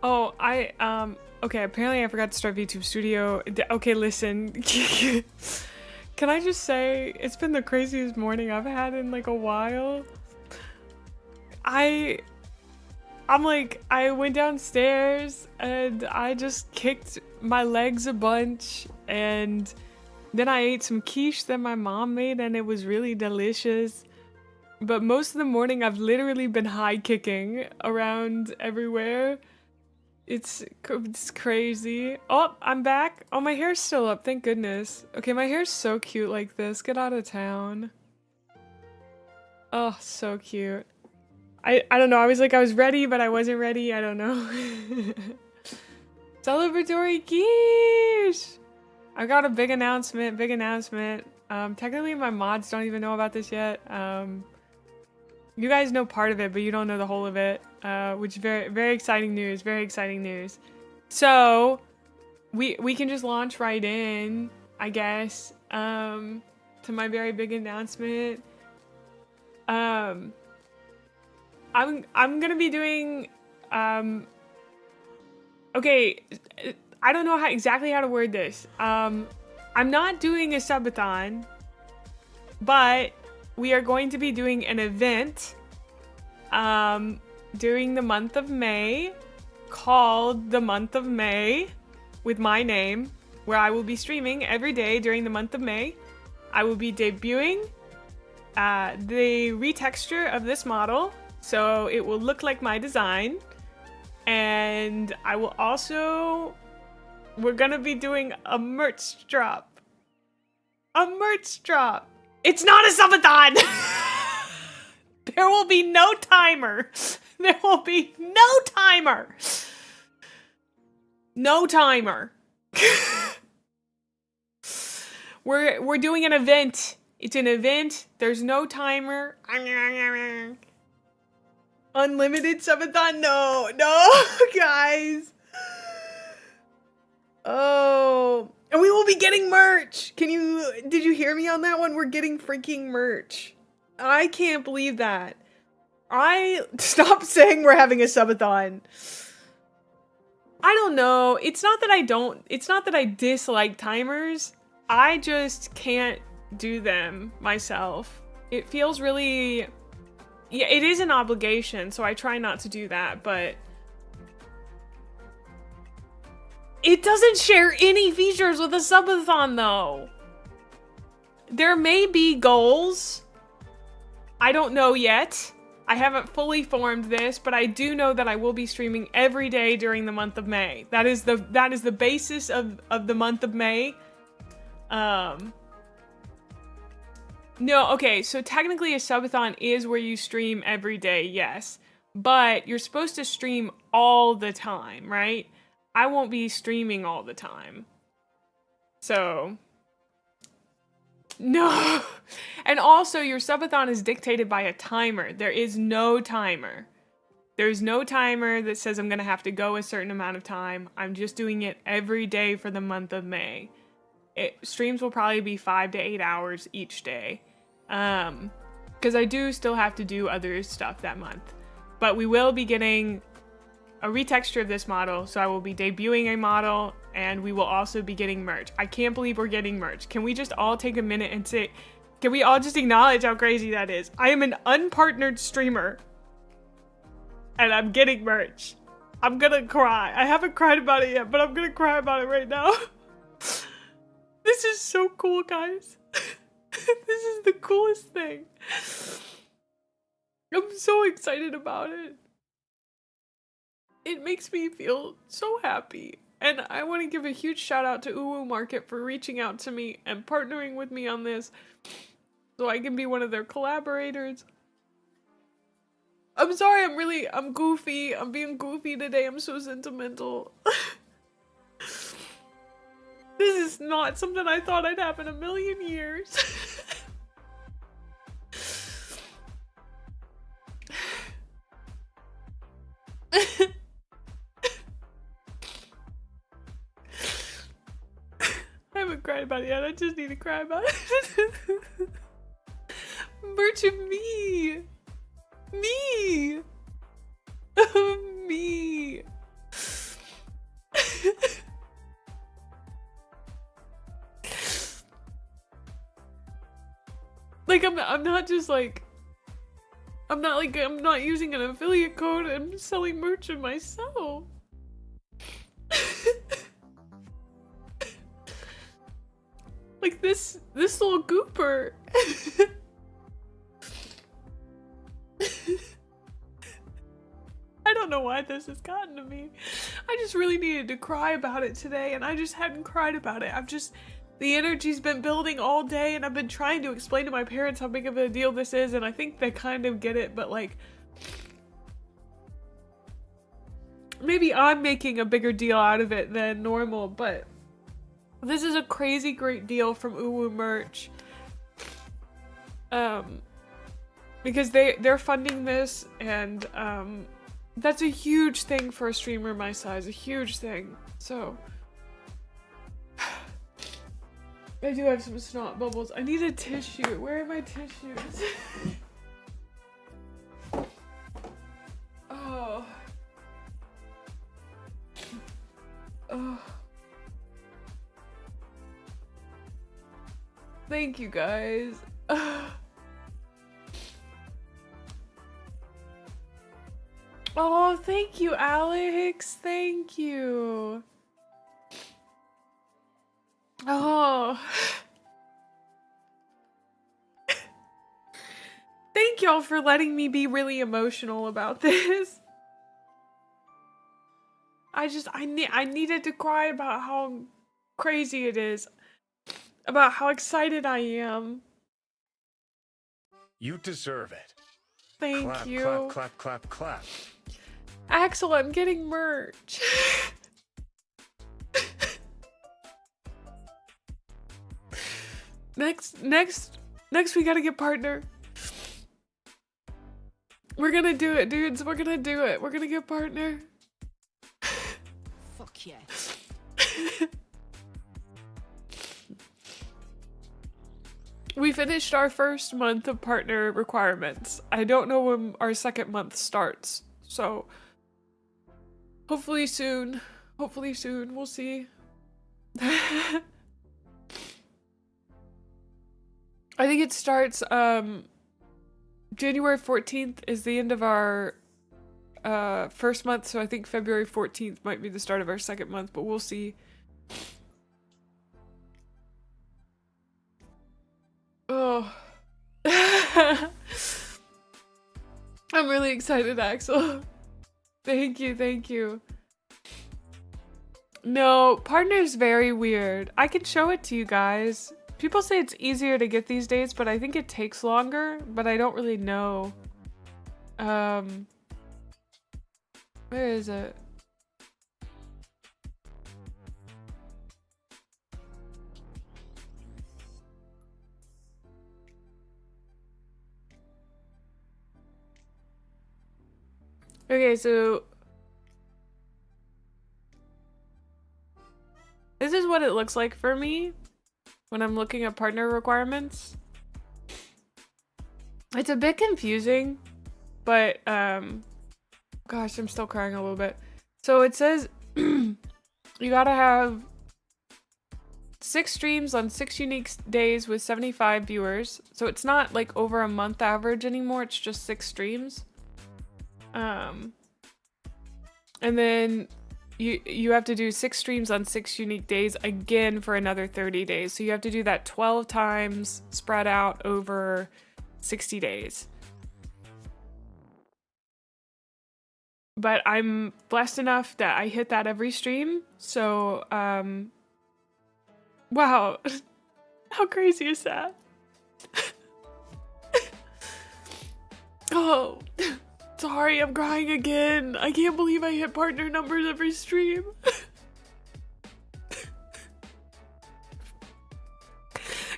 Oh, okay, apparently I forgot to start VTube Studio. Okay, listen. Can I just say, it's been the craziest morning I've had in like a while. I went downstairs and I just kicked my legs a bunch, and then I ate some quiche that my mom made and it was really delicious. But most of the morning I've literally been high kicking around everywhere. It's crazy. Oh, I'm back. Oh, my hair's still up. Thank goodness. Okay, my hair's so cute like this. Get out of town. Oh, so cute. I don't know. I was like, I was ready, but I wasn't ready. I don't know. Celebratory quiche! I got a big announcement. Big announcement. Technically, my mods don't even know about this yet. You guys know part of it, but you don't know the whole of it, which is very exciting news. Very exciting news. So we can just launch right in, I guess, to my very big announcement. I'm gonna be doing okay. I don't know exactly how to word this. I'm not doing a subathon, but we are going to be doing an event during the month of May called the month of May with my name, where I will be streaming every day during the month of May. I will be debuting the retexture of this model, so it will look like my design. And I will also, we're gonna be doing a merch drop. A merch drop. It's not a subathon! There will be no timer. There will be no timer. No timer. We're doing an event. It's an event. There's no timer. Unlimited subathon? No, guys. Oh. And we will be getting merch. Did you hear me on that one? We're getting freaking merch. I can't believe that. Stop saying we're having a subathon. I don't know. It's not that I dislike timers. I just can't do them myself. It feels really, yeah, it is an obligation, so I try not to do that, but it doesn't share any features with a subathon, though. There may be goals. I don't know yet. I haven't fully formed this, but I do know that I will be streaming every day during the month of May. That is the basis of the month of May. No, okay, so technically a subathon is where you stream every day, yes. But you're supposed to stream all the time, right? I won't be streaming all the time. So, no. And also, your subathon is dictated by a timer. There is no timer. There's no timer that says I'm gonna have to go a certain amount of time. I'm just doing it every day for the month of May. Streams will probably be 5 to 8 hours each day. Because I do still have to do other stuff that month. But we will be getting a retexture of this model, so I will be debuting a model, and we will also be getting merch. I can't believe we're getting merch. Can we just all take a minute and say, can we all just acknowledge how crazy that is? I am an unpartnered streamer, and I'm getting merch. I'm gonna cry. I haven't cried about it yet, but I'm gonna cry about it right now. This is so cool, guys. This is the coolest thing. I'm so excited about it. It makes me feel so happy. And I want to give a huge shout out to Uwu Market for reaching out to me and partnering with me on this so I can be one of their collaborators. I'm sorry, I'm goofy. I'm being goofy today. I'm so sentimental. This is not something I thought I'd have in a million years. I haven't cried about it yet. I just need to cry about it. Merch of me. Me. Me. Like I'm not just like I'm not using an affiliate code. I'm selling merch of myself. Like this little goober. I don't know why this has gotten to me. I just really needed to cry about it today, and I just hadn't cried about it. The energy's been building all day, and I've been trying to explain to my parents how big of a deal this is, and I think they kind of get it, but like, maybe I'm making a bigger deal out of it than normal, but this is a crazy great deal from Uwu Merch. Because they're funding this, and that's a huge thing for a streamer my size, a huge thing. So I do have some snot bubbles. I need a tissue. Where are my tissues? Oh. Oh. Thank you guys. Oh, thank you, Alex. Thank you. Oh. Thank y'all for letting me be really emotional about this. I needed to cry about how crazy it is. About how excited I am. You deserve it. Thank clap, you. Clap, clap, clap, clap. Axel, I'm getting merch. Next we gotta get partner. We're gonna do it, dudes. We're gonna do it. We're gonna get partner. Fuck yeah. We finished our first month of partner requirements. I don't know when our second month starts, so hopefully soon. Hopefully soon. We'll see. I think it starts January 14th is the end of our first month, so I think February 14th might be the start of our second month, but we'll see. Oh. I'm really excited, Axel. Thank you, thank you. No, partner's very weird. I can show it to you guys. People say it's easier to get these days, but I think it takes longer, but I don't really know. Where is it? Okay, so this is what it looks like for me when I'm looking at partner requirements. It's a bit confusing, but gosh, I'm still crying a little bit. So it says you gotta have 6 streams on 6 unique days with 75 viewers. So it's not like over a month average anymore, it's just 6 streams. And then you have to do 6 streams on 6 unique days again for another 30 days. So you have to do that 12 times spread out over 60 days. but I'm blessed enough that I hit that every stream. So, wow. How crazy is that? Oh, sorry, I'm crying again. I can't believe I hit partner numbers every stream.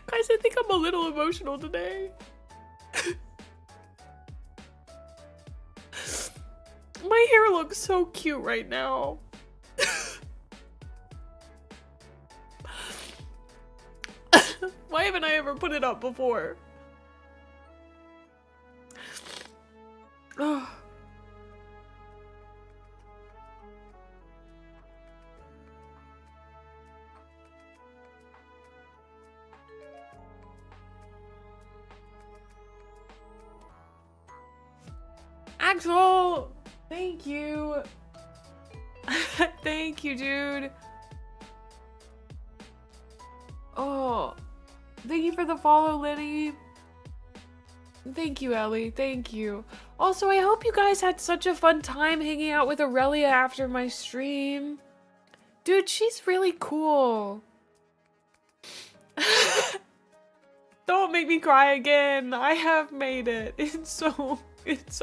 Guys, I think I'm a little emotional today. My hair looks so cute right now. Why haven't I ever put it up before? Oh. Axel! Thank you! Thank you, dude. Oh, thank you for the follow, Liddy. Thank you, Ellie. Thank you. Also, I hope you guys had such a fun time hanging out with Aurelia after my stream. Dude, she's really cool. Don't make me cry again. I have made it. It's so cool. It's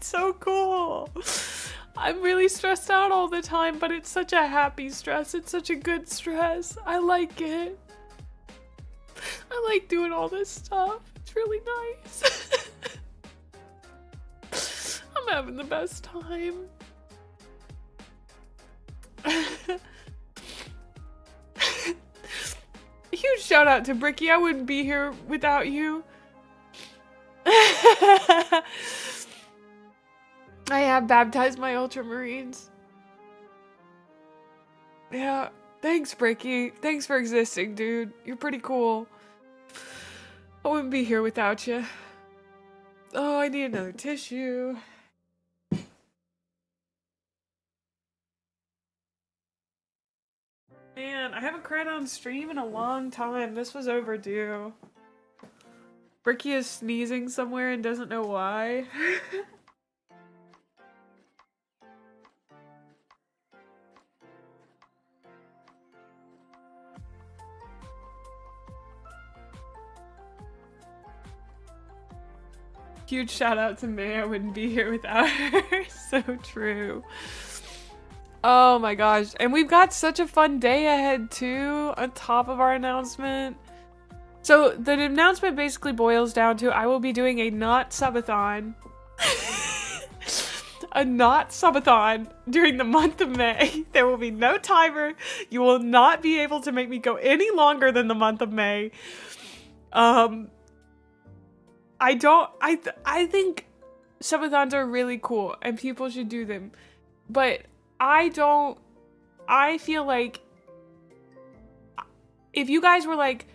so cool. I'm really stressed out all the time, but it's such a happy stress. It's such a good stress. I like it. I like doing all this stuff. It's really nice. I'm having the best time. Huge shout out to Bricky. I wouldn't be here without you. I have baptized my ultramarines. Yeah, thanks, Bricky. Thanks for existing, dude. You're pretty cool. I wouldn't be here without you. Oh, I need another tissue. Man, I haven't cried on stream in a long time. This was overdue. Bricky is sneezing somewhere and doesn't know why. Huge shout out to Mae. I wouldn't be here without her. So true. Oh my gosh. And we've got such a fun day ahead too, on top of our announcement. So the announcement basically boils down to I will be doing a not subathon. A not subathon during the month of May. There will be no timer. You will not be able to make me go any longer than the month of May. I think subathons are really cool and people should do them. But I feel like if you guys were like,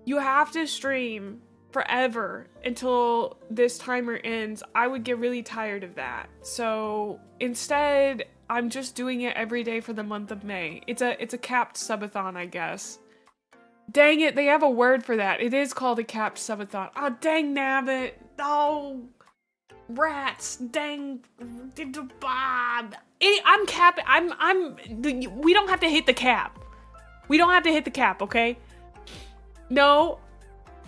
you have to stream forever until this timer ends, I would get really tired of that. So instead, I'm just doing it every day for the month of May. It's a capped subathon, I guess. Dang it, they have a word for that. It is called a capped subathon. Oh, dang nabbit. Oh, rats. Dang. I'm capping. We don't have to hit the cap. We don't have to hit the cap, okay? No.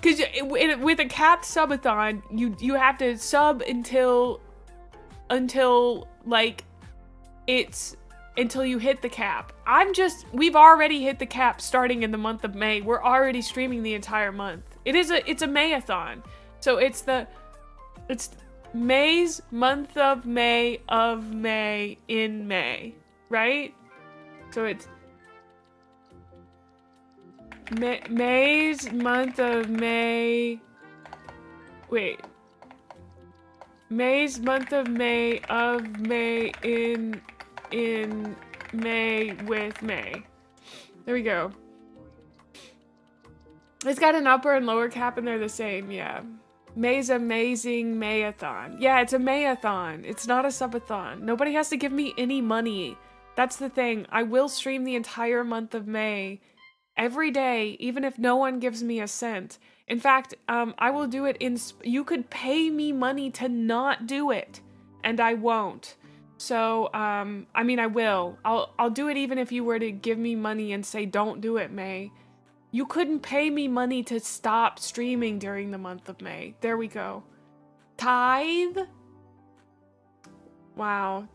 Because with a capped subathon, you have to sub until like until you hit the cap. We've already hit the cap starting in the month of May. We're already streaming the entire month. It's a Mayathon. So it's May's month of May in May, right? So it's May's month of May. Wait. May's month of May in May with May. There we go. It's got an upper and lower cap and they're the same, yeah. May's amazing Mayathon. Yeah, it's a Mayathon. It's not a subathon. Nobody has to give me any money. That's the thing. I will stream the entire month of May every day, even if no one gives me a cent. In fact, I will do it you could pay me money to not do it, and I won't. So, I mean, I will. I'll do it even if you were to give me money and say, don't do it, May. You couldn't pay me money to stop streaming during the month of May. There we go. Tithe? Wow.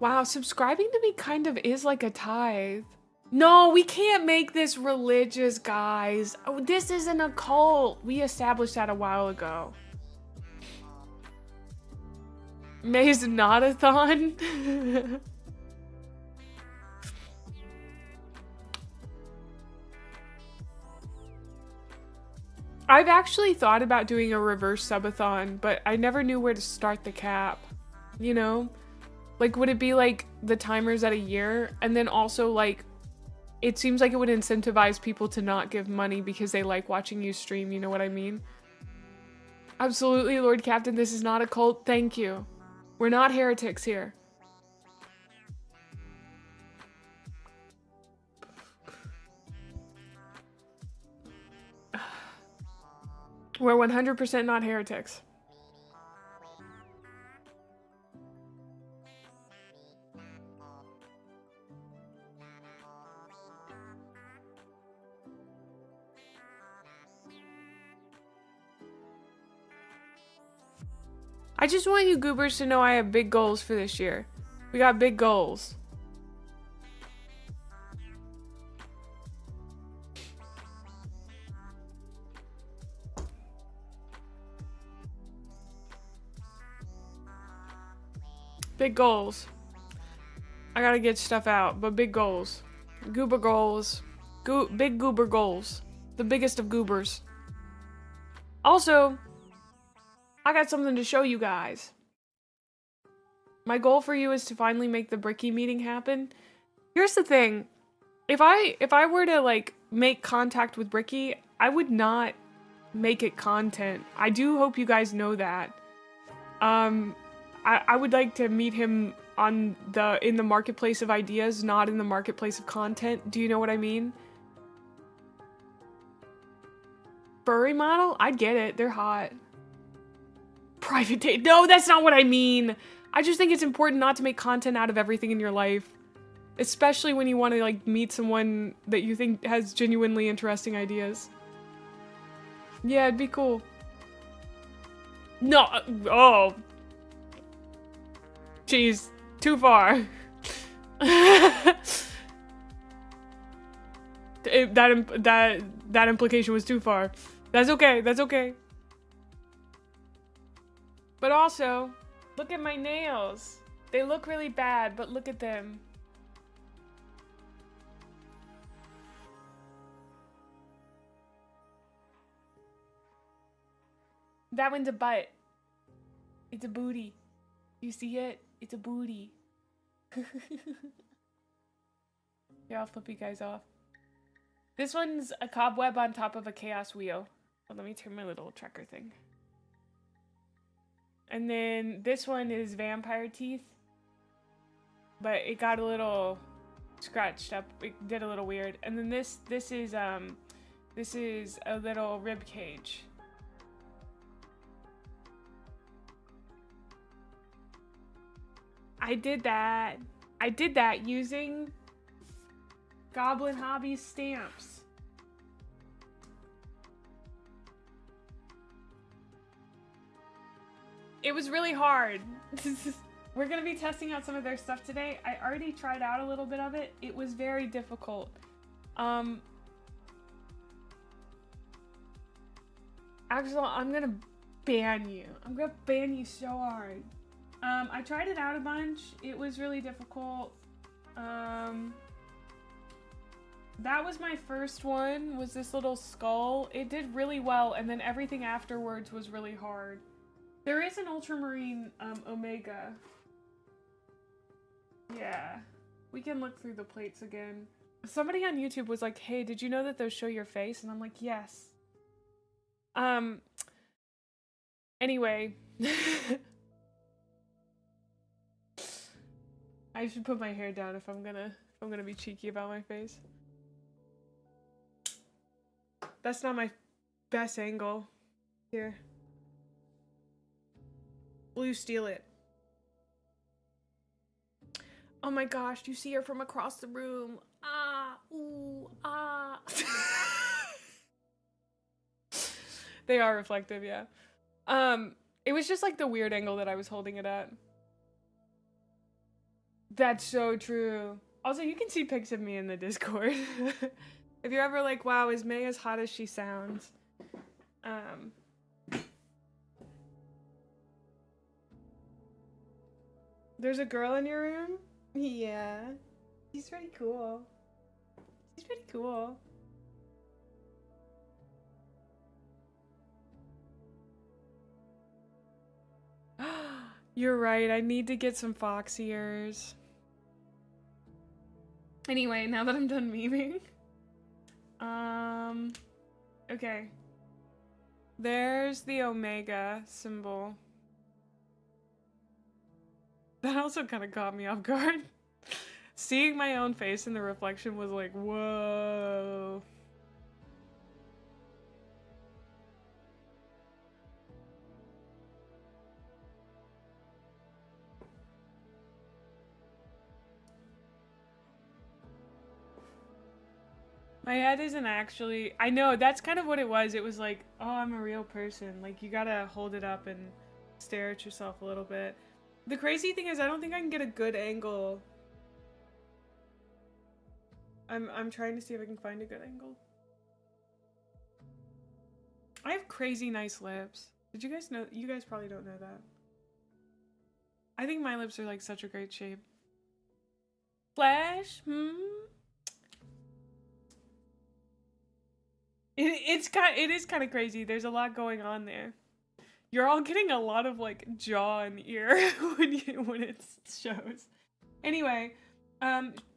Wow, subscribing to me kind of is like a tithe. No, we can't make this religious, guys. Oh, this isn't a cult. We established that a while ago. May's not a thon. I've actually thought about doing a reverse subathon, but I never knew where to start the cap. You know? Like, would it be like the timers at a year? And then also, like, it seems like it would incentivize people to not give money because they like watching you stream, you know what I mean? Absolutely, Lord Captain, this is not a cult. Thank you. We're not heretics here. We're 100% not heretics. I just want you goobers to know I have big goals for this year. We got big goals. Big goals. I gotta get stuff out, but big goals. Goober goals. Big goober goals. The biggest of goobers. Also, I got something to show you guys. My goal for you is to finally make the Bricky meeting happen. Here's the thing. If I were to like make contact with Bricky, I would not make it content. I do hope you guys know that. I would like to meet him in the marketplace of ideas, not in the marketplace of content. Do you know what I mean? Furry model? I'd get it. They're hot. Private date. No, that's not what I mean. I just think it's important not to make content out of everything in your life. Especially when you want to like meet someone that you think has genuinely interesting ideas. Yeah, it'd be cool. No. Oh. Jeez. Too far. That implication was too far. That's okay. That's okay. But also, look at my nails. They look really bad, but look at them. That one's a butt. It's a booty. You see it? It's a booty. Here, I'll flip you guys off. This one's a cobweb on top of a chaos wheel. Oh, let me turn my little tracker thing. And then this one is vampire teeth. But it got a little scratched up. It did a little weird. And then this is a little rib cage. I did that using Goblin Hobbies stamps. It was really hard. We're gonna be testing out some of their stuff today. I already tried out a little bit of it. It was very difficult. Axel, I'm gonna ban you. I'm gonna ban you so hard. I tried it out a bunch. It was really difficult. That was my first one, was this little skull. It did really well, and then everything afterwards was really hard. There is an ultramarine omega. Yeah. We can look through the plates again. Somebody on YouTube was like, hey, did you know that those show your face? And I'm like, yes. Anyway. I should put my hair down if I'm gonna be cheeky about my face. That's not my best angle. Here. Will you steal it? Oh my gosh, you see her from across the room. Ah, ooh, ah. They are reflective, yeah. It was just like the weird angle that I was holding it at. That's so true. Also, you can see pics of me in the Discord. If you're ever like, wow, is May as hot as she sounds? There's a girl in your room? Yeah. She's pretty cool. She's pretty cool. You're right, I need to get some fox ears. Anyway, now that I'm done memeing. Okay. There's the Omega symbol. That also kind of caught me off guard. Seeing my own face in the reflection was like, whoa. My head isn't actually... I know, that's kind of what it was. It was like, oh, I'm a real person. Like, you gotta hold it up and stare at yourself a little bit. The crazy thing is, I don't think I can get a good angle. I'm trying to see if I can find a good angle. I have crazy nice lips. Did you guys know? You guys probably don't know that. I think my lips are like such a great shape. Flash? It is kind of crazy. There's a lot going on there. You're all getting a lot of like jaw and ear when it shows. Anyway,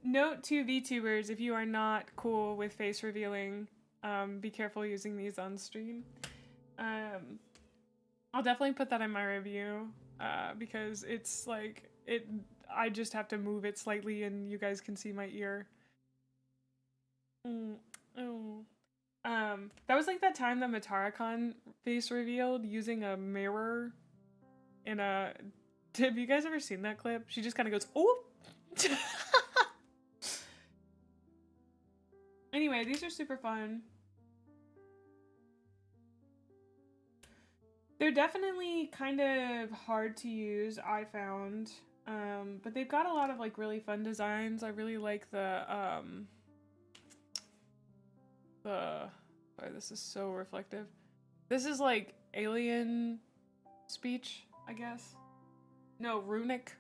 note to VTubers, if you are not cool with face revealing, be careful using these on stream. I'll definitely put that in my review, because it's like I just have to move it slightly and you guys can see my ear. That was like that time that Mataracon face revealed using a mirror in a... Have you guys ever seen that clip? She just kind of goes, oh! Anyway, these are super fun. They're definitely kind of hard to use, I found. But they've got a lot of like really fun designs. I really like sorry, this is so reflective. This is like alien speech, I guess. No, runic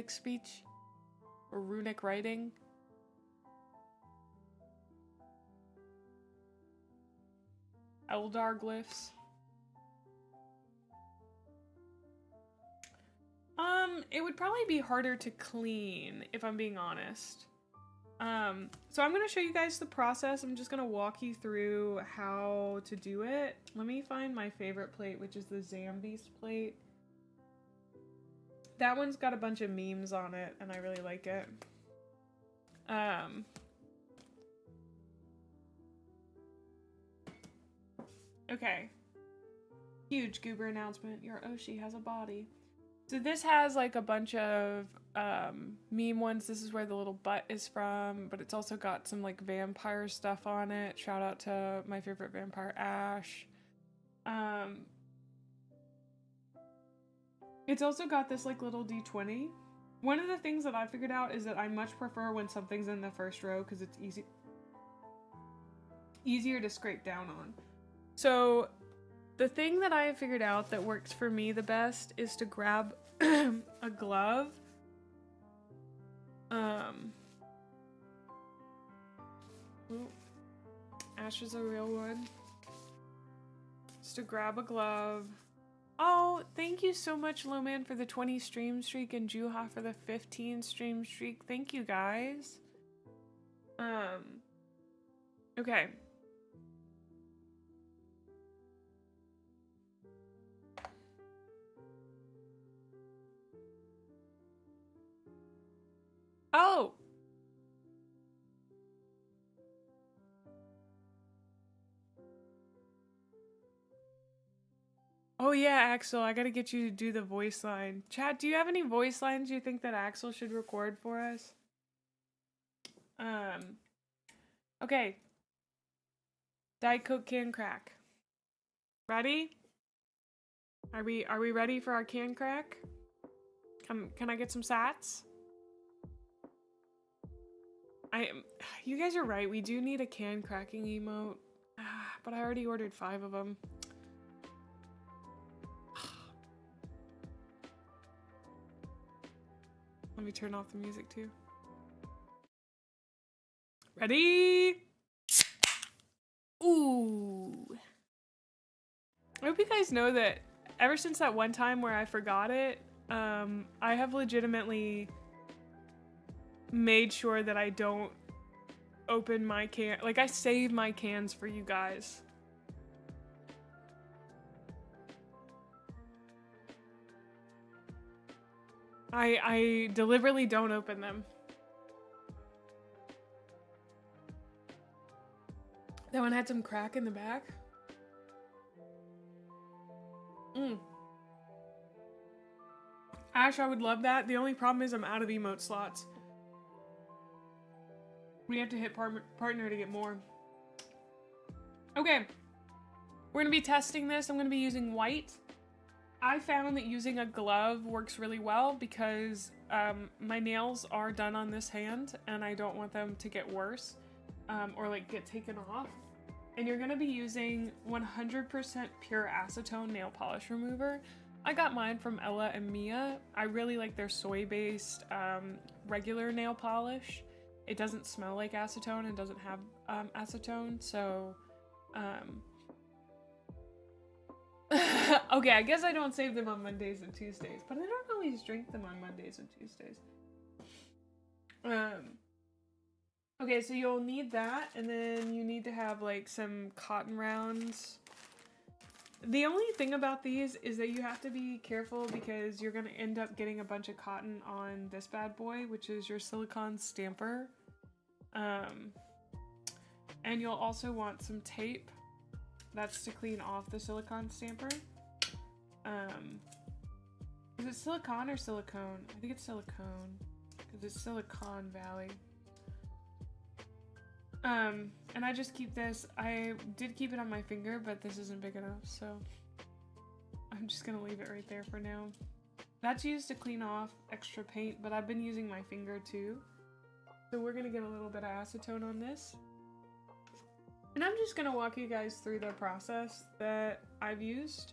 speech or runic writing. Eldar glyphs. It would probably be harder to clean if I'm being honest. So I'm gonna show you guys the process. I'm just gonna walk you through how to do it. Let me find my favorite plate, which is the Zambeast plate. That one's got a bunch of memes on it, and I really like it. Okay. Huge goober announcement. Your Oshi has a body. So this has like a bunch of meme ones. This is where the little butt is from, but it's also got some like vampire stuff on it. Shout out to my favorite vampire, Ash. It's also got this like little D20. One of the things that I figured out is that I much prefer when something's in the first row because it's easier to scrape down on. So the thing that I have figured out that works for me the best is to grab a glove. Ash is a real one. Just to grab a glove. Oh, thank you so much, Lowman, for the 20 stream streak and Juha for the 15 stream streak. Thank you, guys. Okay. Oh! Oh yeah, Axel, I gotta get you to do the voice line. Chat, do you have any voice lines you think that Axel should record for us? Okay. Diet Coke can crack. Ready? Are we ready for our can crack? Can I get some sats? You guys are right. We do need a can cracking emote, but I already ordered 5 of them. Let me turn off the music too. Ready? Ooh. I hope you guys know that ever since that one time where I forgot it, I have legitimately made sure that I don't open my can. Like, I save my cans for you guys. I deliberately don't open them. That one had some crack in the back. Ash, I would love that. The only problem is I'm out of emote slots. We have to hit partner to get more. Okay. We're going to be testing this. I'm going to be using white. I found that using a glove works really well because my nails are done on this hand and I don't want them to get worse or like get taken off. And you're going to be using 100% pure acetone nail polish remover. I got mine from Ella and Mia. I really like their soy-based regular nail polish. It doesn't smell like acetone and doesn't have acetone, so okay, I guess I don't save them on Mondays and Tuesdays, but I don't always drink them on Mondays and Tuesdays. Okay, so you'll need that, and then you need to have like some cotton rounds. The only thing about these is that you have to be careful because you're going to end up getting a bunch of cotton on this bad boy, which is your silicone stamper. And you'll also want some tape. That's to clean off the silicone stamper. Is it silicone or silicone? I think it's silicone because it's Silicon Valley. And I just keep this. I did keep it on my finger, but this isn't big enough, so I'm just gonna leave it right there for now. That's used to clean off extra paint, but I've been using my finger too. So we're gonna get a little bit of acetone on this. And I'm just gonna walk you guys through the process that I've used.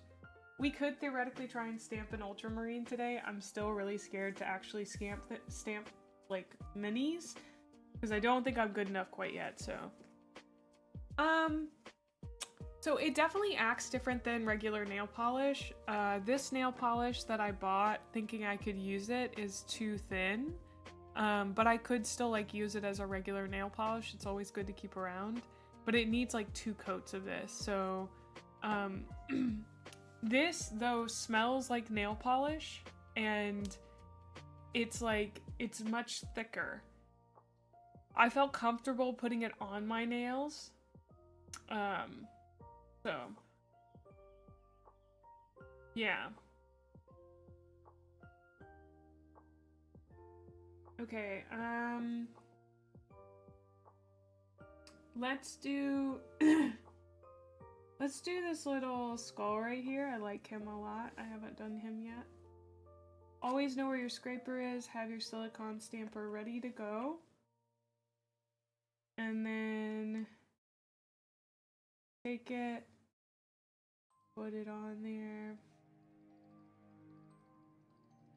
We could theoretically try and stamp an ultramarine today. I'm still really scared to actually stamp like minis, because I don't think I'm good enough quite yet, so. So it definitely acts different than regular nail polish. This nail polish that I bought thinking I could use it is too thin, but I could still like use it as a regular nail polish. It's always good to keep around, but it needs like 2 coats of this. So, this though smells like nail polish and it's much thicker. I felt comfortable putting it on my nails. So yeah. Okay, let's do let's do this little skull right here. I like him a lot. I haven't done him yet. Always know where your scraper is. Have your silicone stamper ready to go. And then take it, put it on there.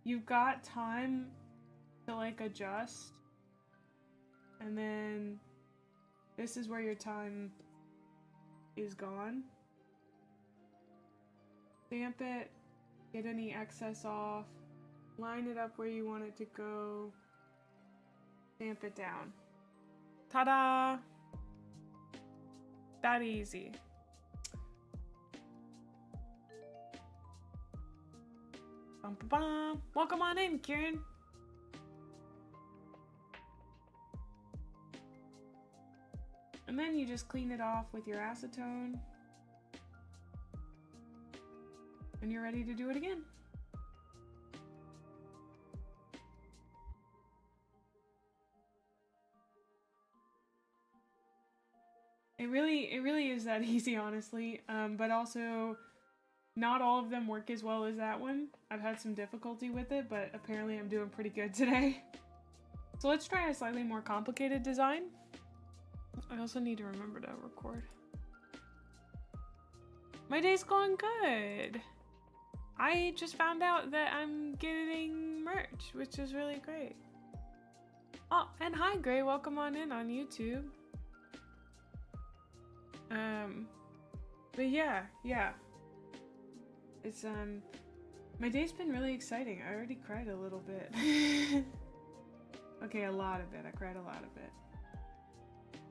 You've got time to like adjust. And then this is where your time is gone. Stamp it, get any excess off, line it up where you want it to go, stamp it down. Ta-da! That easy. Bum, bum, bum. Welcome on in, Kieran. And then you just clean it off with your acetone. when you're ready to do it again. It really is that easy, honestly. But also, not all of them work as well as that one. I've had some difficulty with it, but apparently I'm doing pretty good today. So let's try a slightly more complicated design. I also need to remember to record. My day's going good. I just found out that I'm getting merch, which is really great. Oh, and hi Gray, welcome on in on YouTube. But yeah. It's, my day's been really exciting. I already cried a little bit. Okay, a lot of it. I cried a lot of it.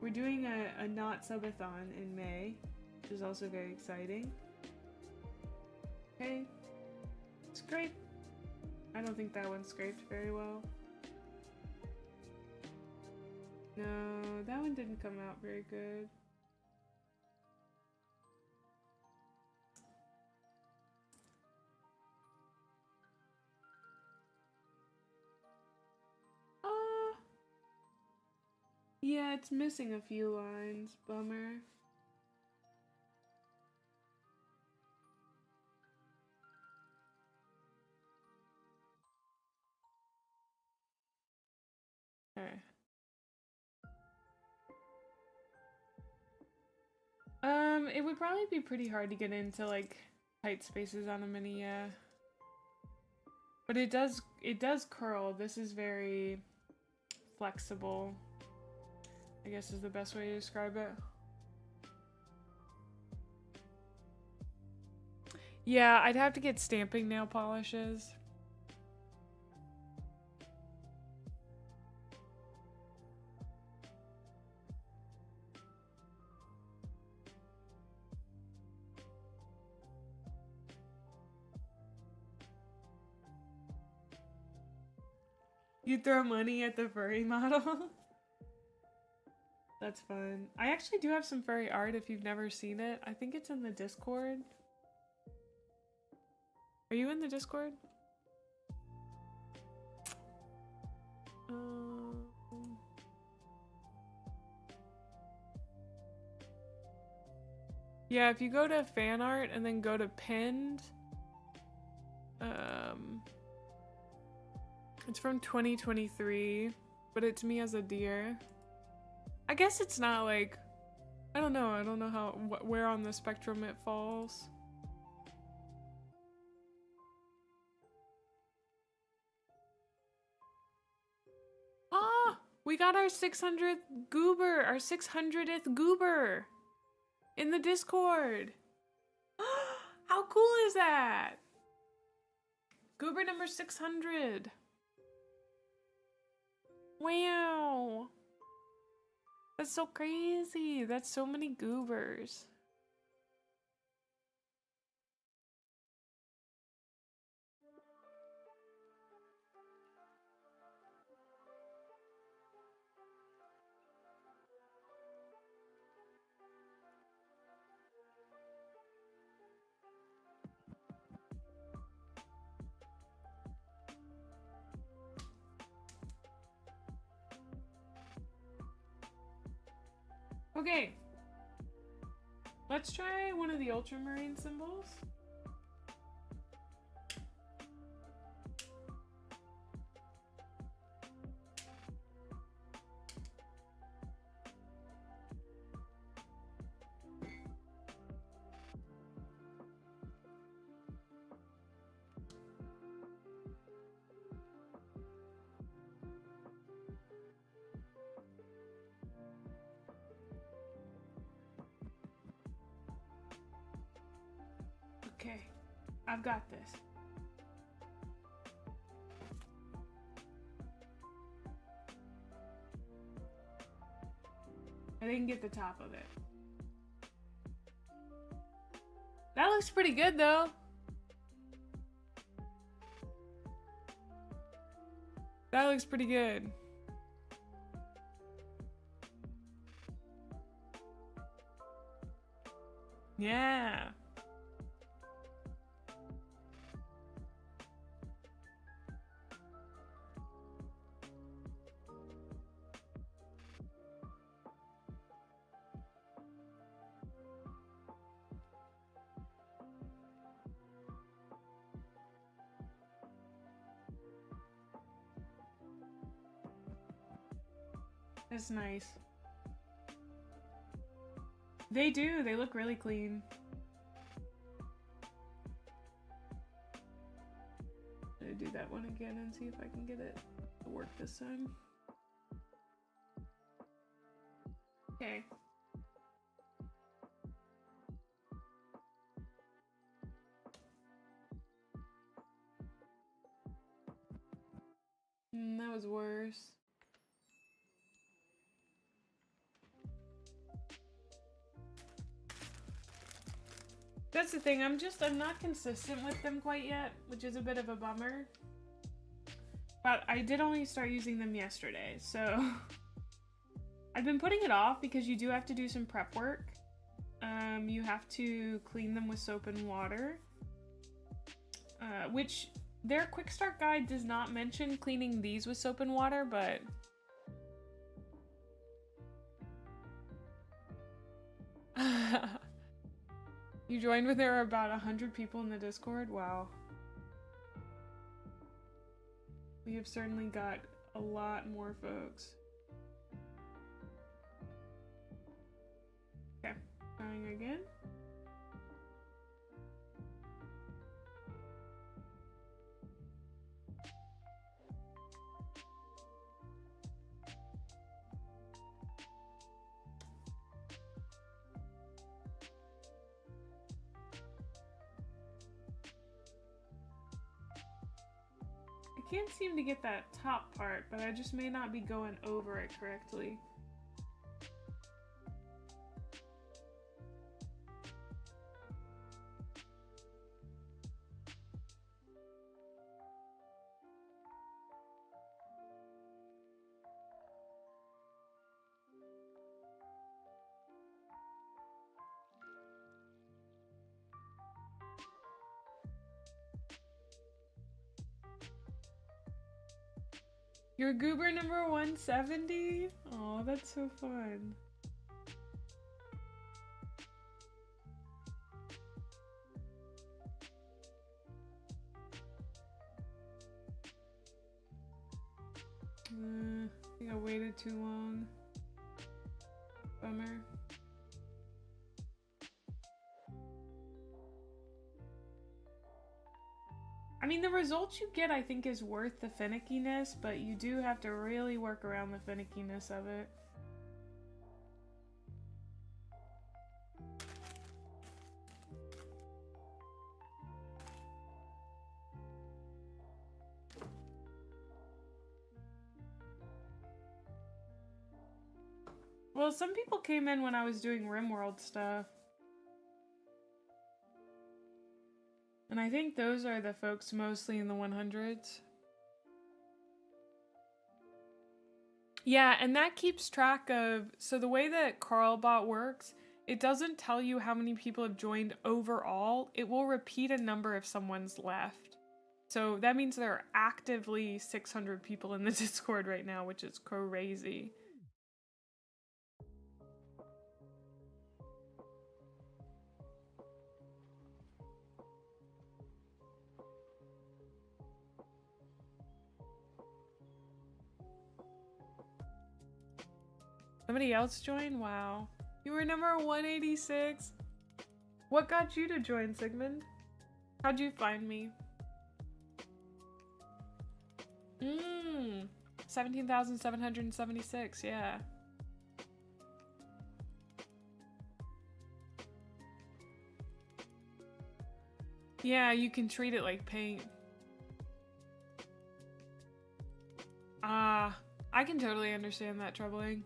We're doing a not subathon in May, which is also very exciting. Okay. Scrape. I don't think that one scraped very well. No, that one didn't come out very good. Yeah, it's missing a few lines. Bummer. Okay. It would probably be pretty hard to get into like tight spaces on a mini, yeah. But it does curl. This is very flexible, I guess is the best way to describe it. Yeah, I'd have to get stamping nail polishes. You throw money at the furry model? That's fun. I actually do have some furry art if you've never seen it. I think it's in the Discord. Are you in the Discord? Yeah, if you go to fan art and then go to pinned, it's from 2023, but it's me as a deer. I guess it's not like, I don't know how, where on the spectrum it falls. Ah, we got our 600th goober, our 600th goober in the Discord. How cool is that? Goober number 600. Wow. That's so crazy. That's so many goobers. Okay, let's try one of the ultramarine symbols. Okay, I've got this. I didn't get the top of it. That looks pretty good though. That looks pretty good. Yeah. That's nice. They do. They look really clean. I'm gonna do that one again and see if I can get it to work this time. Okay. That was worse. That's the thing, I'm not consistent with them quite yet, which is a bit of a bummer. But I did only start using them yesterday, so I've been putting it off because you do have to do some prep work. You have to clean them with soap and water, which their quick start guide does not mention cleaning these with soap and water, but you joined when there were about 100 people in the Discord? Wow. We have certainly got a lot more folks. Okay, trying again. I can't seem to get that top part, but I just may not be going over it correctly. You're goober number 170? Oh, that's so fun. I think I waited too long. Bummer. I mean, the results you get, I think, is worth the finickiness, but you do have to really work around the finickiness of it. Well, some people came in when I was doing RimWorld stuff. And I think those are the folks mostly in the 100s. Yeah, and that keeps track of... So the way that Carlbot works, it doesn't tell you how many people have joined overall. It will repeat a number if someone's left. So that means there are actively 600 people in the Discord right now, which is crazy. Somebody else joined? Wow. You were number 186. What got you to join, Sigmund? How'd you find me? 17,776, yeah. Yeah, you can treat it like paint. I can totally understand that troubling.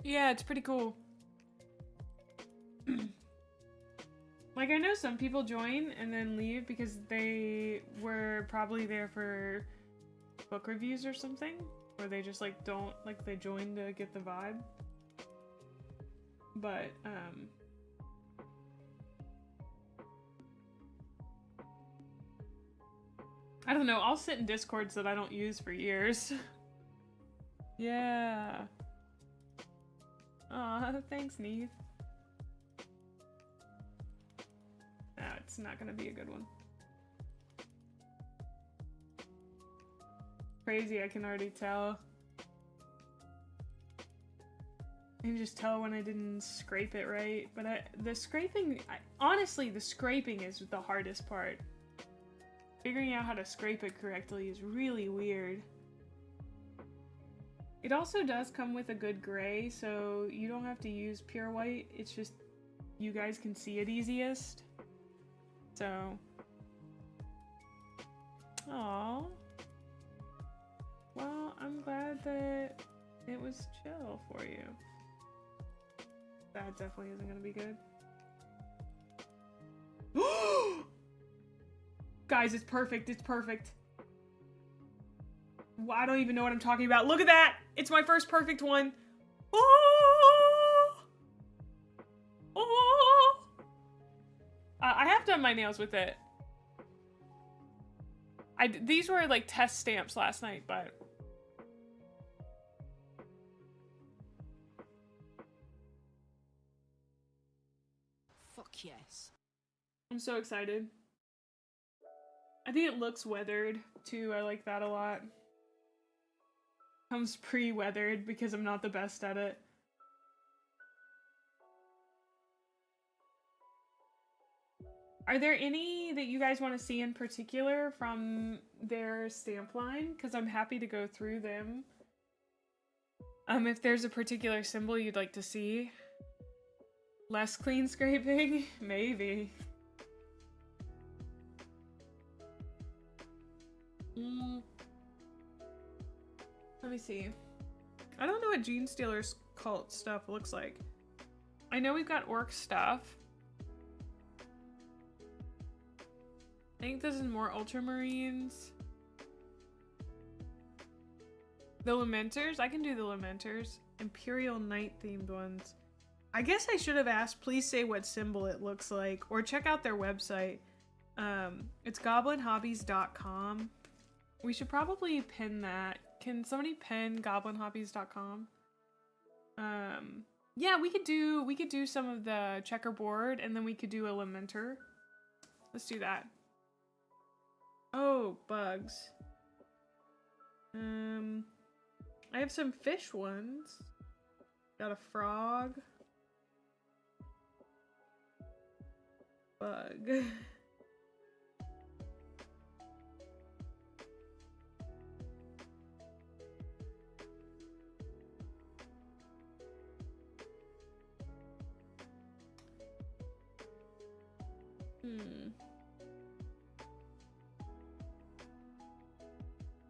Yeah, it's pretty cool. Like, I know some people join and then leave because they were probably there for book reviews or something. Or they just, like, don't, like, they join to get the vibe. But, I don't know, I'll sit in Discords that I don't use for years. Yeah. Aw, thanks, Neith. No, it's not gonna be a good one. Crazy, I can already tell. I can just tell when I didn't scrape it right, but the scraping, honestly, the scraping is the hardest part. Figuring out how to scrape it correctly is really weird. It also does come with a good gray, so you don't have to use pure white, it's just you guys can see it easiest. So, aww. Well, I'm glad that it was chill for you. That definitely isn't gonna be good. Guys, it's perfect, it's perfect. Well, I don't even know what I'm talking about. Look at that! It's my first perfect one. Oh! Oh! I have done my nails with it. These were like test stamps last night, but... Fuck yes. I'm so excited. I think it looks weathered too. I like that a lot. Comes pre-weathered because I'm not the best at it. Are there any that you guys want to see in particular from their stamp line? Because I'm happy to go through them. If there's a particular symbol you'd like to see. Less clean scraping? Maybe. Let me see. I don't know what Gene Stealer's cult stuff looks like. I know we've got orc stuff. I think this is more ultramarines. The Lamenters? I can do the Lamenters. Imperial Knight themed ones. I guess I should have asked, please say what symbol it looks like, or check out their website. It's goblinhobbies.com. We should probably pin that. Can somebody pin goblinhobbies.com? Yeah, we could do some of the checkerboard, and then we could do a Lamenter. Let's do that. Oh, bugs. I have some fish ones. Got a frog. Bug.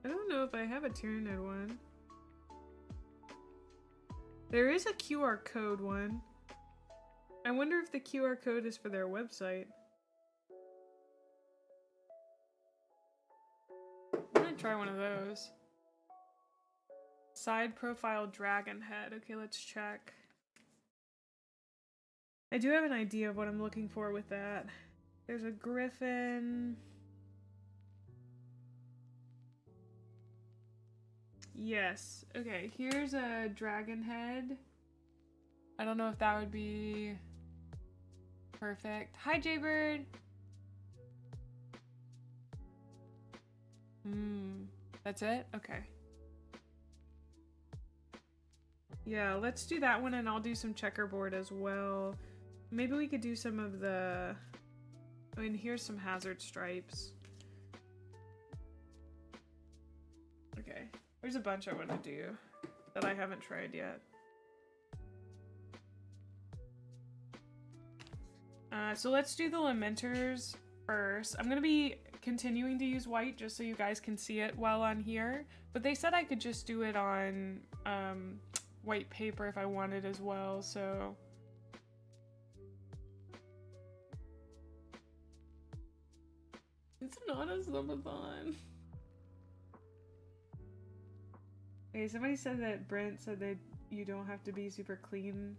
I don't know if I have a Tyranid one. There is a QR code one. I wonder if the QR code is for their website. I'm gonna try one of those. Side profile dragon head. Okay, let's check. I do have an idea of what I'm looking for with that. There's a griffin. Yes. Okay, here's a dragon head. I don't know if that would be perfect. Hi, Jaybird. That's it? Okay. Yeah, let's do that one, and I'll do some checkerboard as well. Maybe we could do some of the... I mean, here's some hazard stripes. Okay. There's a bunch I want to do that I haven't tried yet. So let's do the Lamenters first. I'm going to be continuing to use white just so you guys can see it while on here. But they said I could just do it on white paper if I wanted as well, so... It's not a subathon. Okay, somebody said that Brent said that you don't have to be super clean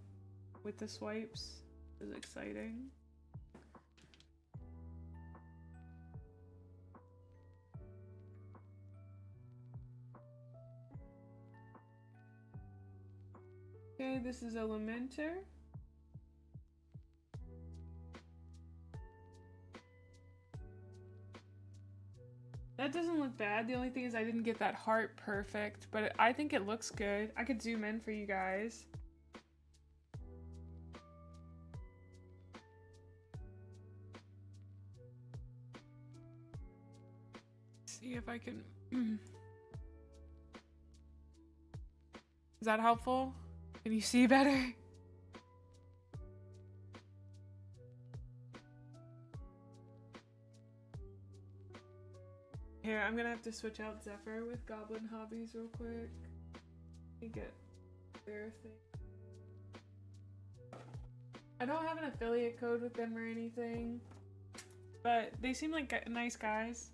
with the swipes. It was exciting. Okay, this is a Lamenter. That doesn't look bad. The only thing is I didn't get that heart perfect, but I think it looks good. I could zoom in for you guys. See if I can... Is that helpful? Can you see better? Here, I'm gonna have to switch out XEPHER with Goblin Hobbies real quick. Let me get their thing. I don't have an affiliate code with them or anything, but they seem like nice guys.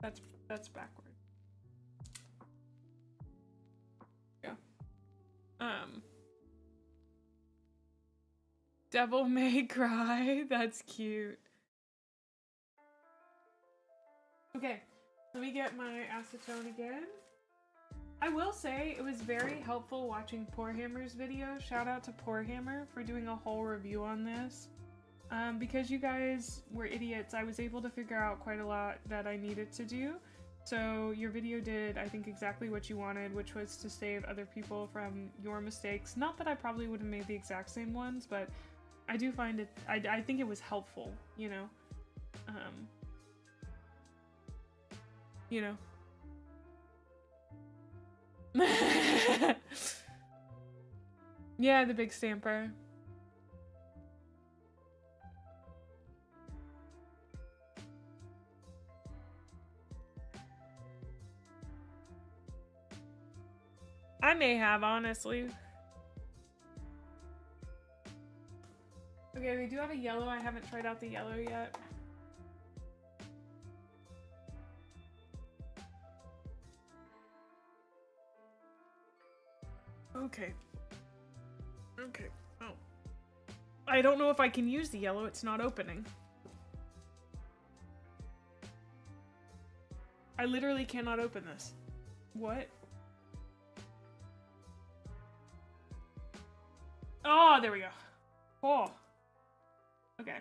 That's backward. Yeah. Devil May Cry. That's cute. Okay, let me get my acetone again. I will say it was very helpful watching Poorhammer's video. Shout out to Poorhammer for doing a whole review on this. Because you guys were idiots, I was able to figure out quite a lot that I needed to do. So your video did, I think, exactly what you wanted, which was to save other people from your mistakes. Not that I probably would have made the exact same ones, but I do find it, I think it was helpful, you know? You know. Yeah, the big stamper. I may have, honestly. Okay, we do have a yellow. I haven't tried out the yellow yet. Okay. Okay. Oh. I don't know if I can use the yellow. It's not opening. I literally cannot open this. What? Oh, there we go. Oh. Okay.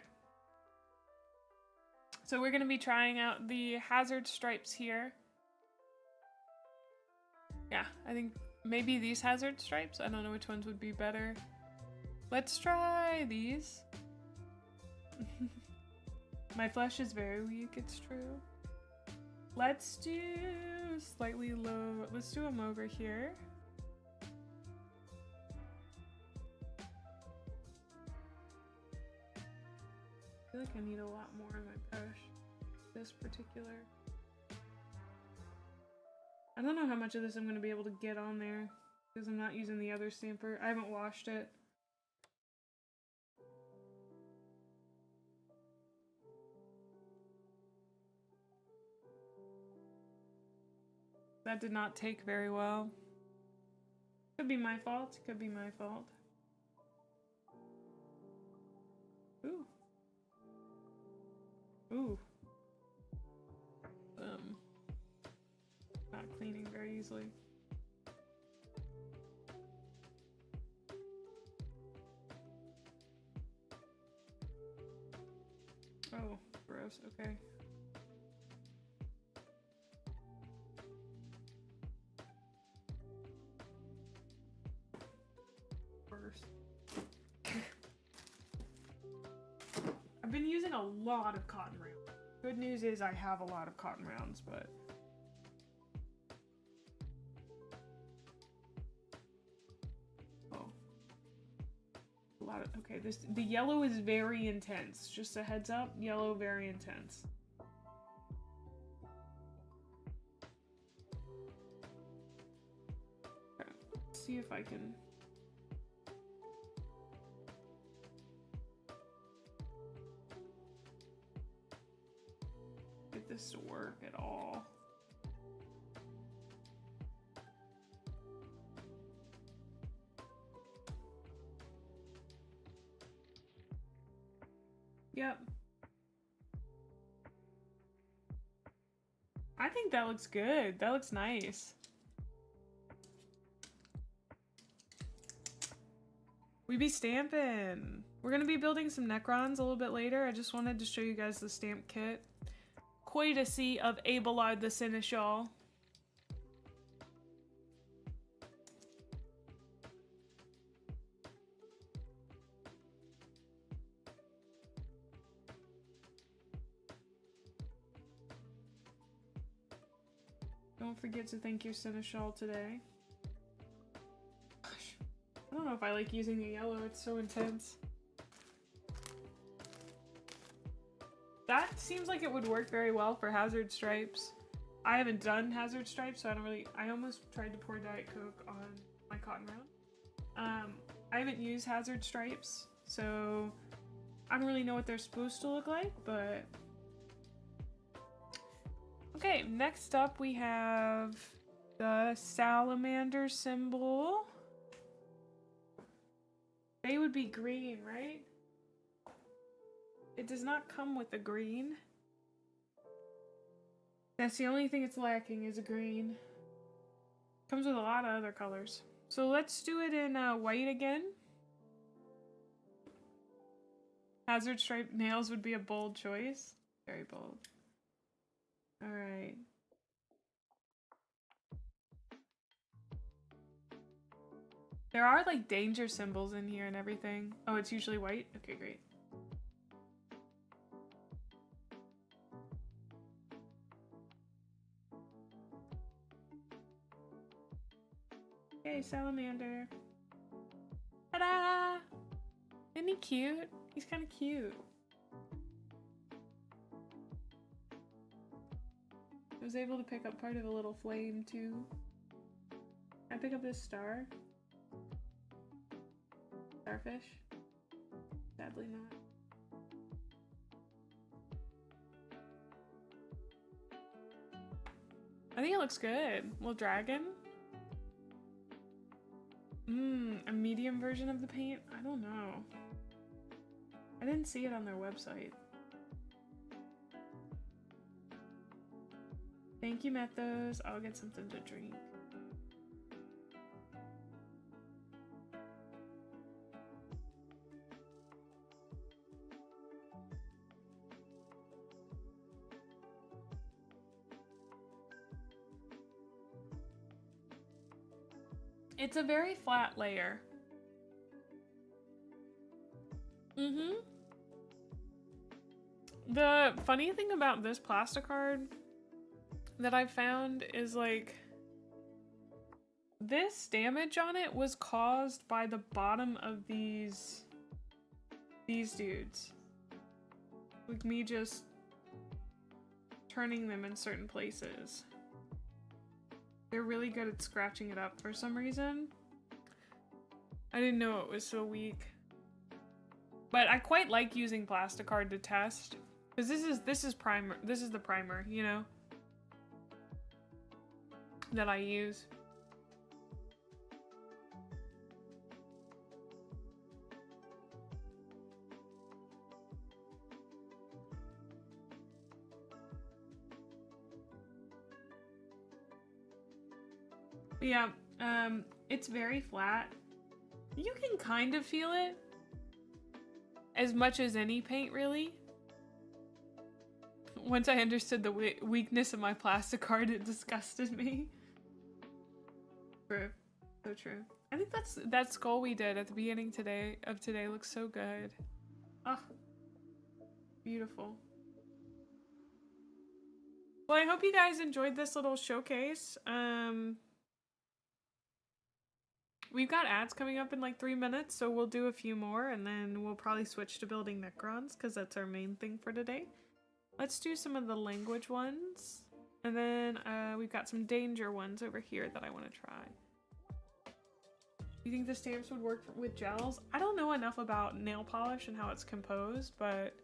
So we're going to be trying out the hazard stripes here. Yeah, I think maybe these hazard stripes. I don't know which ones would be better. Let's try these. My flesh is very weak, it's true. Let's do slightly low. Let's do them over here. I feel like I need a lot more in my brush. This particular. I don't know how much of this I'm going to be able to get on there because I'm not using the other stamper. I haven't washed it. That did not take very well. Could be my fault. Could be my fault. Ooh. Ooh. Not cleaning very easily. Oh, gross. Okay. Worse. I've been using a lot of cotton rounds. Good news is I have a lot of cotton rounds, but a lot of, okay, the yellow is very intense. Just a heads up, yellow very intense. Okay, let's see if I can get this to work at all. Yep. I think that looks good. That looks nice. We be stamping. We're gonna be building some Necrons a little bit later. I just wanted to show you guys the stamp kit. Courtesy of Abelard the Seneschal. Don't forget to thank your Seneschal today. Gosh, I don't know if I like using the yellow, it's so intense. That seems like it would work very well for Hazard Stripes. I haven't done Hazard Stripes, so I don't really... I almost tried to pour Diet Coke on my cotton round. I haven't used Hazard Stripes, so I don't really know what they're supposed to look like, but... Okay, next up we have the salamander symbol. They would be green, right? It does not come with a green. That's the only thing it's lacking is a green. Comes with a lot of other colors. So let's do it in white again. Hazard stripe nails would be a bold choice. Very bold. Alright. There are like danger symbols in here and everything. Oh, it's usually white? Okay, great. Okay, salamander. Ta-da! Isn't he cute? He's kind of cute. I was able to pick up part of a little flame too. Can I pick up this star? Starfish? Sadly not. I think it looks good. Little dragon. A medium version of the paint? I don't know. I didn't see it on their website. Thank you, Methos. I'll get something to drink. It's a very flat layer. The funny thing about this plasticard that I found is like this damage on it was caused by the bottom of these dudes. Like me just turning them in certain places. They're really good at scratching it up for some reason. I didn't know it was so weak. But I quite like using plasticard to test. Because this is primer. This is the primer, you know? That I use. Yeah, it's very flat. You can kind of feel it. As much as any paint, really. Once I understood the weakness of my plasticard, it disgusted me. True. So true. I think that skull we did at the beginning today looks so good. Ah, beautiful. Well, I hope you guys enjoyed this little showcase. We've got ads coming up in like 3 minutes, so we'll do a few more and then we'll probably switch to building Necrons because that's our main thing for today. Let's do some of the language ones. And then we've got some danger ones over here that I want to try. You think the stamps would work with gels? I don't know enough about nail polish and how it's composed, but...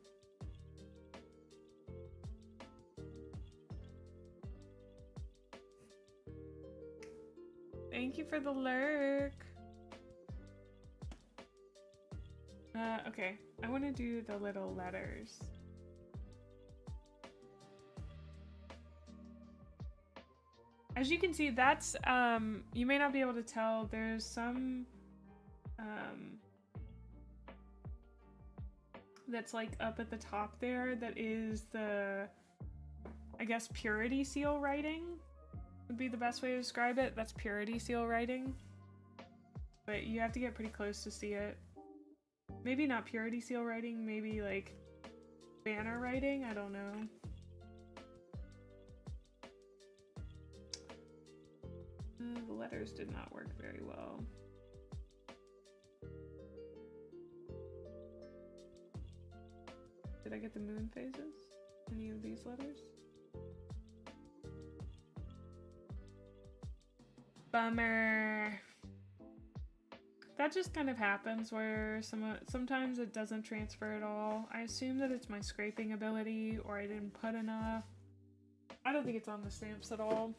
Thank you for the lurk. Okay, I want to do the little letters. As you can see, that's, you may not be able to tell, there's some, that's like up at the top there that is the, I guess, purity seal writing would be the best way to describe it. That's purity seal writing. But you have to get pretty close to see it. Maybe not purity seal writing, maybe like banner writing, I don't know. The letters did not work very well. Did I get the moon phases? Any of these letters? Bummer. That just kind of happens where sometimes it doesn't transfer at all. I assume that it's my scraping ability or I didn't put enough. I don't think it's on the stamps at all.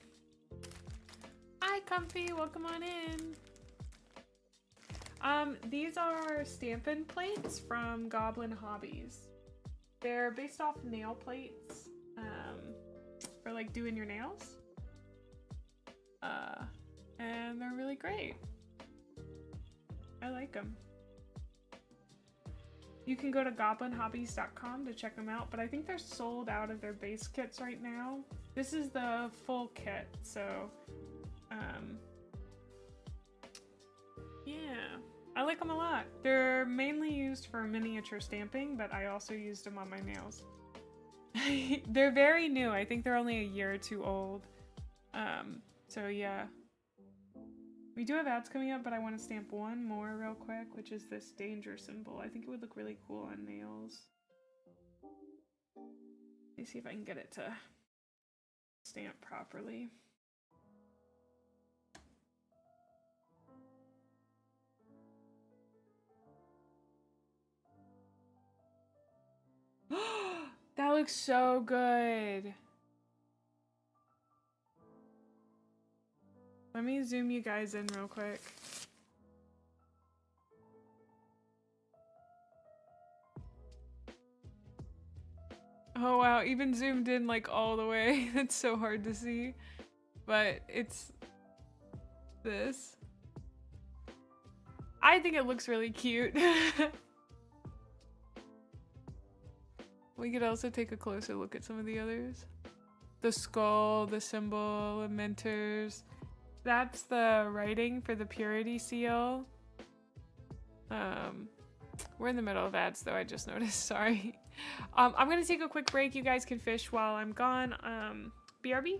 Hi, Comfy, welcome on in. These are Stampin' Plates from Goblin Hobbies. They're based off nail plates, for like doing your nails. And they're really great. I like them. You can go to goblinhobbies.com to check them out, but I think they're sold out of their base kits right now. This is the full kit, so yeah, I like them a lot. They're mainly used for miniature stamping, but I also used them on my nails. They're very new. I think they're only a year or two old. So yeah. We do have ads coming up, but I want to stamp one more real quick, which is this danger symbol. I think it would look really cool on nails. Let me see if I can get it to stamp properly. That looks so good. Let me zoom you guys in real quick. Oh wow, even zoomed in like all the way. It's so hard to see. But it's this. I think it looks really cute. We could also take a closer look at some of the others. The skull, the symbol, the mentors. That's the writing for the purity seal. We're in the middle of ads though, I just noticed, sorry. I'm gonna take a quick break. You guys can fish while I'm gone. BRB?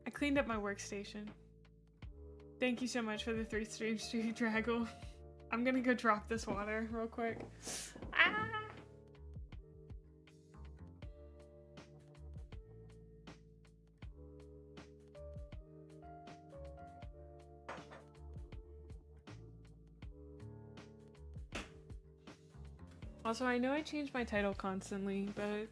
I cleaned up my workstation. Thank you so much for the 3 stream Draggle. I'm gonna go drop this water real quick. Ah! Also, I know I change my title constantly, but...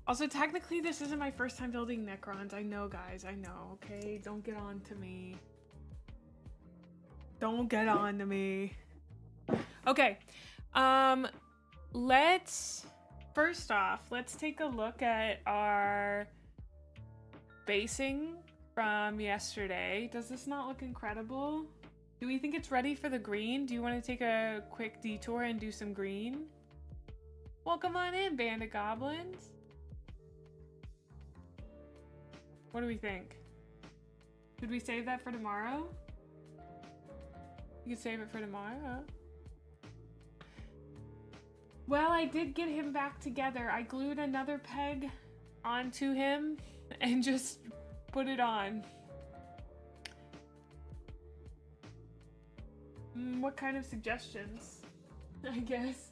Also, technically, this isn't my first time building Necrons. I know, guys. I know, okay? Don't get on to me. Don't get on to me. Okay. First off, let's take a look at our basing from yesterday. Does this not look incredible? Do we think it's ready for the green? Do you want to take a quick detour and do some green? Welcome on in, band of goblins. What do we think? Should we save that for tomorrow? You could save it for tomorrow. Well, I did get him back together. I glued another peg onto him and just put it on. What kind of suggestions? I guess.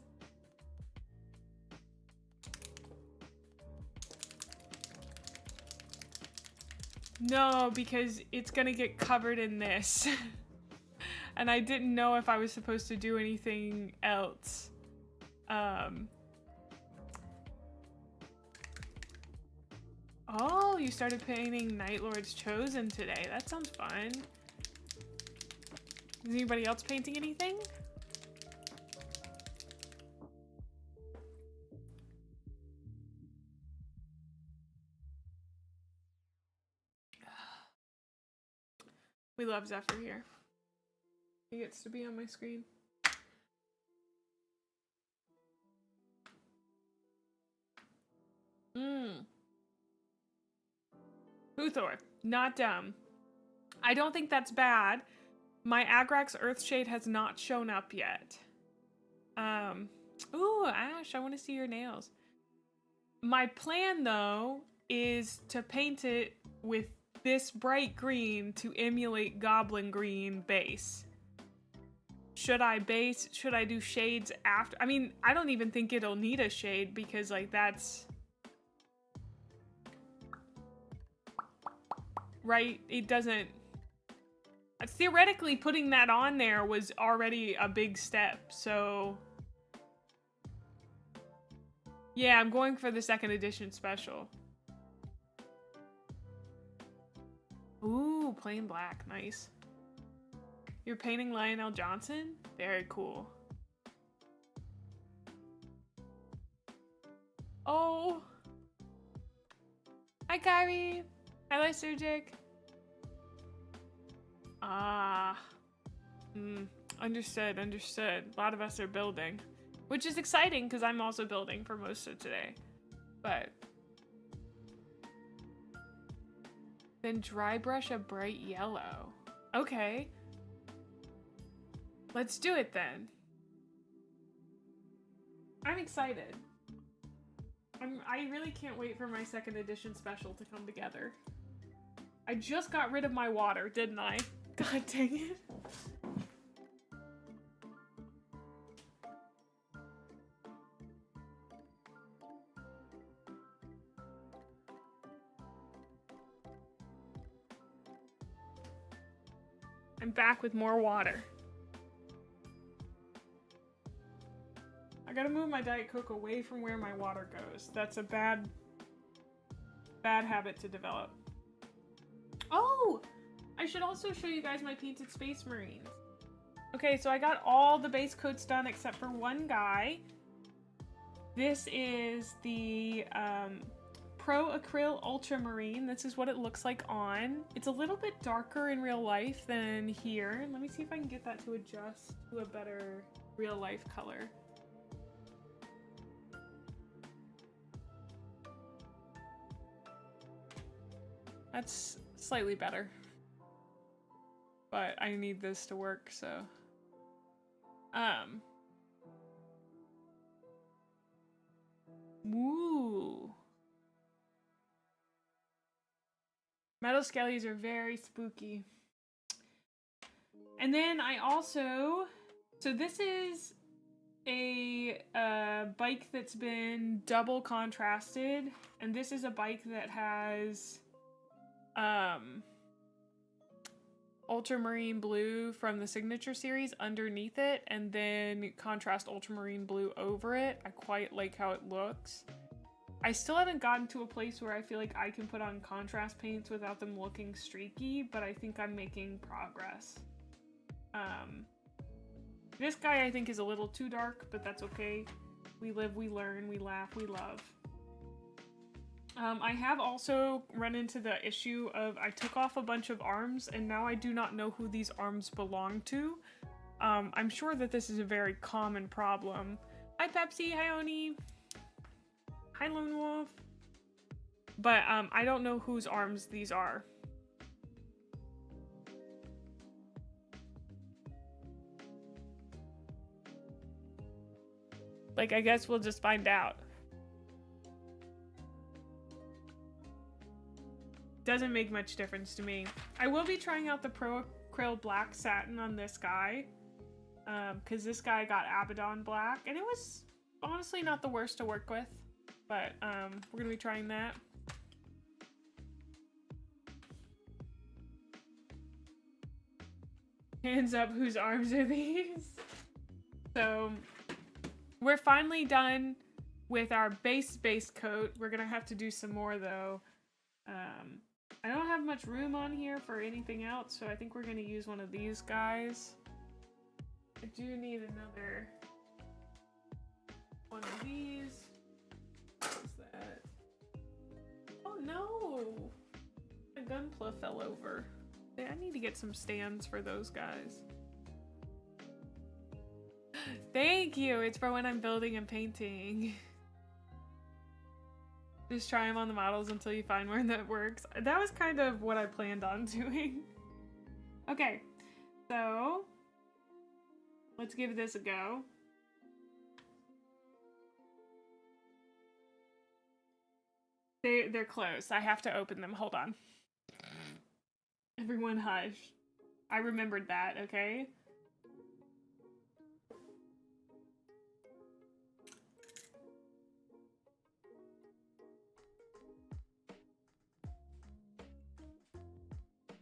No, because it's gonna get covered in this. And I didn't know if I was supposed to do anything else. Oh, you started painting Night Lord's Chosen today. That sounds fun. Is anybody else painting anything? We love Zephyr here. He gets to be on my screen. Uthor, not dumb. I don't think that's bad. My Agrax Earthshade has not shown up yet. Ooh, Ash, I want to see your nails. My plan, though, is to paint it with this bright green to emulate Goblin green base. Should I do shades after? I mean, I don't even think it'll need a shade because, like, that's... Right? It doesn't... Theoretically, putting that on there was already a big step, so... Yeah, I'm going for the 2nd edition special. Ooh, plain black. Nice. You're painting Lionel Johnson? Very cool. Oh! Hi, Kyrie! Hi, Lysergic! Ah. Understood, understood. A lot of us are building. Which is exciting, because I'm also building for most of today. But... Then dry brush a bright yellow. Okay. Let's do it then. I'm excited. I really can't wait for my 2nd edition special to come together. I just got rid of my water, didn't I? God dang it. I'm back with more water. I gotta move my Diet Coke away from where my water goes. That's a bad habit to develop. Oh! I should also show you guys my painted Space Marines. Okay, so I got all the base coats done except for one guy. This is the Pro Acryl Ultramarine. This is what it looks like on. It's a little bit darker in real life than here. Let me see if I can get that to adjust to a better real life color. That's slightly better. But I need this to work, so. Woo. Metal skellies are very spooky. And then I also, so this is a bike that's been double contrasted, and this is a bike that has ultramarine blue from the signature series underneath it, and then contrast ultramarine blue over it. I quite like how it looks. I still haven't gotten to a place where I feel like I can put on contrast paints without them looking streaky, but I think I'm making progress. This guy I think is a little too dark, but that's okay. We live, we learn, we laugh, we love. I have also run into the issue of I took off a bunch of arms and now I do not know who these arms belong to. I'm sure that this is a very common problem. Hi Pepsi, hi Oni, hi Lone Wolf. But I don't know whose arms these are. Like, I guess we'll just find out. Doesn't make much difference to me. I will be trying out the Pro Acryl Black Satin on this guy. Because this guy got Abaddon Black. And it was honestly not the worst to work with. But we're going to be trying that. Hands up, whose arms are these? So... we're finally done with our base coat. We're gonna have to do some more though. I don't have much room on here for anything else, so I think we're gonna use one of these guys. I do need another one of these. What is that? Oh no! A gunpla fell over. I need to get some stands for those guys. Thank you! It's for when I'm building and painting. Just try them on the models until you find one that works. That was kind of what I planned on doing. Okay, so let's give this a go. They're closed. I have to open them. Hold on. Everyone hush. I remembered that, okay?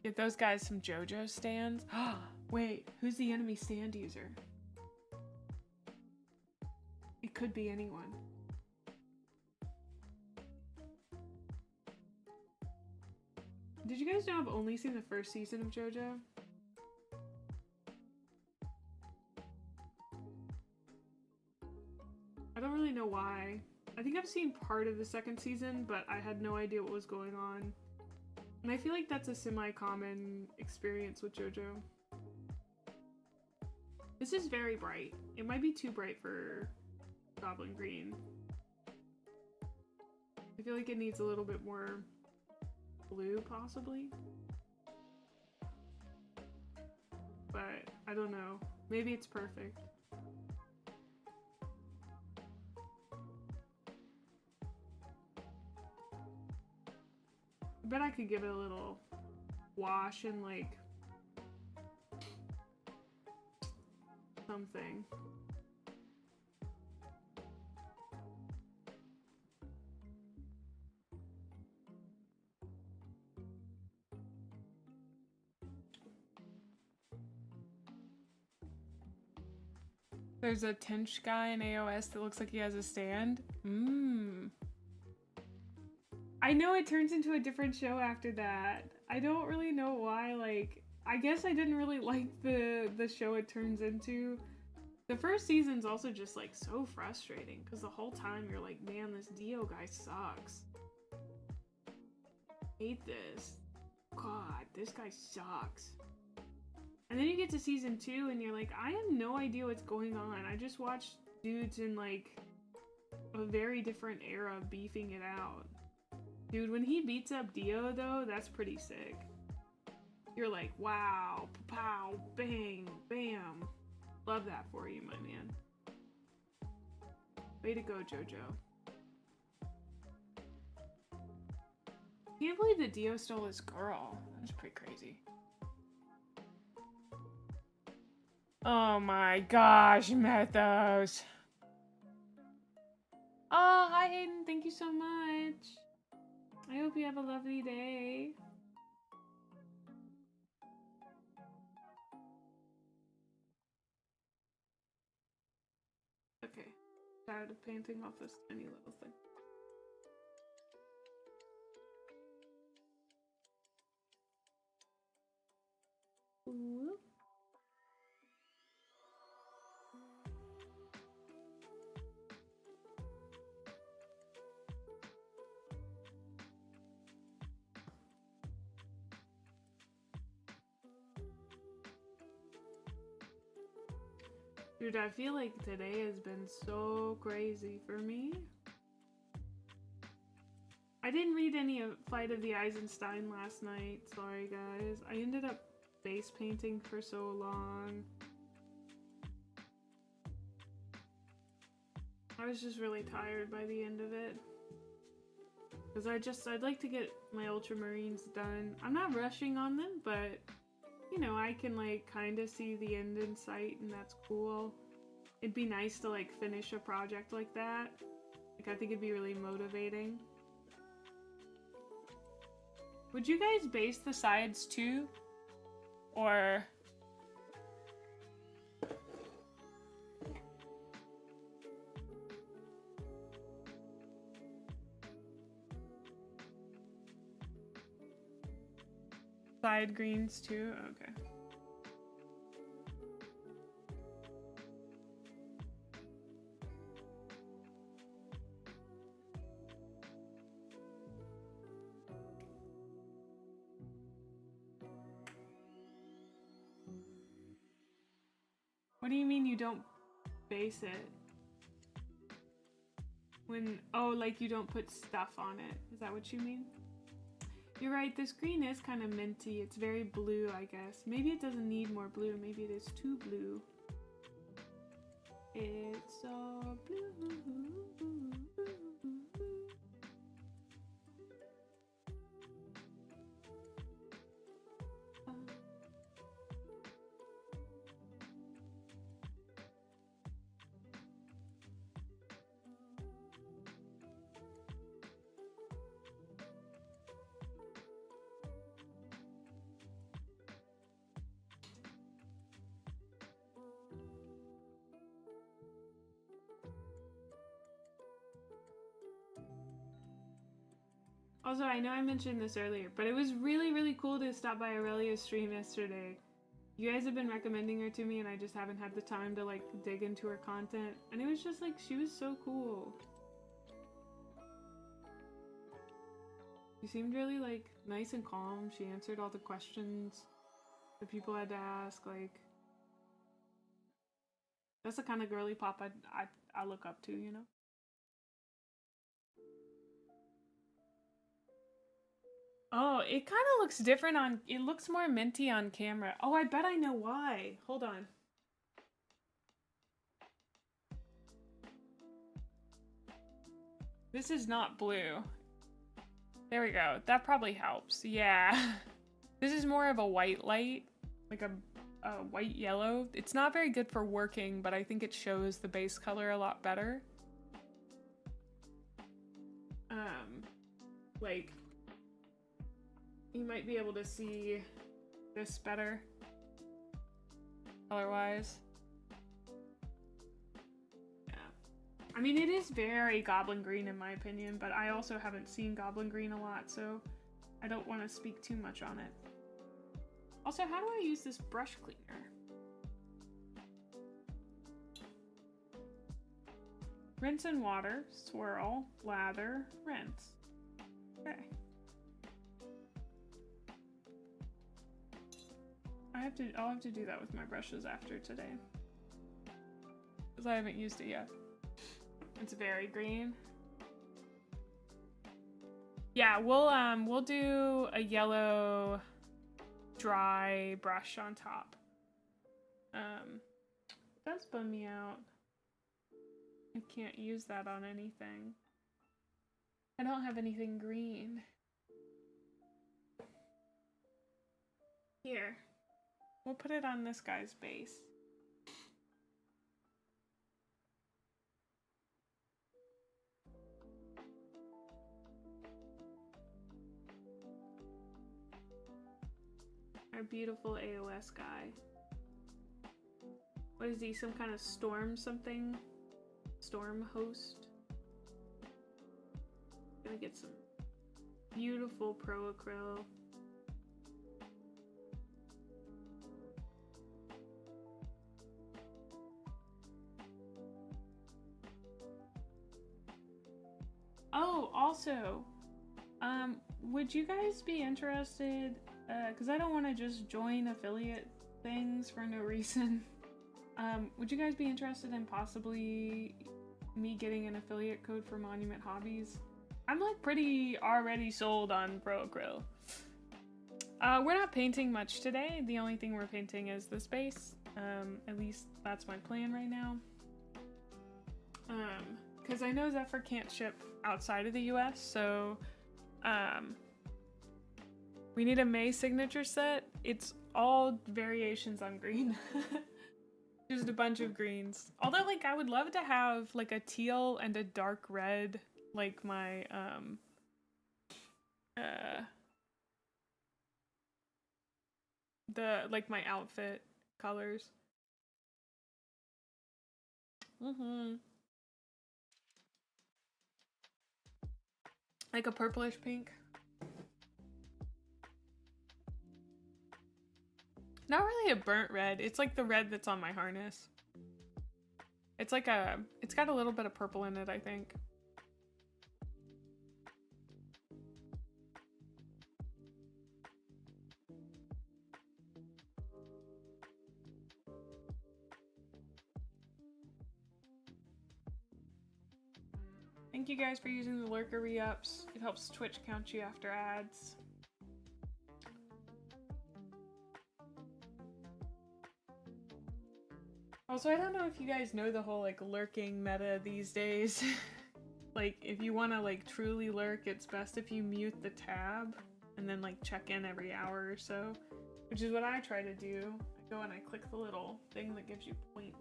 Get those guys some JoJo stands. Wait, who's the enemy stand user? It could be anyone. Did you guys know I've only seen the first season of JoJo? I don't really know why. I think I've seen part of the second season, but I had no idea what was going on. And I feel like that's a semi-common experience with JoJo. This is very bright. It might be too bright for Goblin Green. I feel like it needs a little bit more blue, possibly. But I don't know. Maybe it's perfect. I bet I could give it a little wash and like something. There's a Tench guy in AOS that looks like he has a stand. I know it turns into a different show after that. I don't really know why, like, I guess I didn't really like the show it turns into. The first season's also just, like, so frustrating, because the whole time you're like, man, this Dio guy sucks. Hate this. God, this guy sucks. And then you get to season 2 and you're like, I have no idea what's going on. I just watched dudes in, like, a very different era beefing it out. Dude, when he beats up Dio, though, that's pretty sick. You're like, wow, pow, bang, bam. Love that for you, my man. Way to go, JoJo. Can't believe the Dio stole his girl. That's pretty crazy. Oh my gosh, Mythos. Oh, hi Hayden, thank you so much. I hope you have a lovely day. Okay, tired of painting off this tiny little thing. Ooh. Dude, I feel like today has been so crazy for me. I didn't read any of Flight of the Eisenstein last night. Sorry, guys. I ended up face painting for so long. I was just really tired by the end of it. Because I'd like to get my Ultramarines done. I'm not rushing on them, but you know, I can like kind of see the end in sight, and that's cool. It'd be nice to like finish a project like that. Like, I think it'd be really motivating. Would you guys base the sides too? Or... side greens too? Okay. What do you mean you don't base it? When, oh, like you don't put stuff on it. Is that what you mean? You're right, this green is kind of minty. It's very blue, I guess. Maybe it doesn't need more blue. Maybe it is too blue. It's so blue. Also, I know I mentioned this earlier, but it was really, really cool to stop by Aurelia's stream yesterday. You guys have been recommending her to me, and I just haven't had the time to, like, dig into her content. And it was just, like, she was so cool. She seemed really, like, nice and calm. She answered all the questions that people had to ask, like... That's the kind of girly pop I look up to, you know? Oh, it kind of looks different on... It looks more minty on camera. Oh, I bet I know why. Hold on. This is not blue. There we go. That probably helps. Yeah. This is more of a white light. Like a white yellow. It's not very good for working, but I think it shows the base color a lot better. Like... You might be able to see this better, color-wise. Yeah. I mean, it is very Goblin Green in my opinion, but I also haven't seen Goblin Green a lot, so I don't want to speak too much on it. Also, how do I use this brush cleaner? Rinse in water, swirl, lather, rinse. Okay. I'll have to do that with my brushes after today. Because I haven't used it yet. It's very green. Yeah, we'll do a yellow dry brush on top. Does bum me out. I can't use that on anything. I don't have anything green. Here. We'll put it on this guy's base. Our beautiful AOS guy. What is he? Some kind of storm something? Storm host? Gonna get some beautiful pro acryl. Oh, also, would you guys be interested, because I don't want to just join affiliate things for no reason. Would you guys be interested in possibly me getting an affiliate code for Monument Hobbies? I'm like pretty already sold on Pro Acryl. We're not painting much today. The only thing we're painting is this base. At least that's my plan right now. Because I know XEPHER can't ship outside of the US, so we need a May signature set. It's all variations on green. Just a bunch of greens. Although, like, I would love to have like a teal and a dark red, like my my outfit colors. Like a purplish pink. Not really a burnt red. It's like the red that's on my harness. It's like it's got a little bit of purple in it, I think. Thank you guys for using the lurker re-ups. It helps Twitch count you after ads. Also, I don't know if you guys know the whole like lurking meta these days. Like, if you want to like truly lurk, it's best if you mute the tab and then like check in every hour or so, which is what I try to do. I go and I click the little thing that gives you points.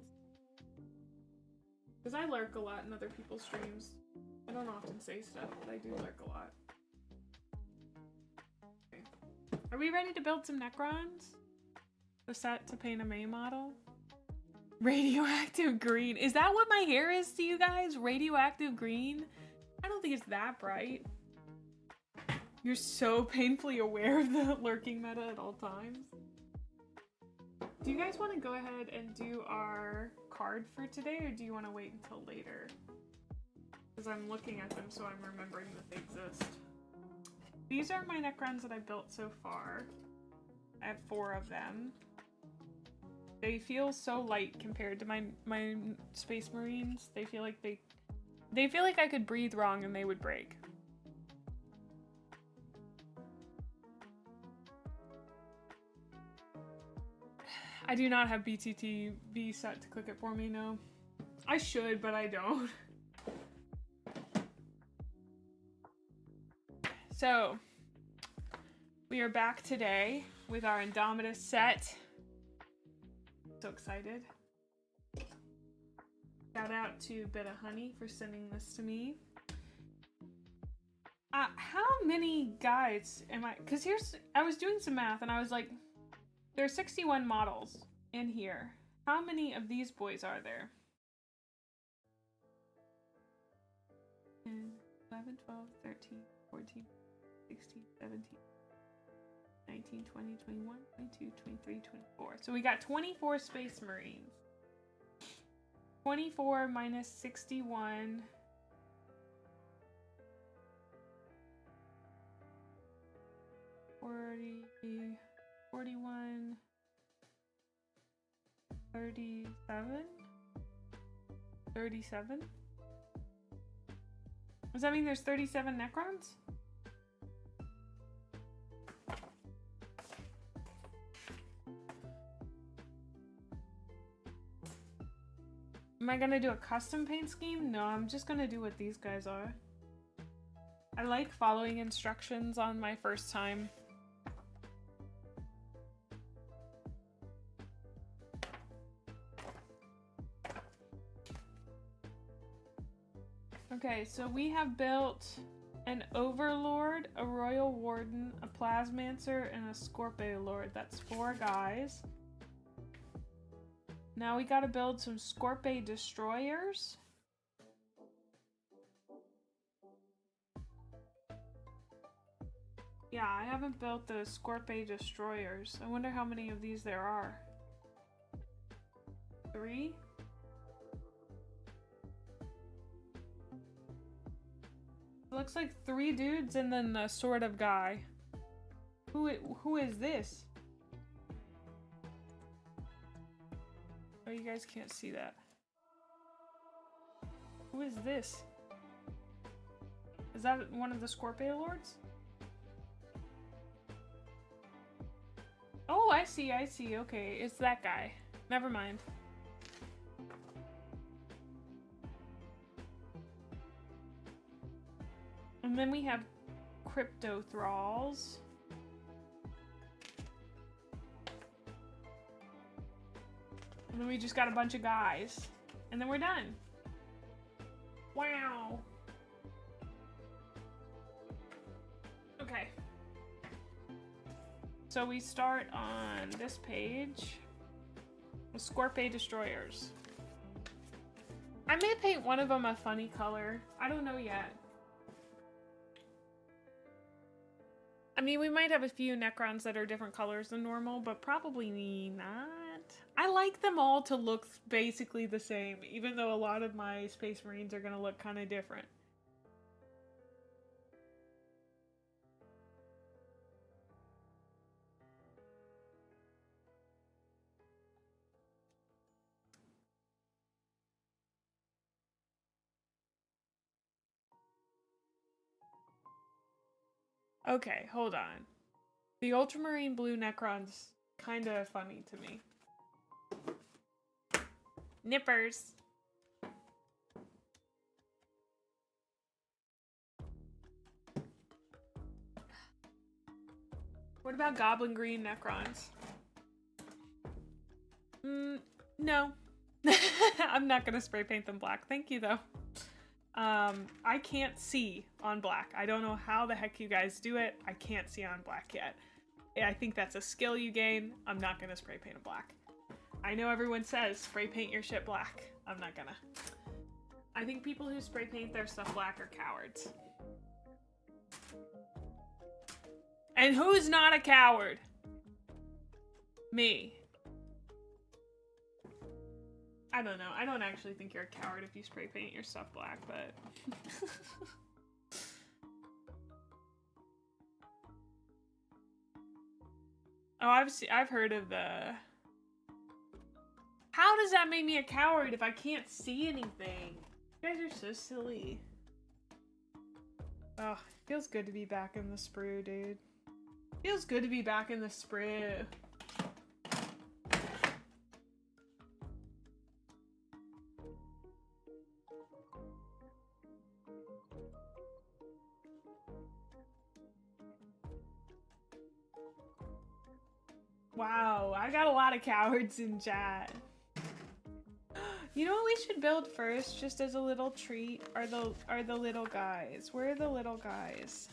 Because I lurk a lot in other people's streams. I don't often say stuff, but I do lurk a lot. Okay. Are we ready to build some Necrons? The set to paint a May model? Radioactive green. Is that what my hair is to you guys? Radioactive green? I don't think it's that bright. You're so painfully aware of the lurking meta at all times. Do you guys want to go ahead and do our card for today, or do you want to wait until later? Because I'm looking at them, so I'm remembering that they exist. These are my Necrons that I built so far. I have 4 of them. They feel so light compared to my Space Marines. They feel like they feel like I could breathe wrong and they would break. I do not have BTTV set to click it for me, no. I should, but I don't. So, we are back today with our Indomitus set. So excited. Shout out to Bit of Honey for sending this to me. How many guides am I? Because I was doing some math and I was like, there are 61 models in here. How many of these boys are there? 10, 11, 12, 13, 14, 16, 17. 19, 20, 21, 22, 23, 24. So we got 24 Space Marines. 24 minus 61. 40, 41, 37? 37? Does that mean there's 37 Necrons? Am I gonna do a custom paint scheme? No, I'm just gonna do what these guys are. I like following instructions on my first time. Okay, so we have built an Overlord, a Royal Warden, a Plasmancer, and a Scorpio Lord. That's 4 guys. Now we gotta build some Scorpio Destroyers. Yeah, I haven't built the Scorpio Destroyers. I wonder how many of these there are. 3? Looks like 3 dudes and then a sort of guy. Who is this? Oh, you guys can't see that. Who is this? Is that one of the Scorpio Lords? Oh, I see, I see. Okay, it's that guy. Never mind. And then we have Crypto Thralls. And then we just got a bunch of guys. And then we're done. Wow. Okay. So we start on this page with Scorpio Destroyers. I may paint one of them a funny color. I don't know yet. I mean, we might have a few Necrons that are different colors than normal, but probably not. I like them all to look basically the same, even though a lot of my Space Marines are going to look kind of different. Okay, hold on. The Ultramarine Blue Necron's kind of funny to me. Nippers. What about Goblin Green Necrons? No. I'm not gonna spray paint them black. Thank you, though. I can't see on black. I don't know how the heck you guys do it. I can't see on black yet. I think that's a skill you gain. I'm not gonna spray paint them black. I know everyone says spray paint your shit black. I'm not gonna. I think people who spray paint their stuff black are cowards. And who's not a coward? Me. I don't know. I don't actually think you're a coward if you spray paint your stuff black, but... Oh, I've heard of the... How does that make me a coward if I can't see anything? You guys are so silly. Oh, feels good to be back in the sprue, dude. Feels good to be back in the sprue. Wow, I got a lot of cowards in chat. You know what we should build first, just as a little treat, are the little guys. Where are the little guys?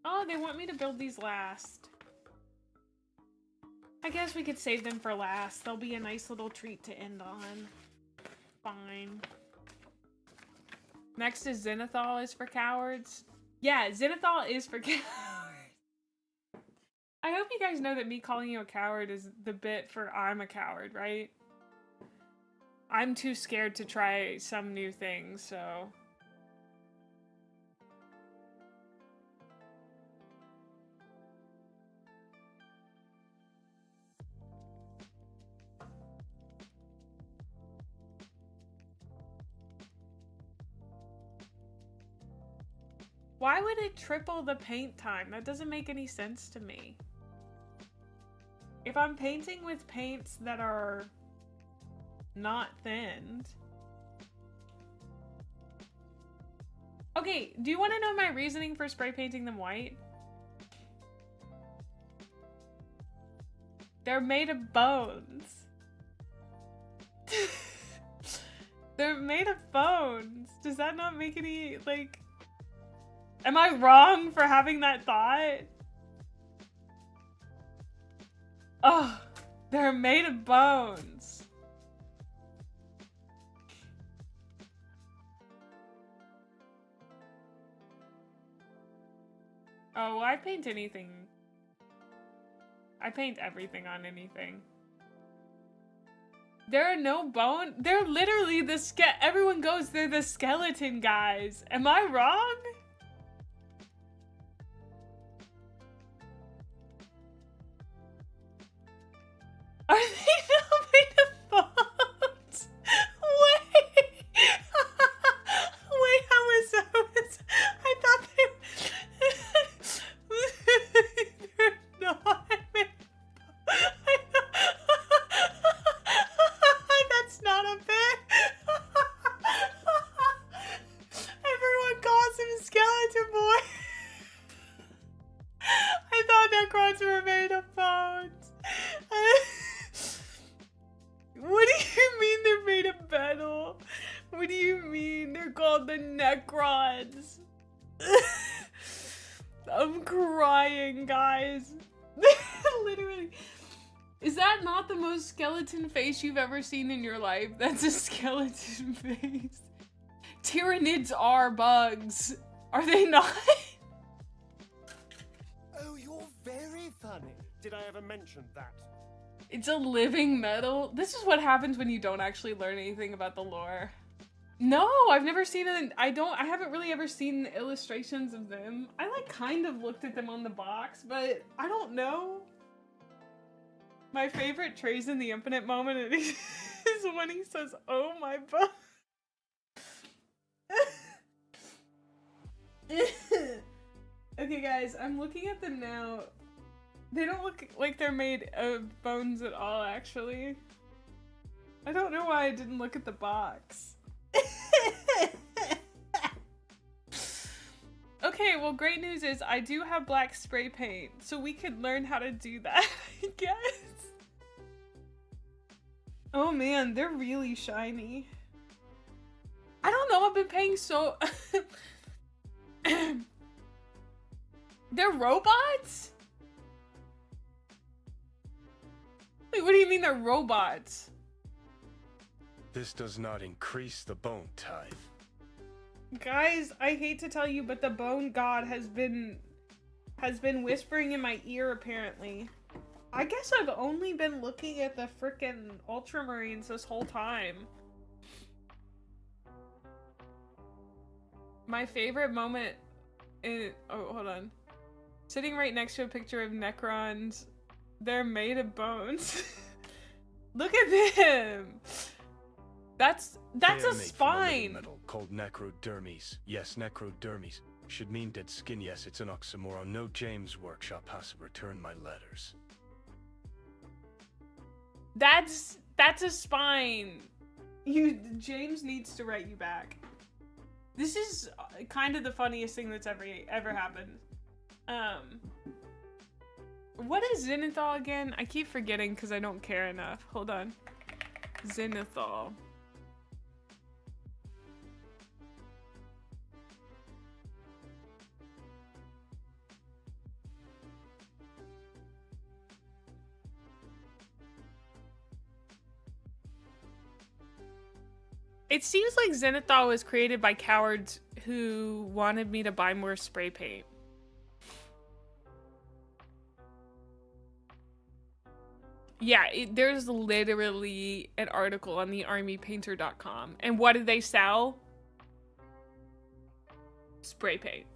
Oh, they want me to build these last. I guess we could save them for last. They'll be a nice little treat to end on. Fine. Next is zenithol is for cowards. Yeah, zenithol is for cowards. I hope you guys know that me calling you a coward is the bit for I'm a coward, right? I'm too scared to try some new things, so... Why would it triple the paint time? That doesn't make any sense to me. If I'm painting with paints that are not thinned... Okay, do you want to know my reasoning for spray painting them white? They're made of bones. They're made of bones. Does that not make any, like... Am I wrong for having that thought? Oh, they're made of bones. Oh, well, I paint anything. I paint everything on anything. There are no bone. They're literally the everyone goes, they're the skeleton guys. Am I wrong? Are they not made of bones? Wait. Wait, how is that? I thought they're not made That's not a bit. Everyone calls him Skeleton Boy. I thought Necrons were made of bones. What do you mean they're made of metal? What do you mean they're called the Necrons? I'm crying, guys. Literally. Is that not the most skeleton face you've ever seen in your life? That's a skeleton face. Tyranids are bugs. Are they not? Oh, you're very funny. Did I ever mention that? It's a living metal. This is what happens when you don't actually learn anything about the lore. No, I've never seen it. I haven't really ever seen the illustrations of them. I like kind of looked at them on the box, but I don't know. My favorite Trays in the Infinite moment is when he says, "Oh my butt." Okay, guys, I'm looking at them now. They don't look like they're made of bones at all, actually. I don't know why I didn't look at the box. Okay, well, great news is I do have black spray paint, so we could learn how to do that, I guess. Oh man, they're really shiny. I don't know, I've been paying so... They're robots? Wait, what do you mean they're robots? This does not increase the bone type. Guys, I hate to tell you, but the bone god has been whispering in my ear, apparently. I guess I've only been looking at the frickin' ultramarines this whole time. My favorite moment in... Oh, hold on. Sitting right next to a picture of Necrons. They're made of bones. Look at them! That's They a are made from a spine! living metal called necrodermes. Yes, necrodermes. Should mean dead skin. Yes, it's an oxymoron. No James Workshop has to return my letters. That's a spine. James needs to write you back. This is kind of the funniest thing that's ever happened. What is zenithol again? I keep forgetting because I don't care enough. Hold on. Zenithol. It seems like zenithol was created by cowards who wanted me to buy more spray paint. Yeah, there's literally an article on the armypainter.com. And what do they sell? Spray paint.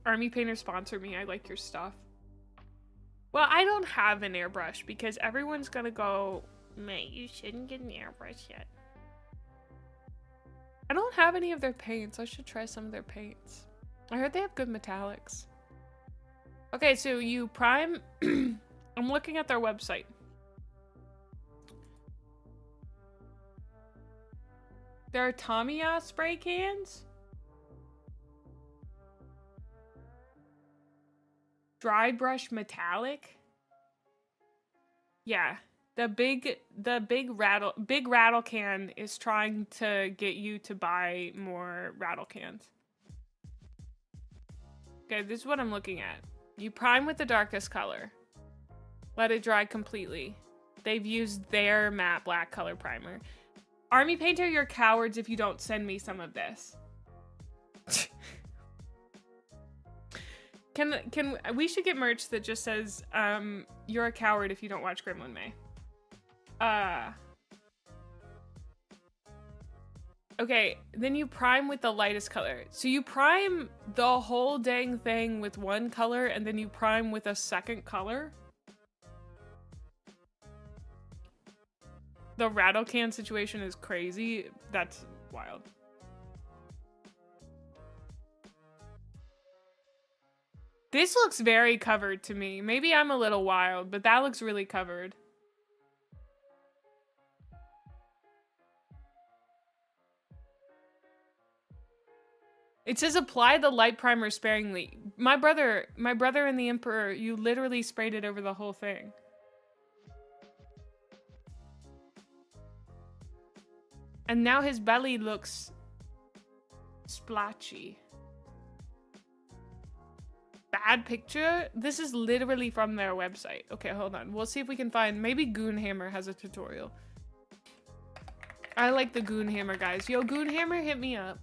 Army Painter, sponsor me. I like your stuff. Well, I don't have an airbrush because everyone's gonna go, mate, you shouldn't get an airbrush yet. I don't have any of their paints. I should try some of their paints. I heard they have good metallics. Okay, so you prime... I'm looking at their website. There are Tamiya spray cans. Dry brush metallic. Yeah. The big rattle can is trying to get you to buy more rattle cans. Okay, this is what I'm looking at. You prime with the darkest color. Let it dry completely. They've used their matte black color primer. Army Painter, you're cowards if you don't send me some of this. Can we should get merch that just says you're a coward if you don't watch Gremlin Mae. Okay, then you prime with the lightest color. So you prime the whole dang thing with one color and then you prime with a second color? The rattle can situation is crazy. That's wild. This looks very covered to me. Maybe I'm a little wild, but that looks really covered. It says apply the light primer sparingly. My brother and the Emperor, you literally sprayed it over the whole thing. And now his belly looks splotchy. Bad picture? This is literally from their website. Okay, hold on. We'll see if we can find... Maybe Goonhammer has a tutorial. I like the Goonhammer guys. Yo, Goonhammer, hit me up.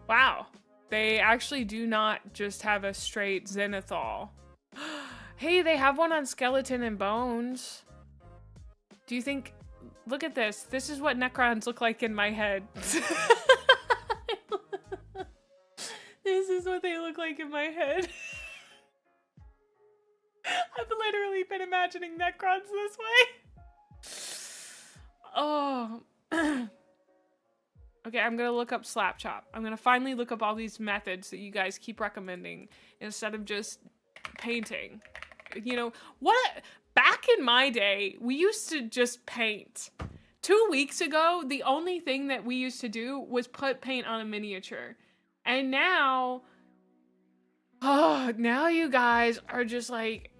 Wow. They actually do not just have a straight zenithol. Hey, they have one on skeleton and bones. Do you think... Look at this. This is what Necrons look like in my head. This is what they look like in my head. I've literally been imagining Necrons this way. Oh. Okay, I'm gonna look up slap chop. I'm gonna finally look up all these methods that you guys keep recommending instead of just painting. You know, what? Back in my day, we used to just paint. 2 weeks ago, the only thing that we used to do was put paint on a miniature. And now, oh, now you guys are just like,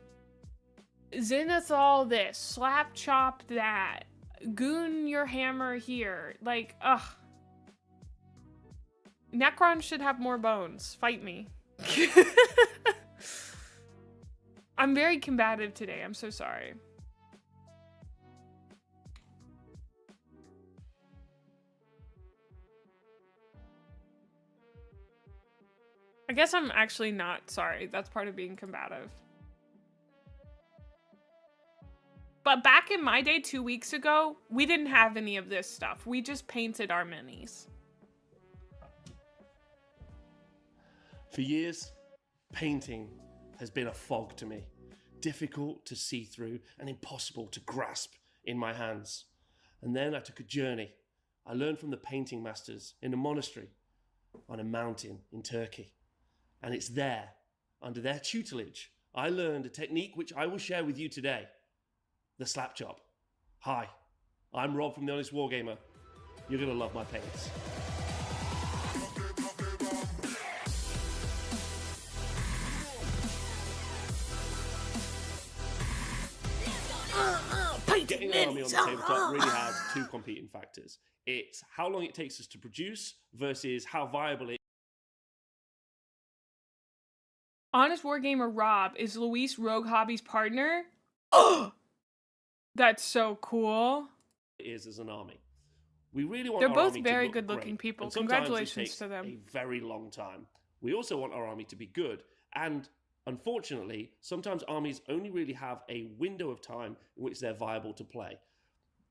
zenithol this, slap chop that, goon your hammer here. Like, ugh. Necrons should have more bones. Fight me. I'm very combative today. I'm so sorry. I guess I'm actually not sorry. That's part of being combative. But back in my day 2 weeks ago, we didn't have any of this stuff. We just painted our minis. For years, painting has been a fog to me, difficult to see through and impossible to grasp in my hands. And then I took a journey. I learned from the painting masters in a monastery on a mountain in Turkey. And it's there, under their tutelage, I learned a technique which I will share with you today, the slap chop. Hi, I'm Rob from The Honest Wargamer. You're gonna love my paints. Getting an army on the tabletop really has two competing factors. It's how long it takes us to produce versus how viable it Honest Wargamer Rob is Luis Rogue Hobbies partner. Oh, that's so cool. is as an army. We really want They're our both army very to look good-looking great, people. and sometimes Congratulations it takes to them. a very long time. We also want our army to be good, and unfortunately, sometimes armies only really have a window of time in which they're viable to play.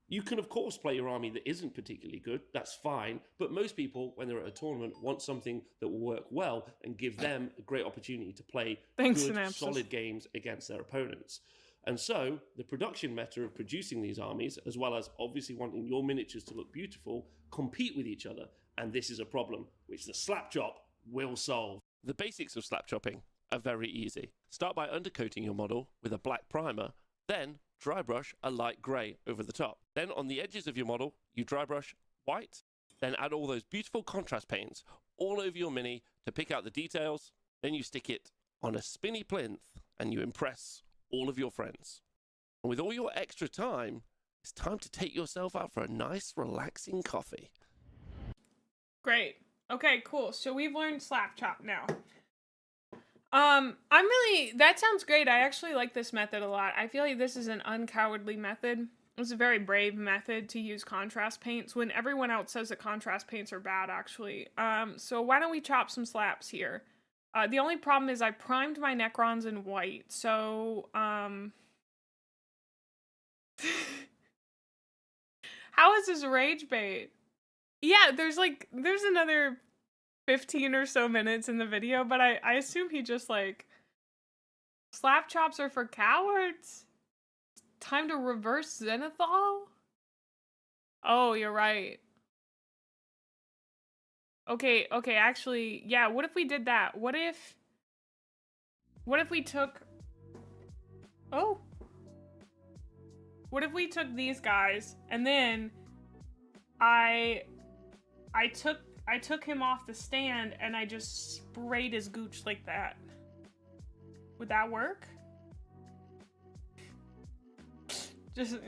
You can, of course, play your army that isn't particularly good. That's fine. But most people, when they're at a tournament, want something that will work well and give them a great opportunity to play good, Synapses. solid games against their opponents. And so, the production meta of producing these armies, as well as obviously wanting your miniatures to look beautiful, compete with each other. And this is a problem which the slap chop will solve. The basics of slap chopping are very easy. Start by undercoating your model with a black primer, then dry brush a light grey over the top. Then on the edges of your model, you dry brush white, Then add all those beautiful contrast paints all over your mini to pick out the details. Then you stick it on a spinny plinth and you impress all of your friends. And with all your extra time, it's time to take yourself out for a nice, relaxing coffee. Great. Okay, cool. So we've learned slap chop now. That sounds great. I actually like this method a lot. I feel like this is an uncowardly method. It's a very brave method to use contrast paints when everyone else says that contrast paints are bad, actually. So why don't we chop some slaps here? The only problem is I primed my Necrons in white, so, how is this rage bait? Yeah, there's another 15 or so minutes in the video, but I assume he just, like, slap chops are for cowards? Time to reverse zenithol? Oh, you're right. Okay, actually, yeah, what if we did that? What if we took... Oh. What if we took these guys, and then I took him off the stand, and I just sprayed his gooch like that? Would that work? Just...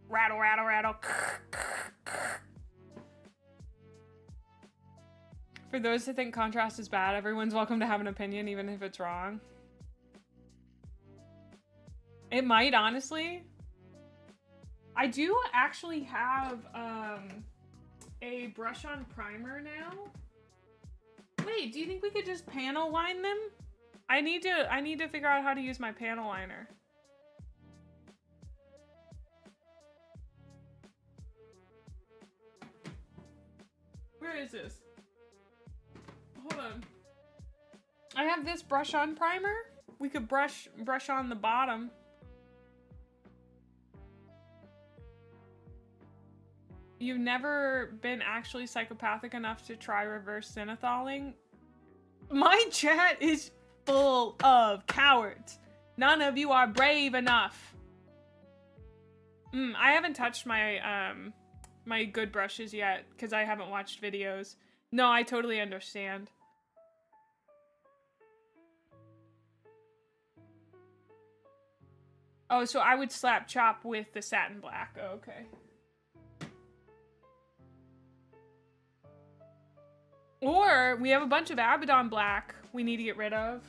rattle, rattle, rattle. For those who think contrast is bad, everyone's welcome to have an opinion, even if it's wrong. It might, honestly. I do actually have a brush-on primer now. Wait, do you think we could just panel line them? I need to figure out how to use my panel liner. Where is this? Hold on. I have this brush-on primer. We could brush on the bottom. You've never been actually psychopathic enough to try reverse zenitholing? My chat is full of cowards. None of you are brave enough. I haven't touched my my good brushes yet because I haven't watched videos. No, I totally understand. Oh, so I would slap chop with the satin black. Oh, okay. Or we have a bunch of Abaddon black we need to get rid of.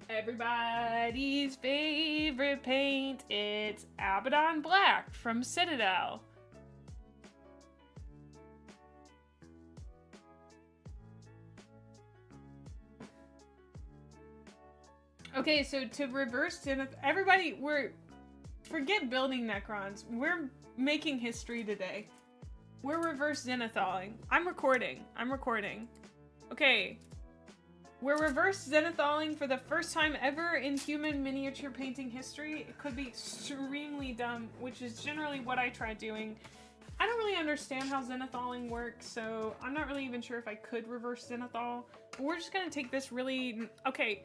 Everybody's favorite paint, it's Abaddon black from Citadel. Okay, so to reverse everybody, forget building Necrons. We're making history today. We're reverse zenitholing. I'm recording. Okay. We're reverse zenitholing for the first time ever in human miniature painting history. It could be extremely dumb, which is generally what I try doing. I don't really understand how zenitholing works, so I'm not really even sure if I could reverse zenithol. But we're just gonna take this really... Okay,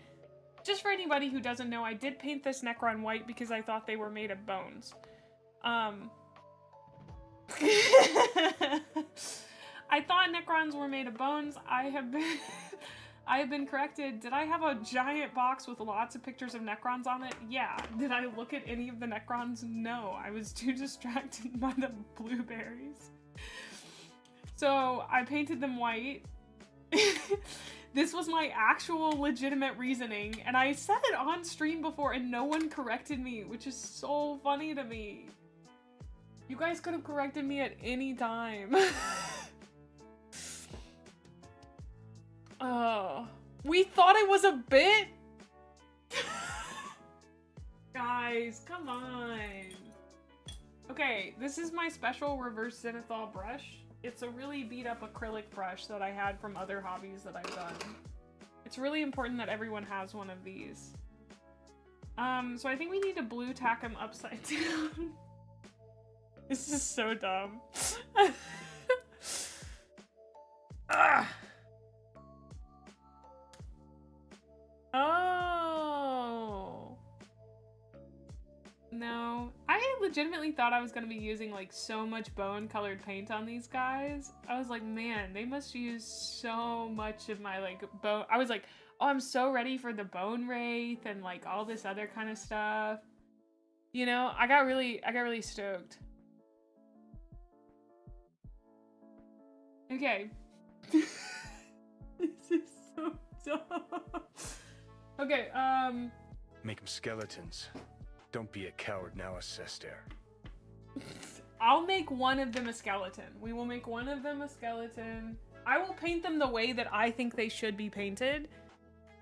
just for anybody who doesn't know, I did paint this Necron white because I thought they were made of bones. I thought Necrons were made of bones. I have been corrected. Did I have a giant box with lots of pictures of Necrons on it? Yeah. Did I look at any of the Necrons? No. I was too distracted by the blueberries. So I painted them white. This was my actual legitimate reasoning, and I said it on stream before and no one corrected me, which is so funny to me. You guys could have corrected me at any time. Oh, we thought it was a bit? Guys, come on. Okay, this is my special reverse zenithol brush. It's a really beat up acrylic brush that I had from other hobbies that I've done. It's really important that everyone has one of these. So I think we need to blue tack them upside down. This is so dumb. Oh. No. I legitimately thought I was gonna be using like so much bone colored paint on these guys. I was like, man, they must use so much of my like bone. I was like, oh, I'm so ready for the bone wraith and like all this other kind of stuff. You know, I got really stoked. Okay. This is so dumb. Okay, Make them skeletons. Don't be a coward now, Sester. I'll make one of them a skeleton. We will make one of them a skeleton. I will paint them the way that I think they should be painted,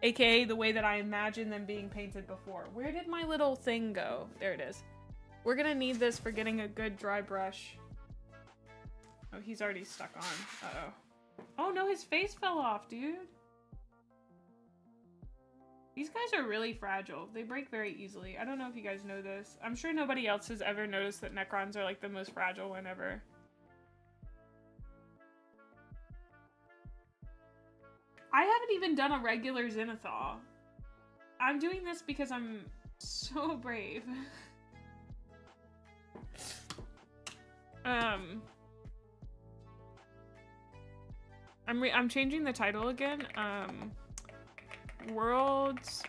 aka the way that I imagine them being painted before. Where did my little thing go? There it is. We're gonna need this for getting a good dry brush. Oh, he's already stuck on. Uh-oh. Oh no, his face fell off, dude. These guys are really fragile. They break very easily. I don't know if you guys know this. I'm sure nobody else has ever noticed that Necrons are like the most fragile one ever. I haven't even done a regular zenithol. I'm doing this because I'm so brave. I'm changing the title again. World's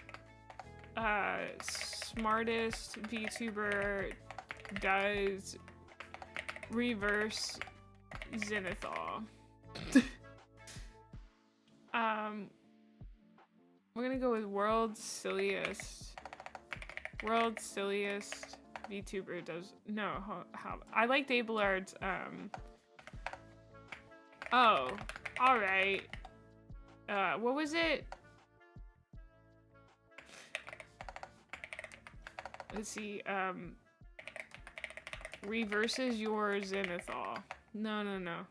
smartest VTuber does reverse zenithol. We're gonna go with world's silliest VTuber does how I liked Abelard's oh, all right. What was it? Let's see, reverses your zenithol. No.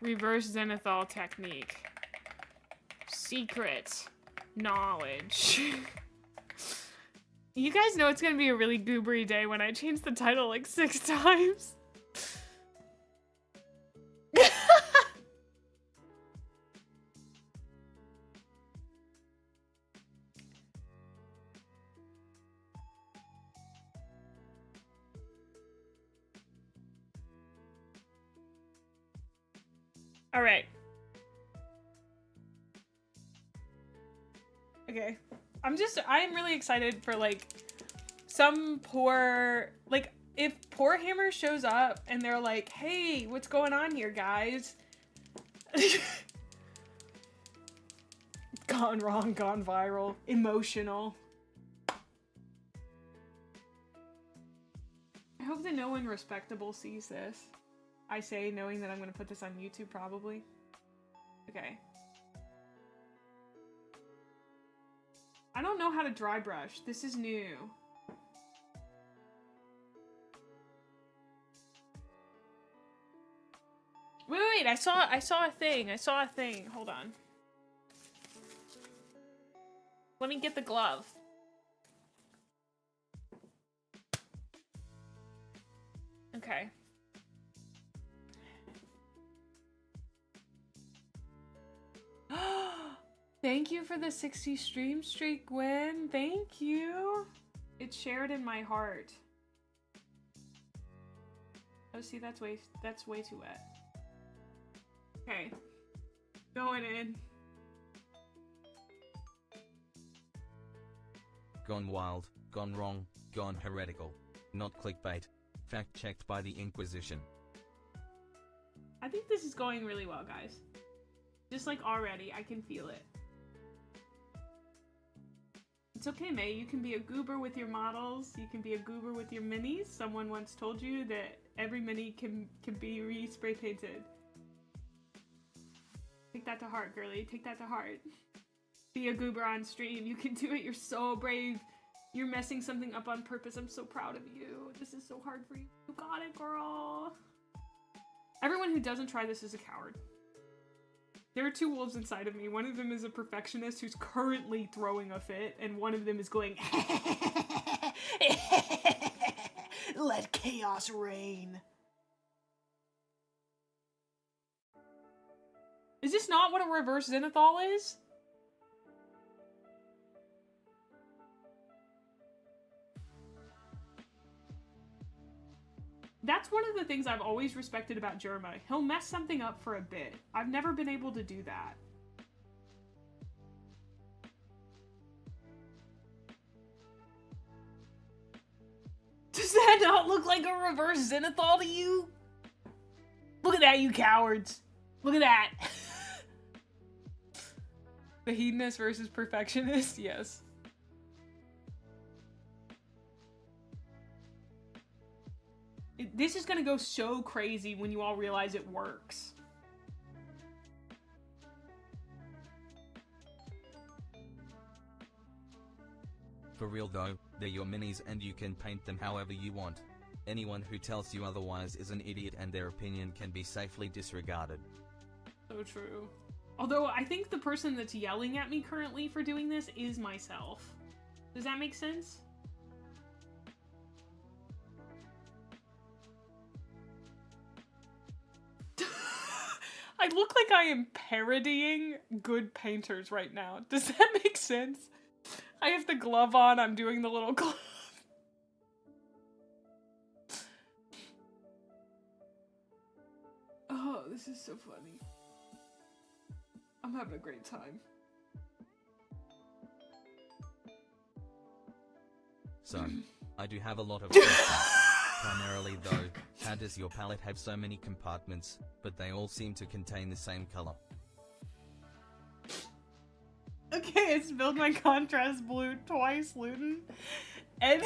Reverse zenithol technique. Secret knowledge. You guys know it's gonna be a really goobery day when I change the title like 6 times. All right. Okay. I'm really excited for like some poor, like if Poor Hammer shows up and they're like, hey, what's going on here, guys? Gone wrong, gone viral, emotional. I hope that no one respectable sees this. I say, knowing that I'm gonna put this on YouTube probably. Okay. I don't know how to dry brush. This is new. Wait, I saw a thing. Hold on. Let me get the glove. Okay. Thank you for the 60 stream streak, Gwen. Thank you. It's shared in my heart. Oh, see, that's way too wet. Okay. Going in. Gone wild, gone wrong, gone heretical. Not clickbait. Fact checked by the Inquisition. I think this is going really well, guys. Just like already, I can feel it. It's okay, May. You can be a goober with your models. You can be a goober with your minis. Someone once told you that every mini can be re-spray painted. Take that to heart, girly. Take that to heart. Be a goober on stream. You can do it. You're so brave. You're messing something up on purpose. I'm so proud of you. This is so hard for you. You got it, girl. Everyone who doesn't try this is a coward. There are 2 wolves inside of me. One of them is a perfectionist who's currently throwing a fit, and one of them is going, let chaos reign. Is this not what a reverse zenithol is? That's one of the things I've always respected about Jerma. He'll mess something up for a bit. I've never been able to do that. Does that not look like a reverse zenithol to you? Look at that, you cowards. Look at that. The hedonist versus perfectionist, yes. This is gonna go so crazy when you all realize it works. For real though, they're your minis and you can paint them however you want. Anyone who tells you otherwise is an idiot and their opinion can be safely disregarded. So true. Although I think the person that's yelling at me currently for doing this is myself. Does that make sense? I look like I am parodying good painters right now. Does that make sense? I have the glove on, I'm doing the little glove. Oh, this is so funny. I'm having a great time. So, I do have a lot of questions. Primarily though, how does your palette have so many compartments, but they all seem to contain the same color? Okay, I spilled my contrast blue twice, Luton. And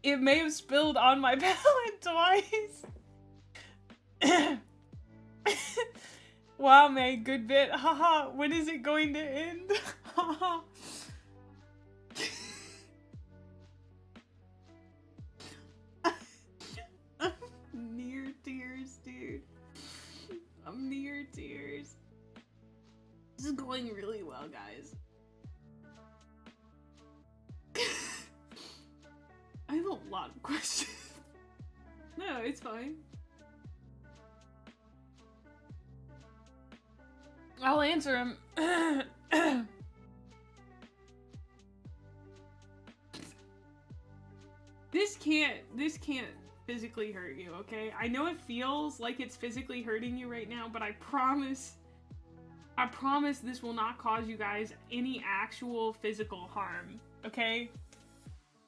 it may have spilled on my palette twice. Wow, May, good bit. Haha, when is it going to end? Haha. I'm near tears, dude. I'm near tears. This is going really well, guys. I have a lot of questions. No, it's fine. I'll answer them. This can't physically hurt you, okay? I know it feels like it's physically hurting you right now, but I promise this will not cause you guys any actual physical harm, okay?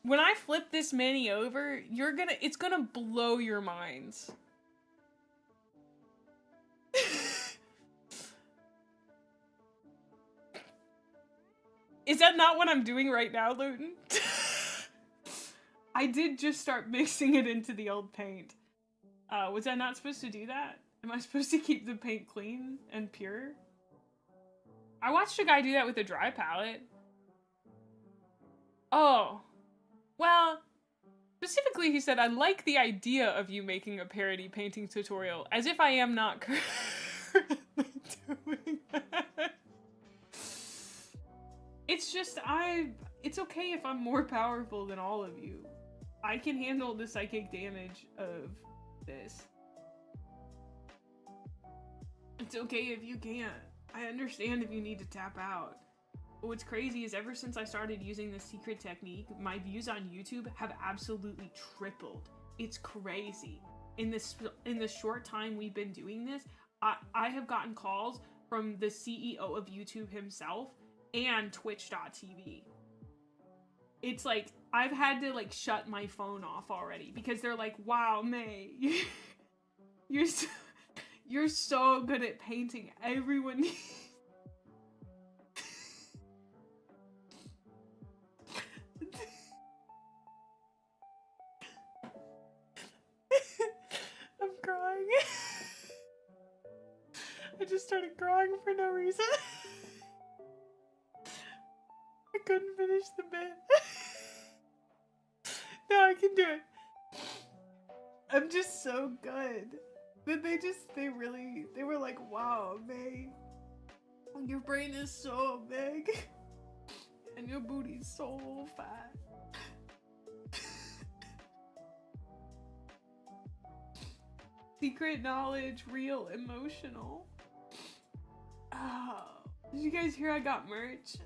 When I flip this mini over, it's gonna blow your minds. Is that not what I'm doing right now, Luton? I did just start mixing it into the old paint. Was I not supposed to do that? Am I supposed to keep the paint clean and pure? I watched a guy do that with a dry palette. Oh. Well, specifically he said, I like the idea of you making a parody painting tutorial, as if I am not currently doing that. It's just, it's okay if I'm more powerful than all of you. I can handle the psychic damage of this. It's okay if you can't. I understand if you need to tap out. But what's crazy is ever since I started using this secret technique, my views on YouTube have absolutely tripled. It's crazy. In the short time we've been doing this, I have gotten calls from the CEO of YouTube himself and Twitch.tv. It's like, I've had to like shut my phone off already because they're like, wow, May, you're so good at painting. Everyone needs... I'm crying. I just started crying for no reason. I couldn't finish the bit. No, I can do it. I'm just so good. But they were like, wow, May, your brain is so big. And your booty's so fat. Secret knowledge, real emotional. Oh, did you guys hear I got merch?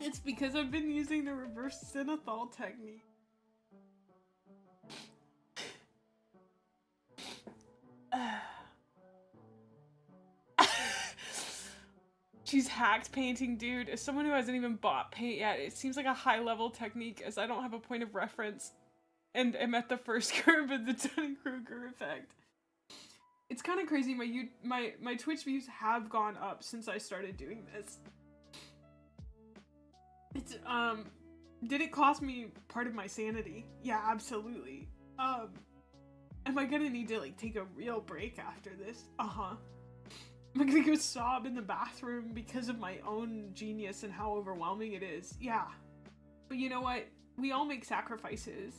It's because I've been using the reverse zenithol technique. She's hacked painting, dude. As someone who hasn't even bought paint yet, it seems like a high-level technique as I don't have a point of reference and am at the first curve of the Dunning-Kruger effect. It's kind of crazy. My Twitch views have gone up since I started doing this. It's did it cost me part of my sanity? Yeah, absolutely. Am I gonna need to like take a real break after this? Uh-huh. Am I gonna go sob in the bathroom because of my own genius and how overwhelming it is? Yeah. But you know what? We all make sacrifices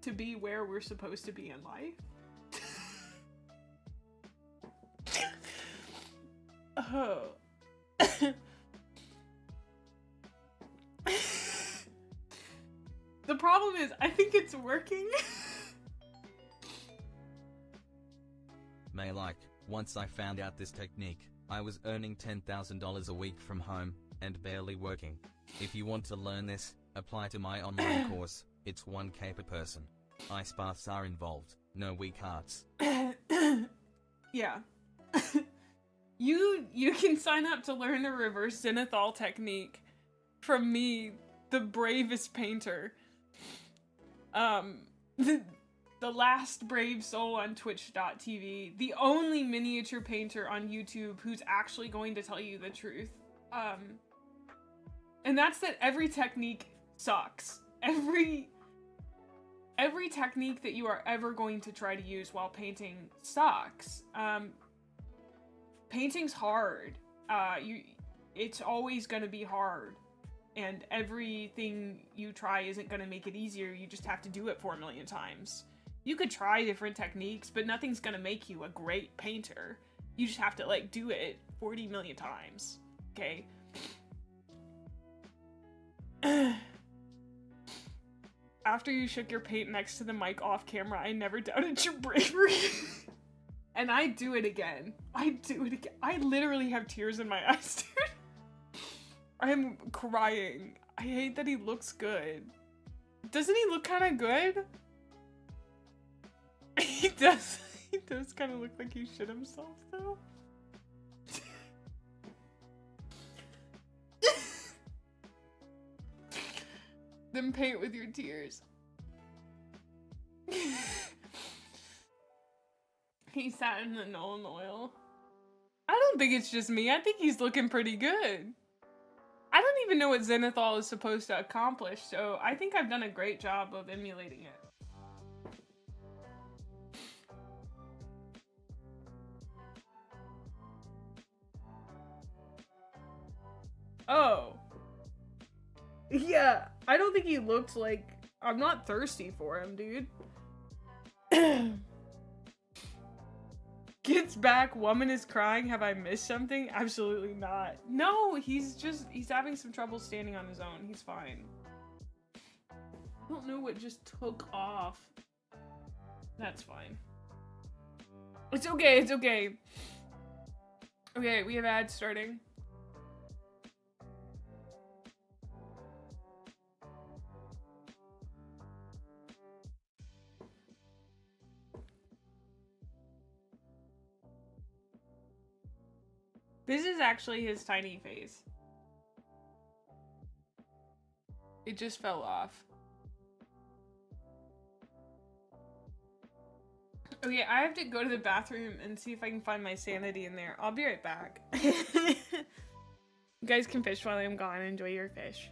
to be where we're supposed to be in life. Oh. The problem is, I think it's working. May like, once I found out this technique, I was earning $10,000 a week from home, and barely working. If you want to learn this, apply to my online course. It's 1K per person. Ice baths are involved, no weak hearts. Yeah. You can sign up to learn the reverse zenithol technique from me, the bravest painter. The last brave soul on twitch.tv, the only miniature painter on YouTube who's actually going to tell you the truth. And that's that every technique sucks. Every technique that you are ever going to try to use while painting sucks. Painting's hard. It's always gonna be hard. And everything you try isn't gonna make it easier, you just have to do it 4 million times. You could try different techniques, but nothing's gonna make you a great painter. You just have to, like, do it 40 million times, okay? After you shook your paint next to the mic off camera, I never doubted your bravery. And I do it again. I do it again. I literally have tears in my eyes, dude. I am crying. I hate that he looks good. Doesn't he look kind of good? He does. He does kind of look like he shit himself, though. Then paint with your tears. He sat in the Nolan oil. I don't think it's just me. I think he's looking pretty good. I don't even know what zenithol is supposed to accomplish, so I think I've done a great job of emulating it. Oh. Yeah, I don't think he looked like... I'm not thirsty for him, dude. Gets back, woman is crying, have I missed something? Absolutely not. No, he's having some trouble standing on his own. He's fine. I don't know what just took off. That's fine. It's okay, it's okay. Okay, we have ads starting. This is actually his tiny face. It just fell off. Okay, I have to go to the bathroom and see if I can find my sanity in there. I'll be right back. You guys can fish while I'm gone. Enjoy your fish.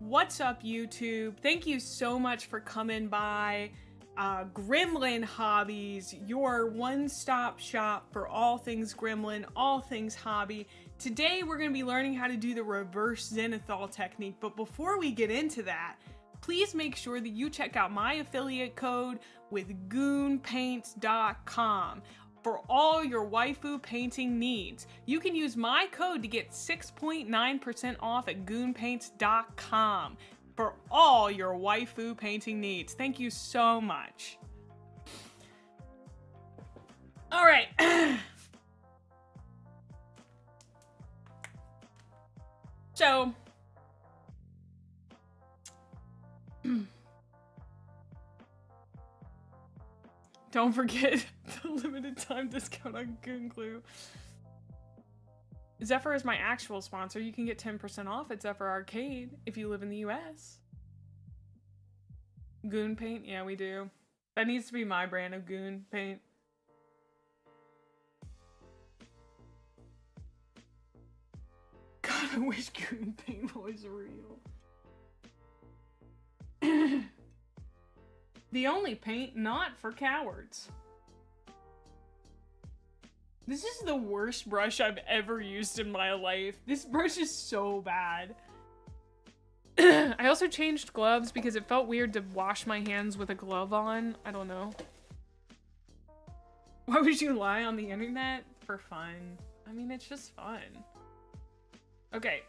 What's up, YouTube? Thank you so much for coming by. Gremlin Hobbies, your one-stop shop for all things Gremlin, all things hobby. Today we're going to be learning how to do the reverse zenithol technique, but before we get into that, please make sure that you check out my affiliate code with goonpaints.com for all your waifu painting needs. You can use my code to get 6.9% off at goonpaints.com for all your waifu painting needs. Thank you so much. All right. So, don't forget the limited time discount on Goon Glue. XEPHER is my actual sponsor. You can get 10% off at XEPHER Arcade if you live in the US. Goon paint? Yeah, we do. That needs to be my brand of goon paint. God, I wish goon paint was real. The only paint not for cowards. This is the worst brush I've ever used in my life. This brush is so bad. I also changed gloves because it felt weird to wash my hands with a glove on. I don't know. Why would you lie on the internet? For fun. I mean, it's just fun. Okay.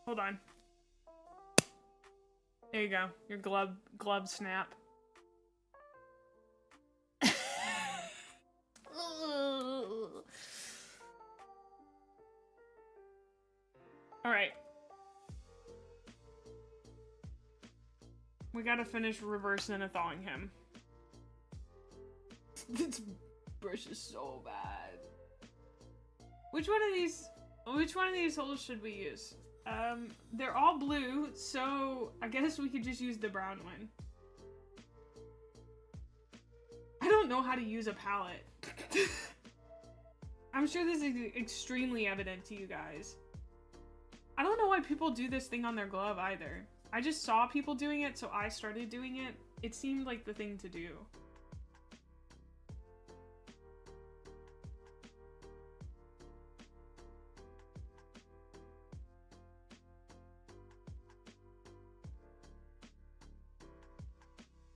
Hold on. There you go. Your glove snap. All right. We gotta finish reverse zenitholing him. This brush is so bad. Which one of these holes should we use? They're all blue, so I guess we could just use the brown one. I don't know how to use a palette. I'm sure this is extremely evident to you guys. I don't know why people do this thing on their glove either. I just saw people doing it, so I started doing it. It seemed like the thing to do.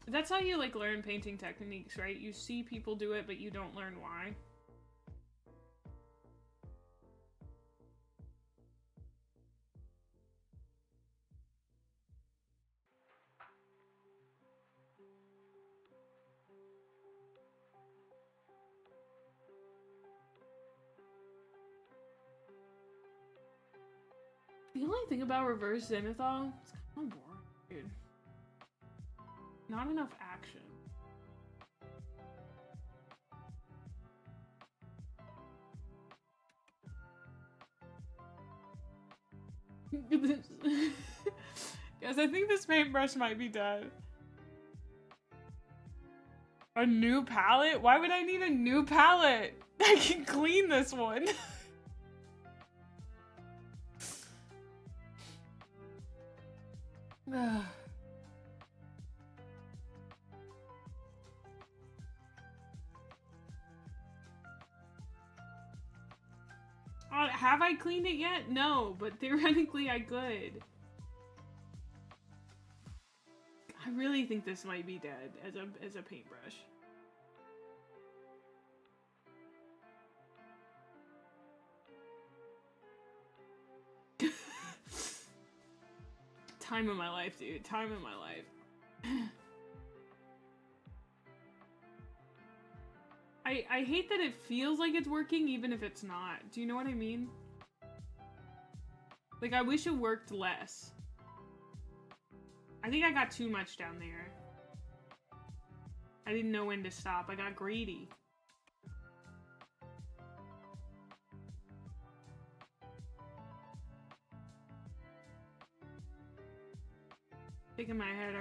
That's how you like learn painting techniques, right? You see people do it, but you don't learn why. The only thing about reverse zenithal, it's kind of boring, dude. Not enough action. Yes, I think this paintbrush might be dead. A new palette? Why would I need a new palette? I can clean this one. Have I cleaned it yet? No, but theoretically I could. I really think this might be dead as a paintbrush. Time of my life, dude. Time of my life. I hate that it feels like it's working even if it's not. Do you know what I mean? Like, I wish it worked less. I think I got too much down there. I didn't know when to stop. I got greedy. Thinking in my head,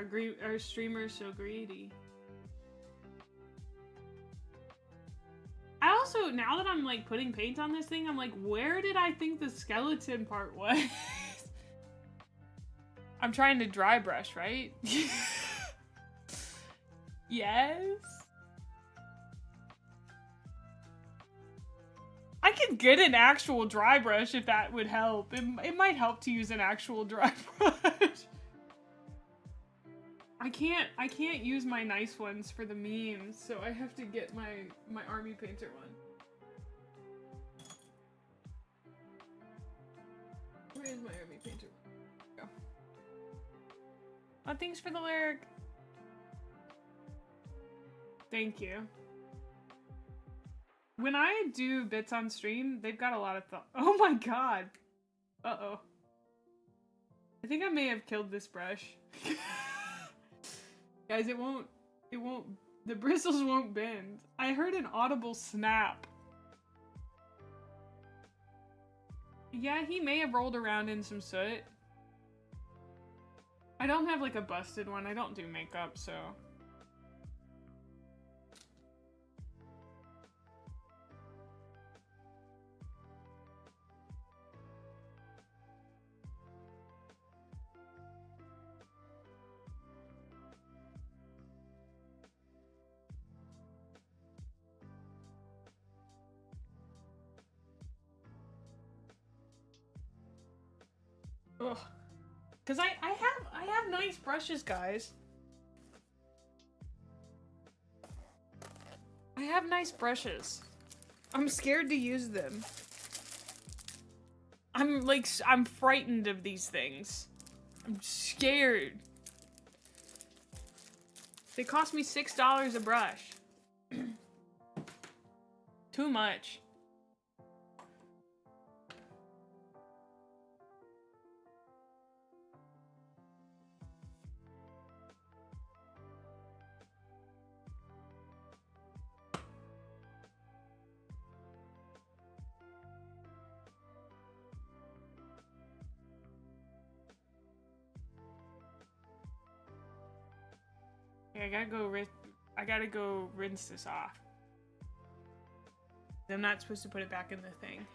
our streamer's so greedy. I also, now now that I'm like putting paint on this thing, I'm like, where did I think the skeleton part was? I'm trying to dry brush, right? Yes. I could get an actual dry brush if that would help. It might help to use an actual dry brush. I can't use my nice ones for the memes, so I have to get my army painter one. Where is my army painter one? Go. Oh, thanks for the lyric. Thank you. When I do bits on stream, they've got a lot of thought. Oh my god. Uh-oh. I think I may have killed this brush. Guys, the bristles won't bend. I heard an audible snap. Yeah, he may have rolled around in some soot. I don't have like a busted one. I don't do makeup, so. Ugh. Cause I have nice brushes, guys. I have nice brushes. I'm scared to use them. I'm frightened of these things. I'm scared. They cost me $6 a brush. Too much. I gotta go rinse this off. I'm not supposed to put it back in the thing.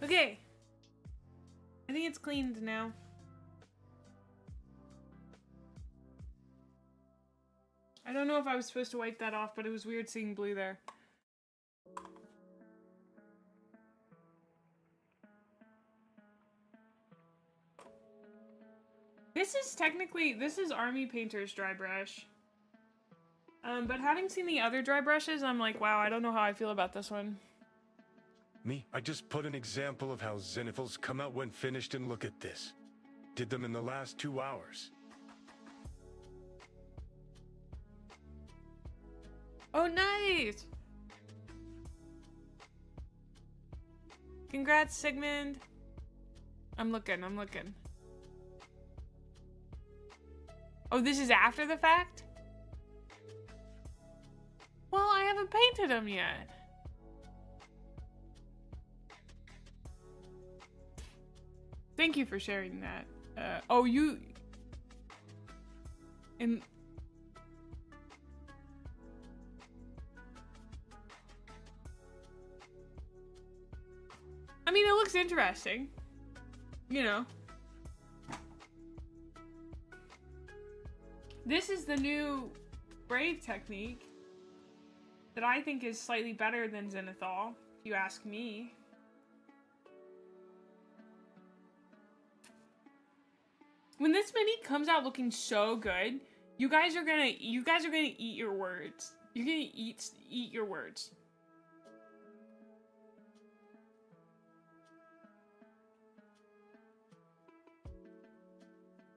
Okay. I think it's cleaned now. I don't know if I was supposed to wipe that off, but it was weird seeing blue there. This is Army Painter's dry brush. But having seen the other dry brushes, I'm like, wow, I don't know how I feel about this one. Me, I just put an example of how zenithols come out when finished, and look at this. Did them in the last 2 hours. Oh, nice! Congrats, Sigmund. I'm looking. Oh, this is after the fact? Well, I haven't painted them yet. Thank you for sharing that. Oh, you... In... I mean, it looks interesting. You know. This is the new Brave technique that I think is slightly better than zenithol, if you ask me. When this mini comes out looking so good, you guys are gonna eat your words. You're gonna eat your words.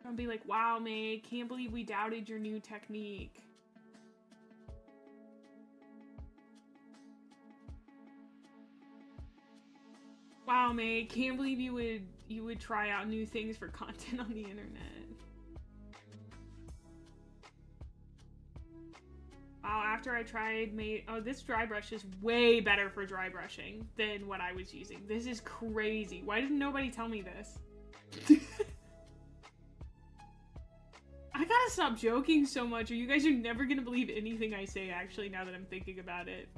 I'll be like, wow, Mae, can't believe we doubted your new technique. Wow, Mae, can't believe you would try out new things for content on the internet. after I tried made... Oh, this dry brush is way better for dry brushing than what I was using. This is crazy. Why didn't nobody tell me this? I gotta stop joking so much, or you guys are never gonna believe anything I say, actually, now that I'm thinking about it.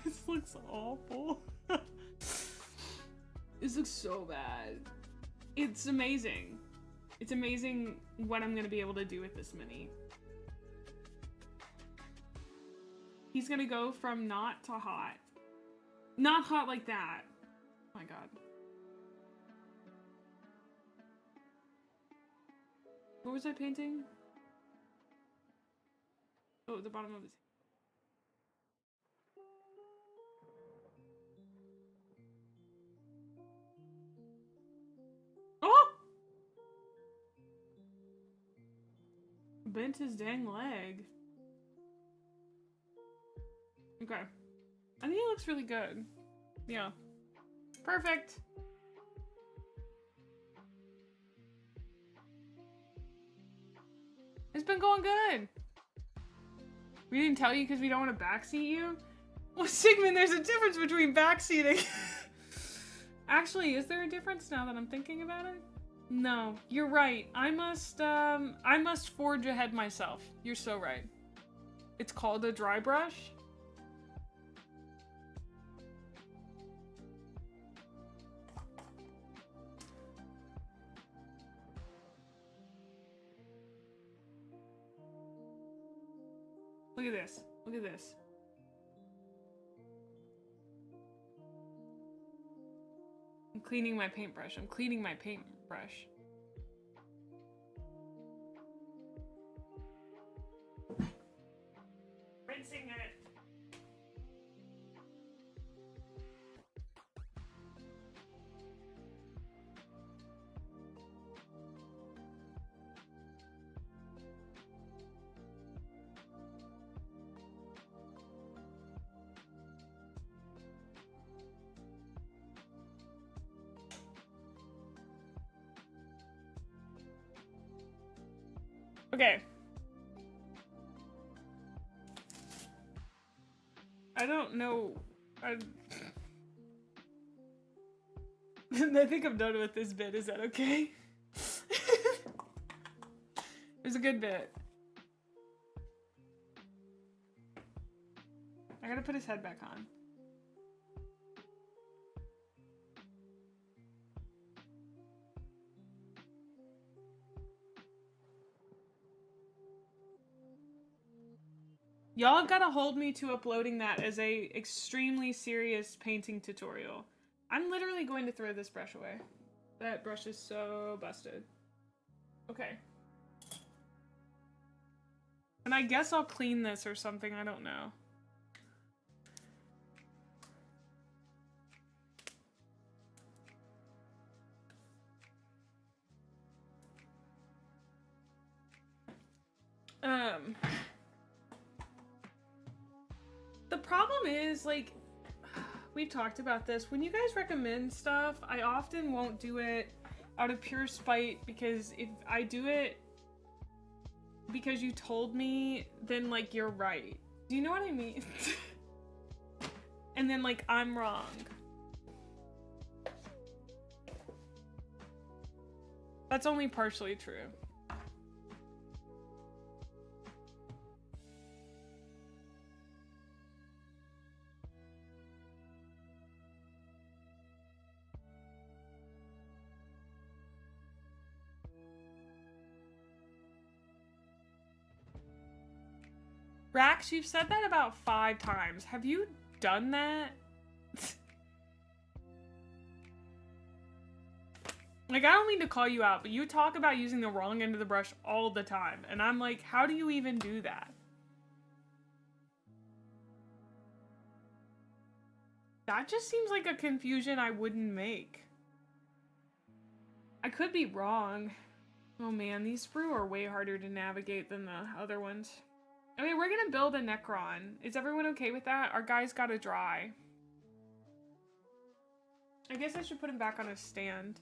This looks awful. This looks so bad. It's amazing. It's amazing what I'm gonna be able to do with this mini. He's gonna go from not to hot. Not hot like that. Oh my god. What was I painting? Oh, the bottom of his... Oh! Bent his dang leg. Okay. I think it looks really good. Yeah. Perfect. It's been going good. We didn't tell you because we don't want to backseat you? Well, Sigmund, there's a difference between backseating. Actually, is there a difference now that I'm thinking about it? No, you're right. I must forge ahead myself. You're so right. It's called a dry brush. Look at this. Look at this. I'm cleaning my paintbrush. I'm cleaning my paintbrush. Rinsing it. Okay. I don't know. I think I'm done with this bit. Is that okay? It was a good bit. I gotta put his head back on. Y'all have gotta hold me to uploading that as a extremely serious painting tutorial. I'm literally going to throw this brush away. That brush is so busted. Okay. And I guess I'll clean this or something, I don't know. The problem is, like, we've talked about this. When you guys recommend stuff, I often won't do it out of pure spite, because if I do it because you told me, then, like, you're right. Do you know what I mean? And then, like, I'm wrong. That's only partially true. Rax, you've said that about 5 times. Have you done that? Like, I don't mean to call you out, but you talk about using the wrong end of the brush all the time. And I'm like, how do you even do that? That just seems like a confusion I wouldn't make. I could be wrong. Oh man, these sprue are way harder to navigate than the other ones. I mean, we're gonna build a Necron. Is everyone okay with that? Our guys gotta dry. I guess I should put him back on his stand.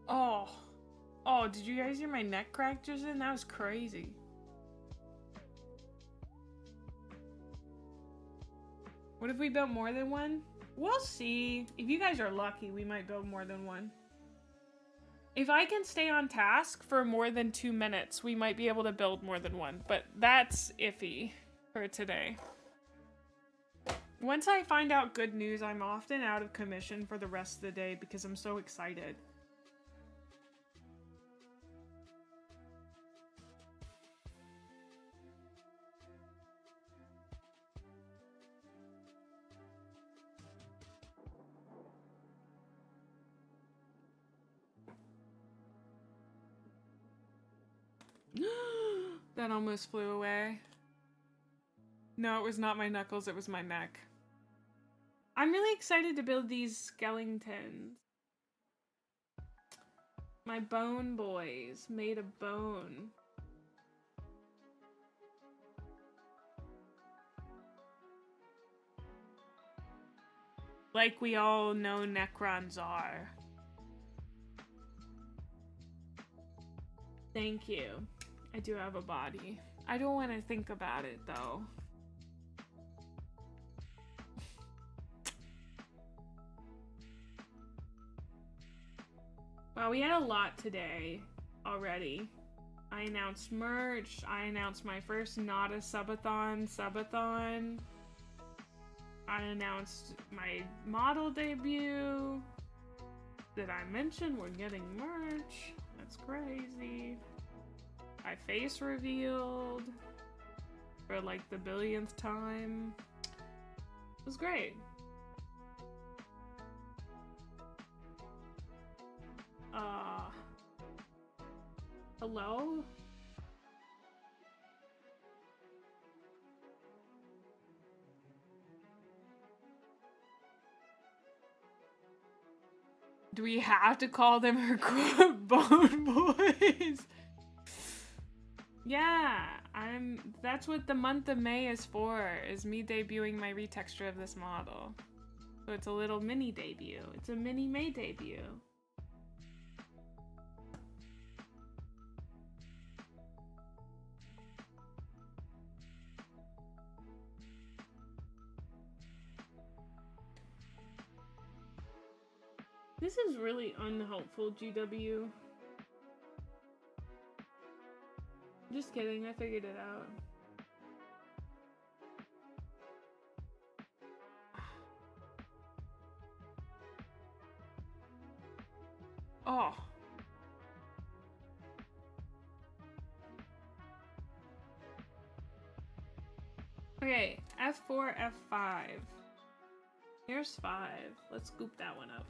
Oh. Oh, did you guys hear my neck crack just then? That was crazy. What if we built more than one? We'll see. If you guys are lucky, we might build more than one. If I can stay on task for more than 2 minutes, we might be able to build more than one. But that's iffy for today. Once I find out good news, I'm often out of commission for the rest of the day because I'm so excited. That almost flew away. No, it was not my knuckles, it was my neck. I'm really excited to build these skeletons. My bone boys made of bone. Like we all know Necrons are. Thank you. I do have a body. I don't want to think about it though. Wow, we had a lot today already. I announced merch. I announced my first not a subathon. I announced my model debut. Did I mention we're getting merch? That's crazy. My face revealed for like the billionth time. It was great. Hello? Do we have to call them her bone boys? Yeah, that's what the month of May is for, is me debuting my retexture of this model. So it's a little mini debut. It's a mini May debut. This is really unhelpful, GW. Just kidding, I figured it out. Oh. Okay, F4, F5. Here's 5. Let's scoop that one up.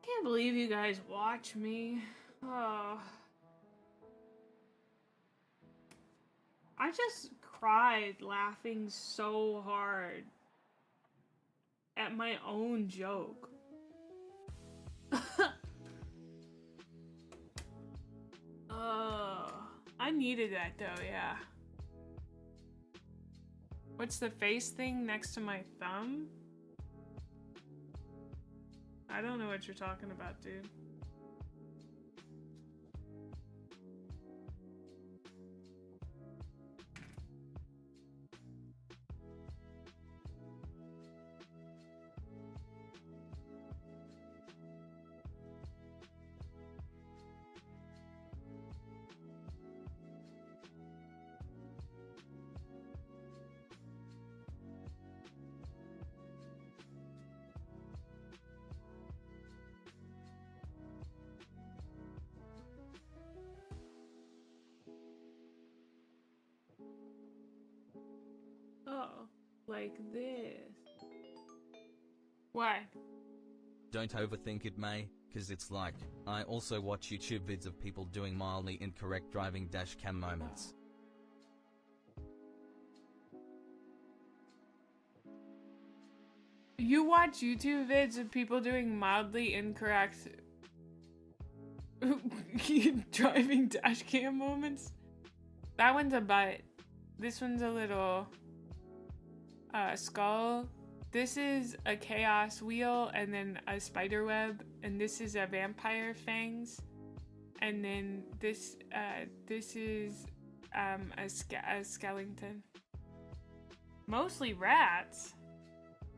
Can't believe you guys watch me. Oh. I just cried laughing so hard at my own joke. I needed that though, yeah. What's the face thing next to my thumb? I don't know what you're talking about, dude. Oh, like this. Why? Don't overthink it, May, cause it's like, I also watch YouTube vids of people doing mildly incorrect driving dash cam moments. You watch YouTube vids of people doing mildly incorrect driving dash cam moments? That one's a butt. This one's a little skull. This is a chaos wheel and then a spider web, and this is a vampire fangs, and then this is a skeleton. Mostly rats.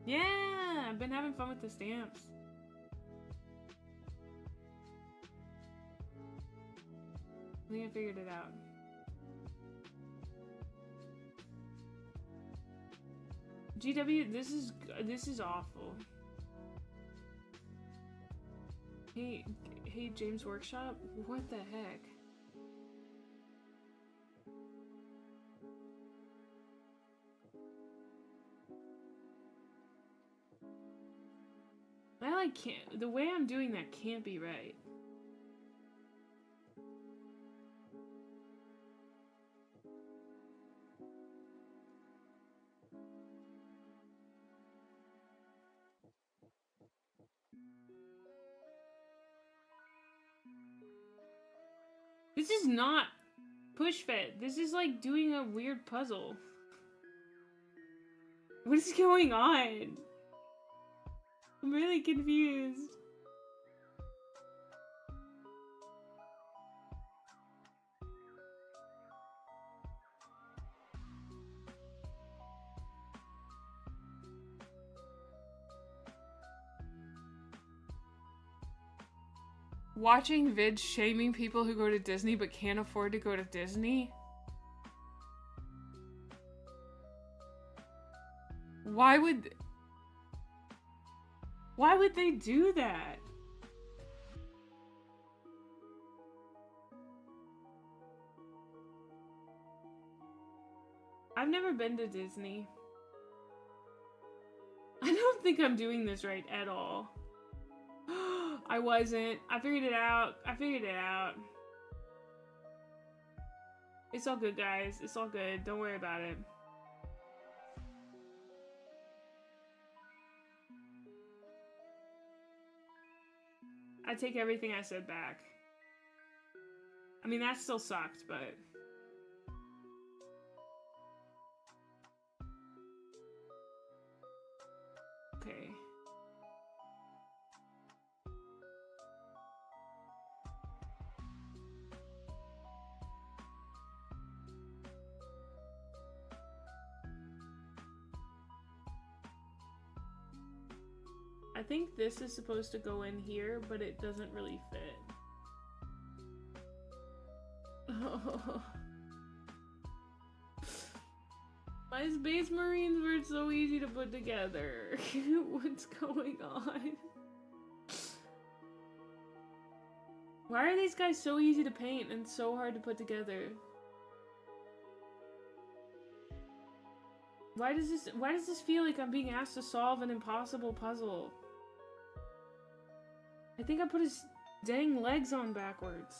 Yeah, I've been having fun with the stamps. I think I figured it out. GW, this is awful. Hey, James Workshop, what the heck? I can't. The way I'm doing that can't be right. This is not push fit. This is like doing a weird puzzle. What is going on? I'm really confused. Watching vids shaming people who go to Disney but can't afford to go to Disney? Why would they do that? I've never been to Disney. I don't think I'm doing this right at all. I wasn't. I figured it out. It's all good, guys. It's all good. Don't worry about it. I take everything I said back. I mean, that still sucked, but... Okay. I think this is supposed to go in here, but it doesn't really fit. Oh. My Space Marines were so easy to put together. What's going on? Why are these guys so easy to paint and so hard to put together? Why does this feel like I'm being asked to solve an impossible puzzle? I think I put his dang legs on backwards.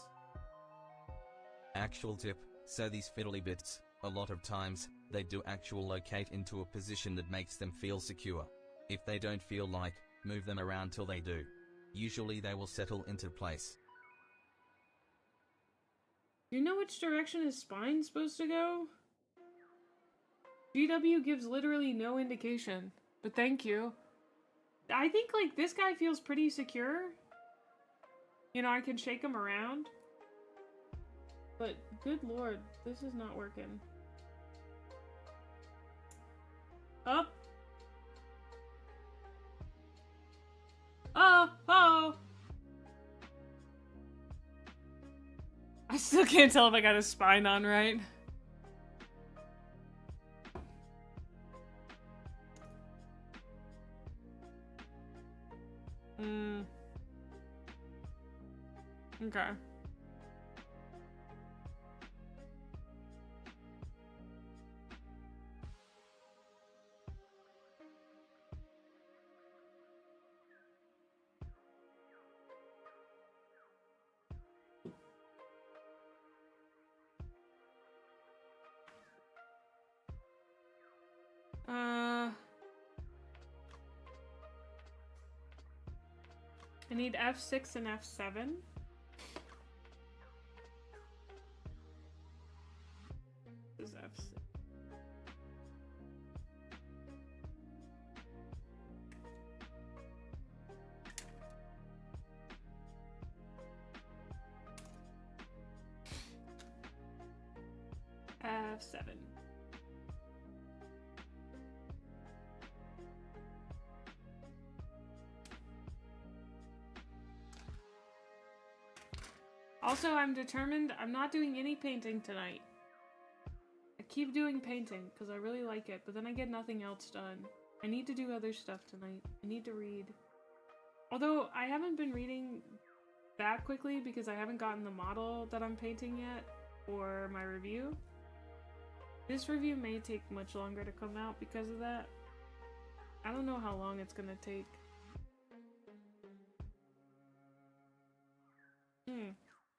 Actual tip, so these fiddly bits, a lot of times, they do actual locate into a position that makes them feel secure. If they don't feel like, move them around till they do. Usually they will settle into place. You know which direction his spine's supposed to go? GW gives literally no indication, but thank you. I think, like, this guy feels pretty secure. You know, I can shake him around. But, good lord, this is not working. Up! Oh! Oh! I still can't tell if I got his spine on right. Okay. I need F6 and F7. This is F6. F7. Also, I'm determined I'm not doing any painting tonight. I keep doing painting because I really like it, but then I get nothing else done. I need to do other stuff tonight. I need to read. Although I haven't been reading that quickly because I haven't gotten the model that I'm painting yet or my review. This review may take much longer to come out because of that. I don't know how long it's gonna take.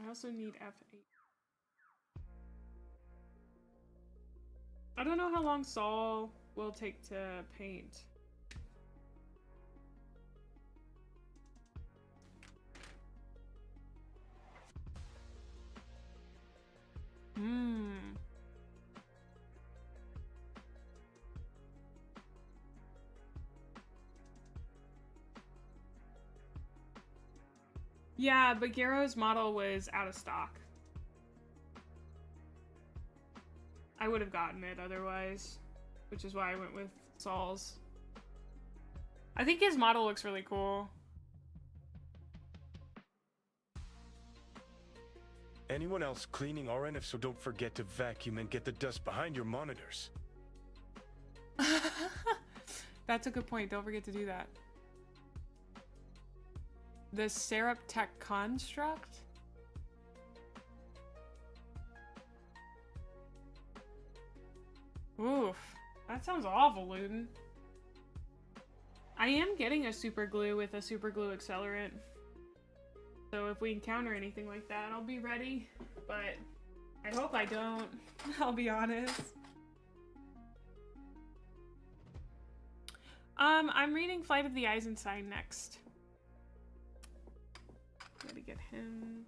I also need F8. I don't know how long Saul will take to paint. Yeah, but Garo's model was out of stock. I would have gotten it otherwise, which is why I went with Saul's. I think his model looks really cool. Anyone else cleaning RN? If so, don't forget to vacuum and get the dust behind your monitors. That's a good point. Don't forget to do that. The Syrup Tech Construct? Oof. That sounds awful, Luton. I am getting a super glue with a super glue accelerant. So if we encounter anything like that, I'll be ready. But I hope I don't. I'll be honest. I'm reading Flight of the Eisenstein next. Gotta get him.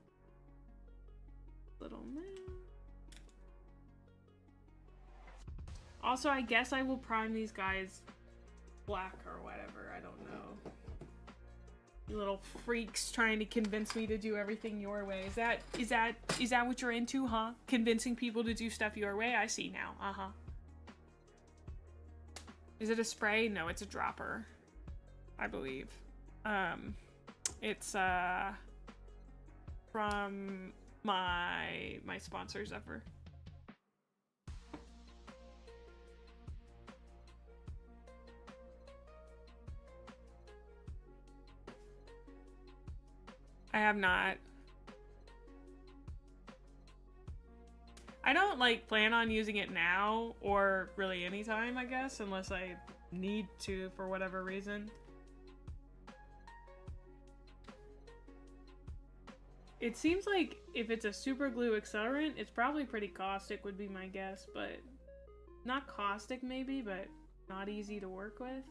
Little man. Also, I guess I will prime these guys black or whatever. I don't know. You little freaks trying to convince me to do everything your way. Is that what you're into, huh? Convincing people to do stuff your way? I see now. Uh-huh. Is it a spray? No, it's a dropper. I believe. It's from my sponsor, XEPHER. I have not. I don't plan on using it now or really anytime, I guess, unless I need to for whatever reason. It seems like if it's a super glue accelerant, it's probably pretty caustic would be my guess, but not caustic maybe, but not easy to work with.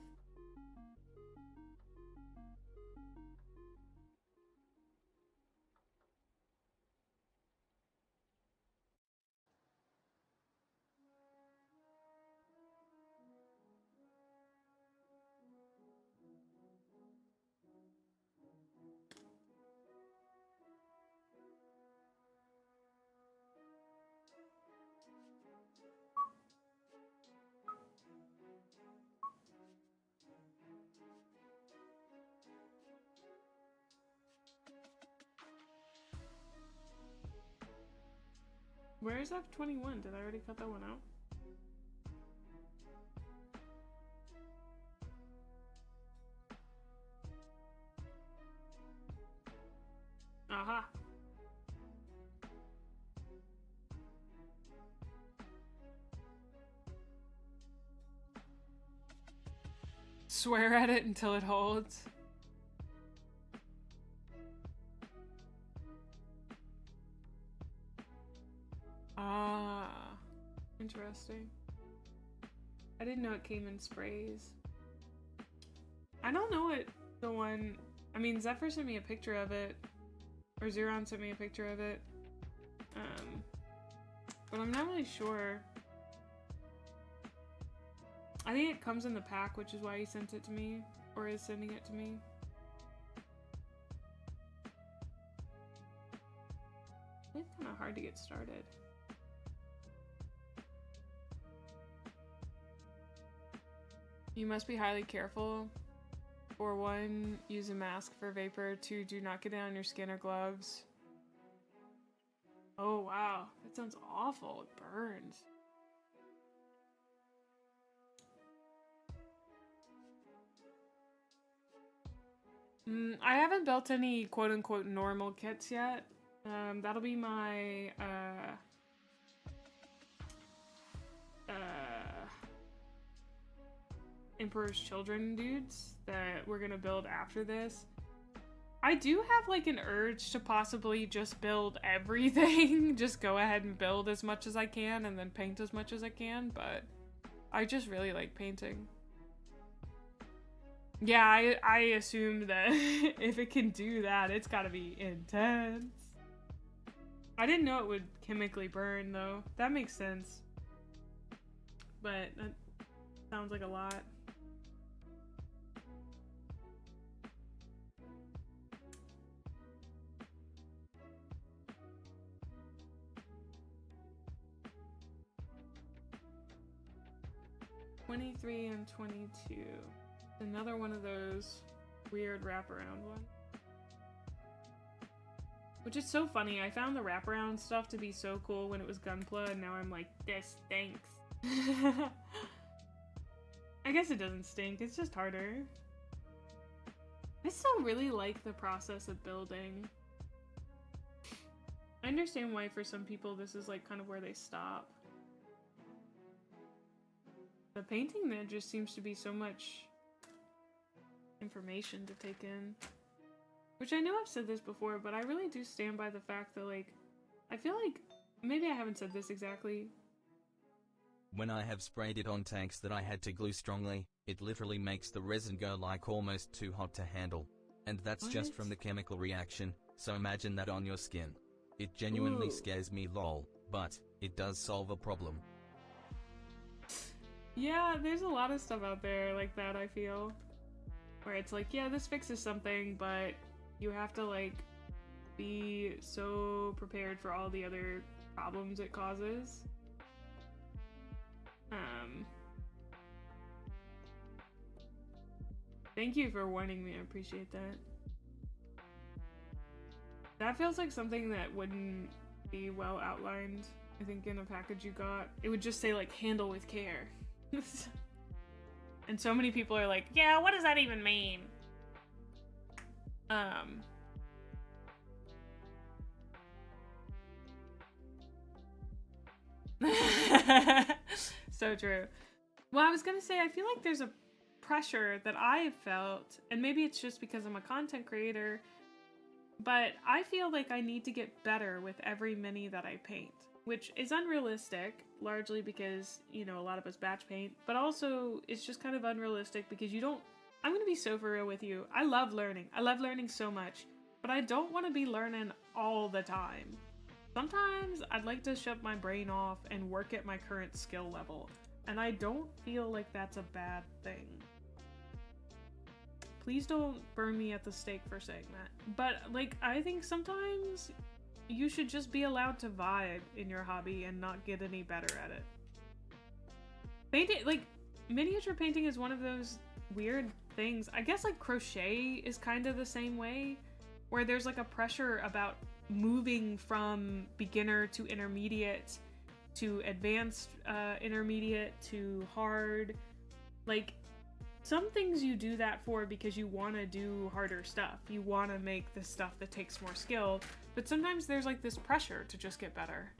Where is F21? Did I already cut that one out? Aha. Swear at it until it holds. Ah, interesting. I didn't know it came in sprays. I don't know what the one I mean, Zephyr sent me a picture of it. Or Zeron sent me a picture of it. But I'm not really sure. I think it comes in the pack, which is why he sent it to me. Or is sending it to me. It's kind of hard to get started. You must be highly careful. For 1, use a mask for vapor. 2, do not get it on your skin or gloves. Oh wow, that sounds awful. It burns. I haven't built any quote-unquote normal kits yet. That'll be my Emperor's Children dudes that we're gonna build after this. I do have like an urge to possibly just build everything. Just go ahead and build as much as I can and then paint as much as I can, but I just really like painting. Yeah, I assume that if it can do that, it's gotta be intense. I didn't know it would chemically burn though. That makes sense. But that sounds like a lot. $23 and $22. Another one of those weird wraparound ones. Which is so funny. I found the wraparound stuff to be so cool when it was Gunpla, and now I'm like, this stinks. I guess it doesn't stink, it's just harder. I still really like the process of building. I understand why for some people this is like kind of where they stop. The painting there just seems to be so much information to take in. Which I know I've said this before, but I really do stand by the fact that, like, I feel like, maybe I haven't said this exactly. When I have sprayed it on tanks that I had to glue strongly, it literally makes the resin go like almost too hot to handle. And that's just from the chemical reaction, so imagine that on your skin. It genuinely scares me lol, but it does solve a problem. Yeah, there's a lot of stuff out there like that, I feel. Where it's like, yeah, this fixes something, but you have to, like, be so prepared for all the other problems it causes. Thank you for warning me, I appreciate that. That feels like something that wouldn't be well outlined, I think, in a package you got. It would just say, like, handle with care. And so many people are like, yeah, what does that even mean? So true. Well, I was gonna say, I feel like there's a pressure that I've felt, and maybe it's just because I'm a content creator, but I feel like I need to get better with every mini that I paint, which is unrealistic, largely because, you know, a lot of us batch paint, but also it's just kind of unrealistic because you don't, I'm gonna be so for real with you, I love learning. I love learning so much, but I don't want to be learning all the time. Sometimes I'd like to shut my brain off and work at my current skill level, and I don't feel like that's a bad thing. Please don't burn me at the stake for saying that. But, like, I think sometimes you should just be allowed to vibe in your hobby and not get any better at it. Painting, like, miniature painting is one of those weird things. I guess, like, crochet is kind of the same way, where there's, like, a pressure about moving from beginner to intermediate to advanced intermediate to hard. Like, some things you do that for because you want to do harder stuff. You want to make the stuff that takes more skill, but sometimes there's like this pressure to just get better.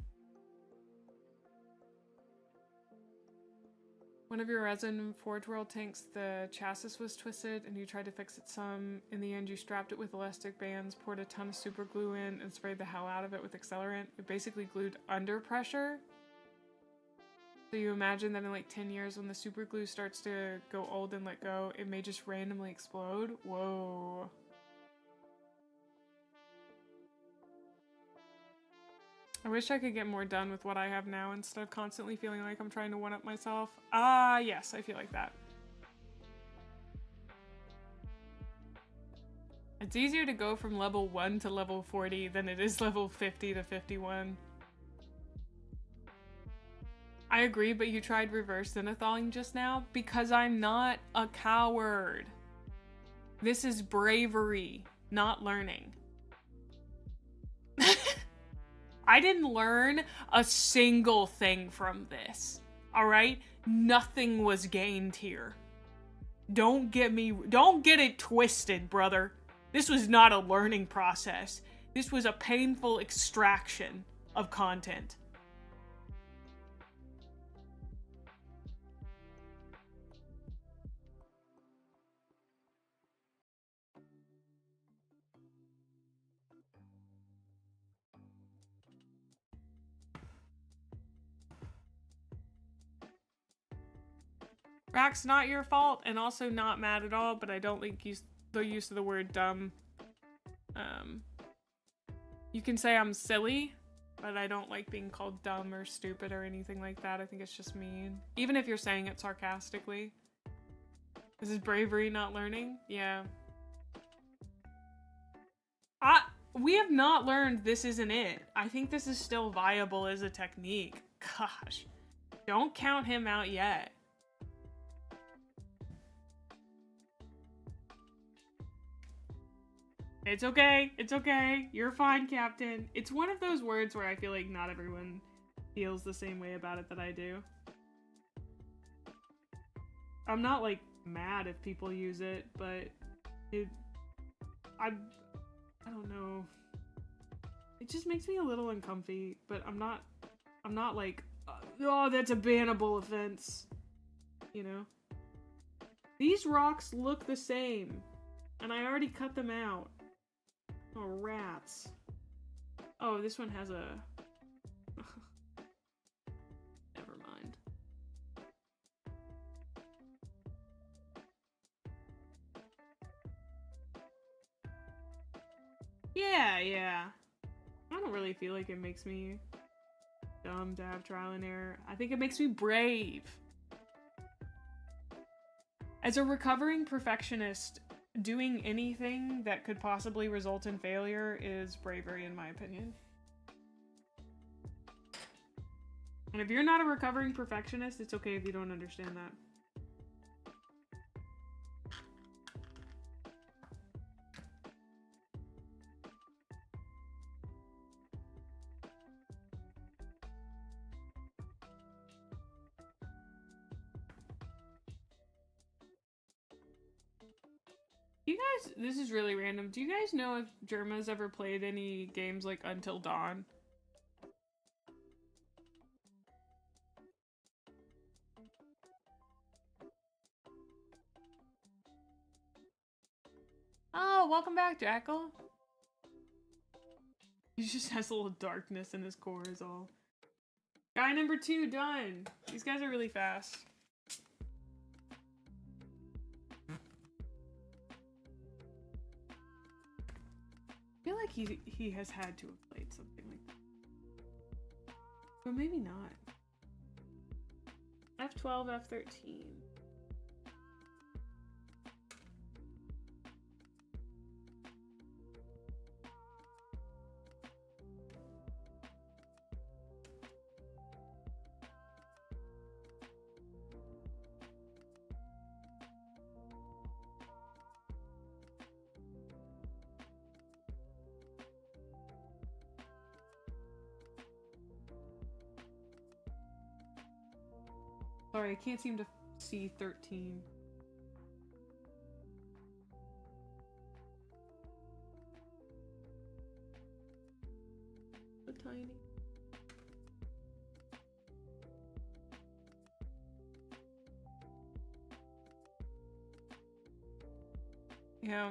One of your resin Forge World tanks, the chassis was twisted and you tried to fix it some. In the end, you strapped it with elastic bands, poured a ton of super glue in, and sprayed the hell out of it with accelerant. It basically glued under pressure. So you imagine that in like 10 years when the super glue starts to go old and let go, it may just randomly explode? Whoa. I wish I could get more done with what I have now instead of constantly feeling like I'm trying to one-up myself. Ah, yes, I feel like that. It's easier to go from level 1 to level 40 than it is level 50 to 51. I agree, but you tried reverse zenitholing just now because I'm not a coward. This is bravery, not learning. I didn't learn a single thing from this, all right? Nothing was gained here. Don't get it twisted, brother. This was not a learning process. This was a painful extraction of content. Rax, not your fault, and also not mad at all, but I don't like the use of the word dumb. You can say I'm silly, but I don't like being called dumb or stupid or anything like that. I think it's just mean. Even if you're saying it sarcastically. This is bravery, not learning? Yeah. We have not learned this isn't it. I think this is still viable as a technique. Gosh. Don't count him out yet. It's okay. It's okay. You're fine, Captain. It's one of those words where I feel like not everyone feels the same way about it that I do. I'm not, like, mad if people use it, but I don't know. It just makes me a little uncomfy, but I'm not like, oh, that's a bannable offense. You know? These rocks look the same, and I already cut them out. Oh, rats. Oh, this one has a... Never mind. Yeah. I don't really feel like it makes me dumb to have trial and error. I think it makes me brave. As a recovering perfectionist, doing anything that could possibly result in failure is bravery, in my opinion. And if you're not a recovering perfectionist, it's okay if you don't understand that. You guys, this is really random. Do you guys know if Germa's ever played any games like Until Dawn? Oh, welcome back, Jackal. He just has a little darkness in his core is all. Guy number 2 done. These guys are really fast. I feel like he has had to have played something like that. But maybe not. F12, F13. Sorry, I can't seem to see 13. So tiny. Yeah.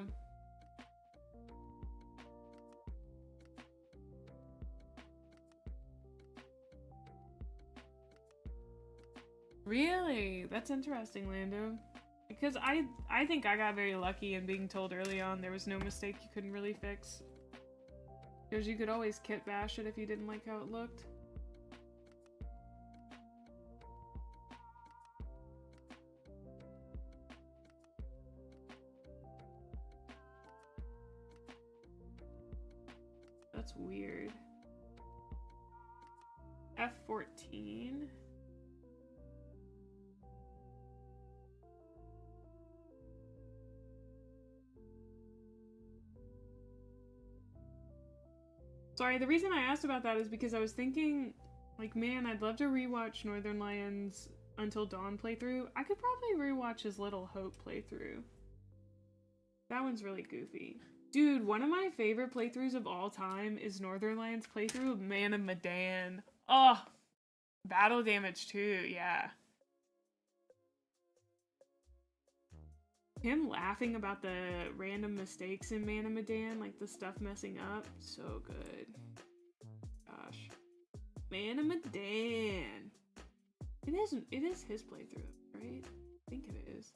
Really? That's interesting, Lando. Because I think I got very lucky in being told early on there was no mistake you couldn't really fix. Because you could always kit bash it if you didn't like how it looked. That's weird. F14. Sorry, the reason I asked about that is because I was thinking, like, man, I'd love to rewatch Northern Lions Until Dawn playthrough. I could probably rewatch his Little Hope playthrough. That one's really goofy. Dude, one of my favorite playthroughs of all time is Northern Lions playthrough of Man of Medan. Oh, battle damage too, yeah. Him laughing about the random mistakes in Man of Medan, like the stuff messing up, so good. Gosh. Man of Medan. It is his playthrough, right? I think it is.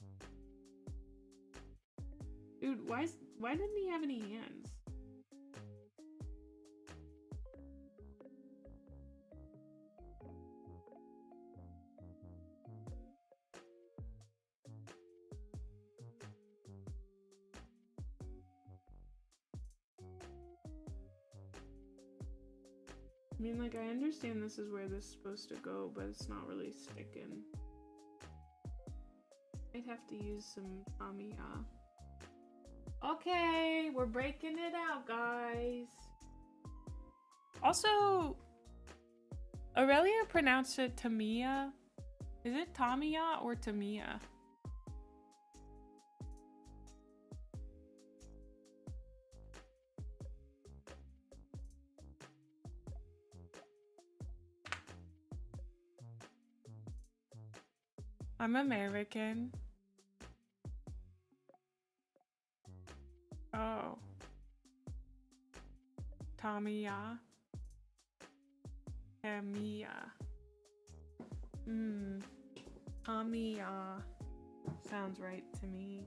Dude, why didn't he have any hands? I mean, like, I understand this is where this is supposed to go, but it's not really sticking. I'd have to use some Tamiya. Okay, we're breaking it out, guys. Also, Aurelia pronounced it Tamiya. Is it Tamiya or Tamiya? I'm American. Oh. Tamiya. Tamiya. Tamiya. Sounds right to me.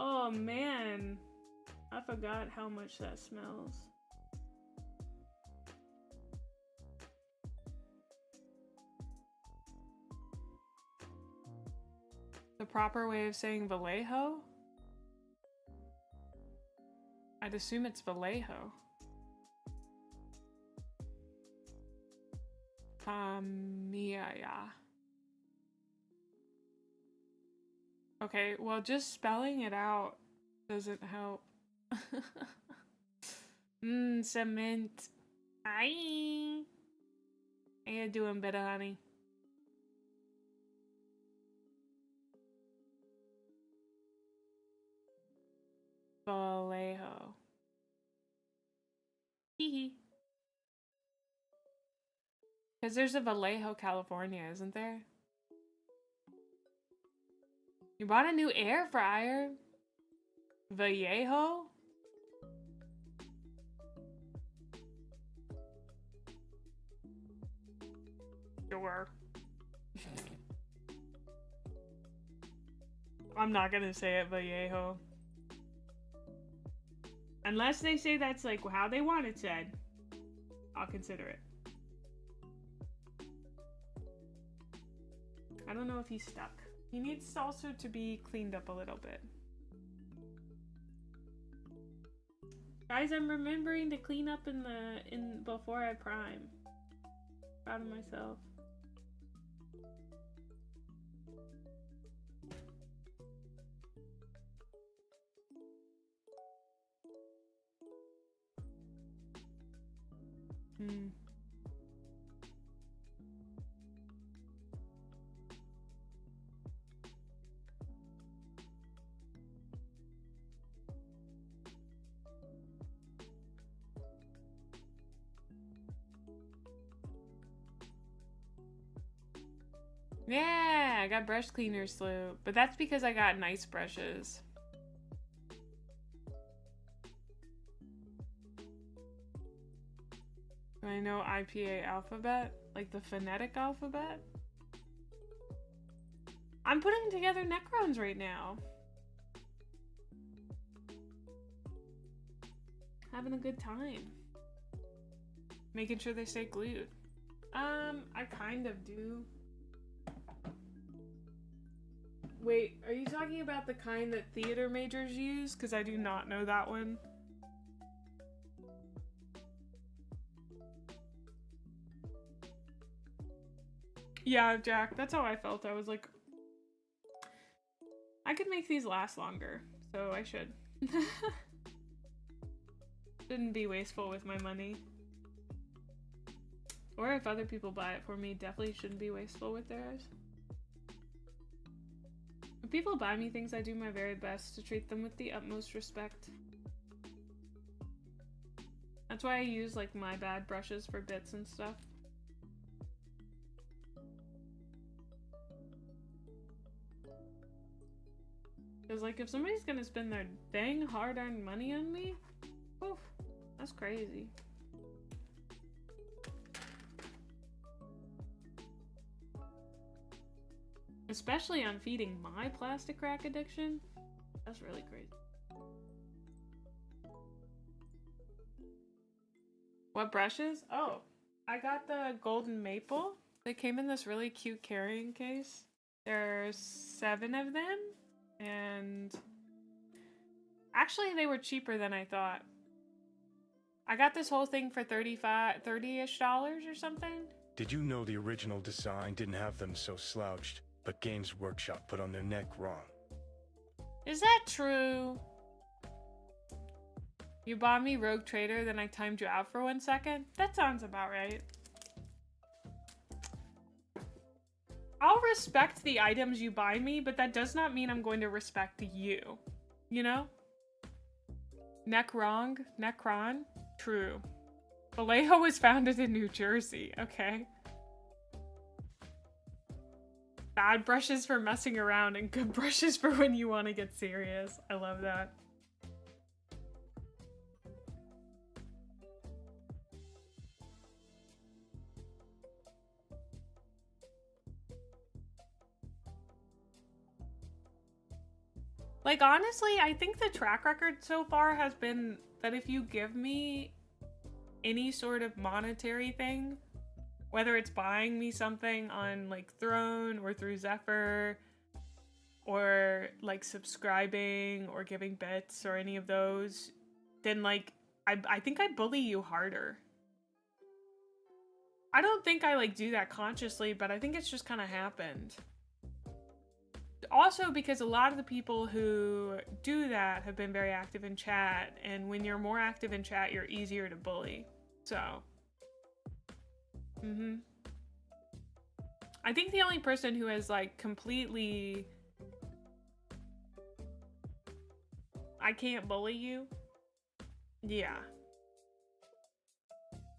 Oh man, I forgot how much that smells. The proper way of saying Vallejo? I'd assume it's Vallejo. Tamiya. Okay, well, just spelling it out doesn't help. Cement. Aye. How you doing, better, honey? Vallejo. Hee. Because there's a Vallejo, California, isn't there? You bought a new air fryer? Vallejo? Sure. I'm not gonna say it Vallejo. Unless they say that's like how they want it said, I'll consider it. I don't know if he's stuck. He needs also to be cleaned up a little bit. Guys, I'm remembering to clean up before I prime. Proud of myself. Yeah, I got brush cleaner slew, but that's because I got nice brushes. Do I I know IPA alphabet, like the phonetic alphabet. I'm putting together Necrons right now. Having a good time. Making sure they stay glued. I kind of do. Wait, are you talking about the kind that theater majors use? Because I do not know that one. Yeah, Jack, that's how I felt. I was like, I could make these last longer, so I should. Shouldn't be wasteful with my money. Or if other people buy it for me, definitely shouldn't be wasteful with theirs. When people buy me things, I do my very best to treat them with the utmost respect. That's why I use like my bad brushes for bits and stuff. Because like if somebody's gonna spend their dang hard-earned money on me, oof, that's crazy. Especially on feeding my plastic crack addiction. That's really crazy. What brushes? Oh, I got the golden maple. They came in this really cute carrying case. There's 7 of them. And actually they were cheaper than I thought. I got this whole thing for $30-ish or something. Did you know the original design didn't have them so slouched, but Games Workshop put on their neck wrong? Is that true? You bought me Rogue Trader, then I timed you out for 1 second? That sounds about right. I'll respect the items you buy me, but that does not mean I'm going to respect you. You know? Necron? True. Vallejo was founded in New Jersey. Okay. Bad brushes for messing around and good brushes for when you want to get serious. I love that. Like, honestly, I think the track record so far has been that if you give me any sort of monetary thing, whether it's buying me something on, like, Throne or through XEPHER, or, like, subscribing or giving bits or any of those, then, like, I think I bully you harder. I don't think I, like, do that consciously, but I think it's just kind of happened. Also because a lot of the people who do that have been very active in chat, and when you're more active in chat, you're easier to bully. So, I think the only person who has like completely, I can't bully you. Yeah.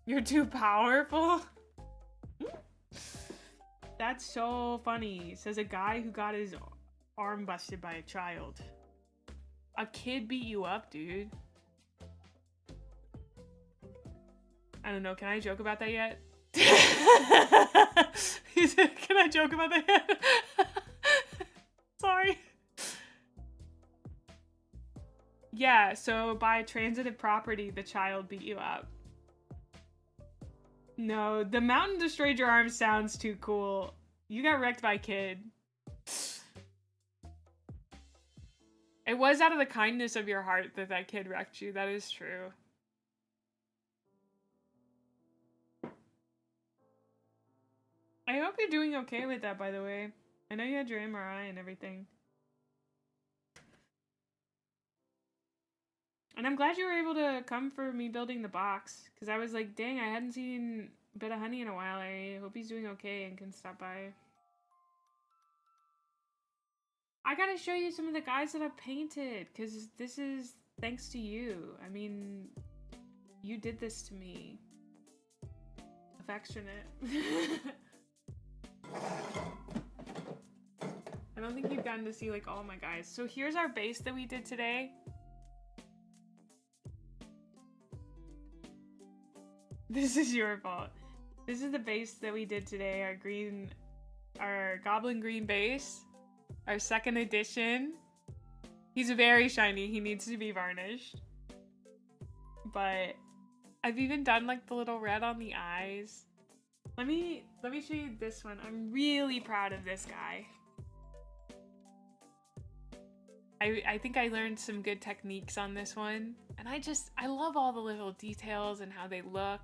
You're too powerful. That's so funny, says a guy who got his arm busted by a child. A kid beat you up, dude. I don't know, can I joke about that yet? He said, can I joke about that yet? Sorry. Yeah, so by transitive property, the child beat you up. No, the mountain destroyed your arm sounds too cool. You got wrecked by a kid. It was out of the kindness of your heart that that kid wrecked you. That is true. I hope you're doing okay with that, by the way. I know you had your MRI and everything. And I'm glad you were able to come for me building the box. Because I was like, dang, I hadn't seen Bit of Honey in a while. I hope he's doing okay and can stop by. I gotta show you some of the guys that I've painted. Because this is thanks to you. I mean, you did this to me. Affectionate. I don't think you've gotten to see like all my guys. So here's our base that we did today. This is your fault. This is the base that we did today. Our Goblin green base. Our second edition. He's very shiny. He needs to be varnished. But I've even done like the little red on the eyes. Let me show you this one. I'm really proud of this guy. I think I learned some good techniques on this one. And I love all the little details and how they look.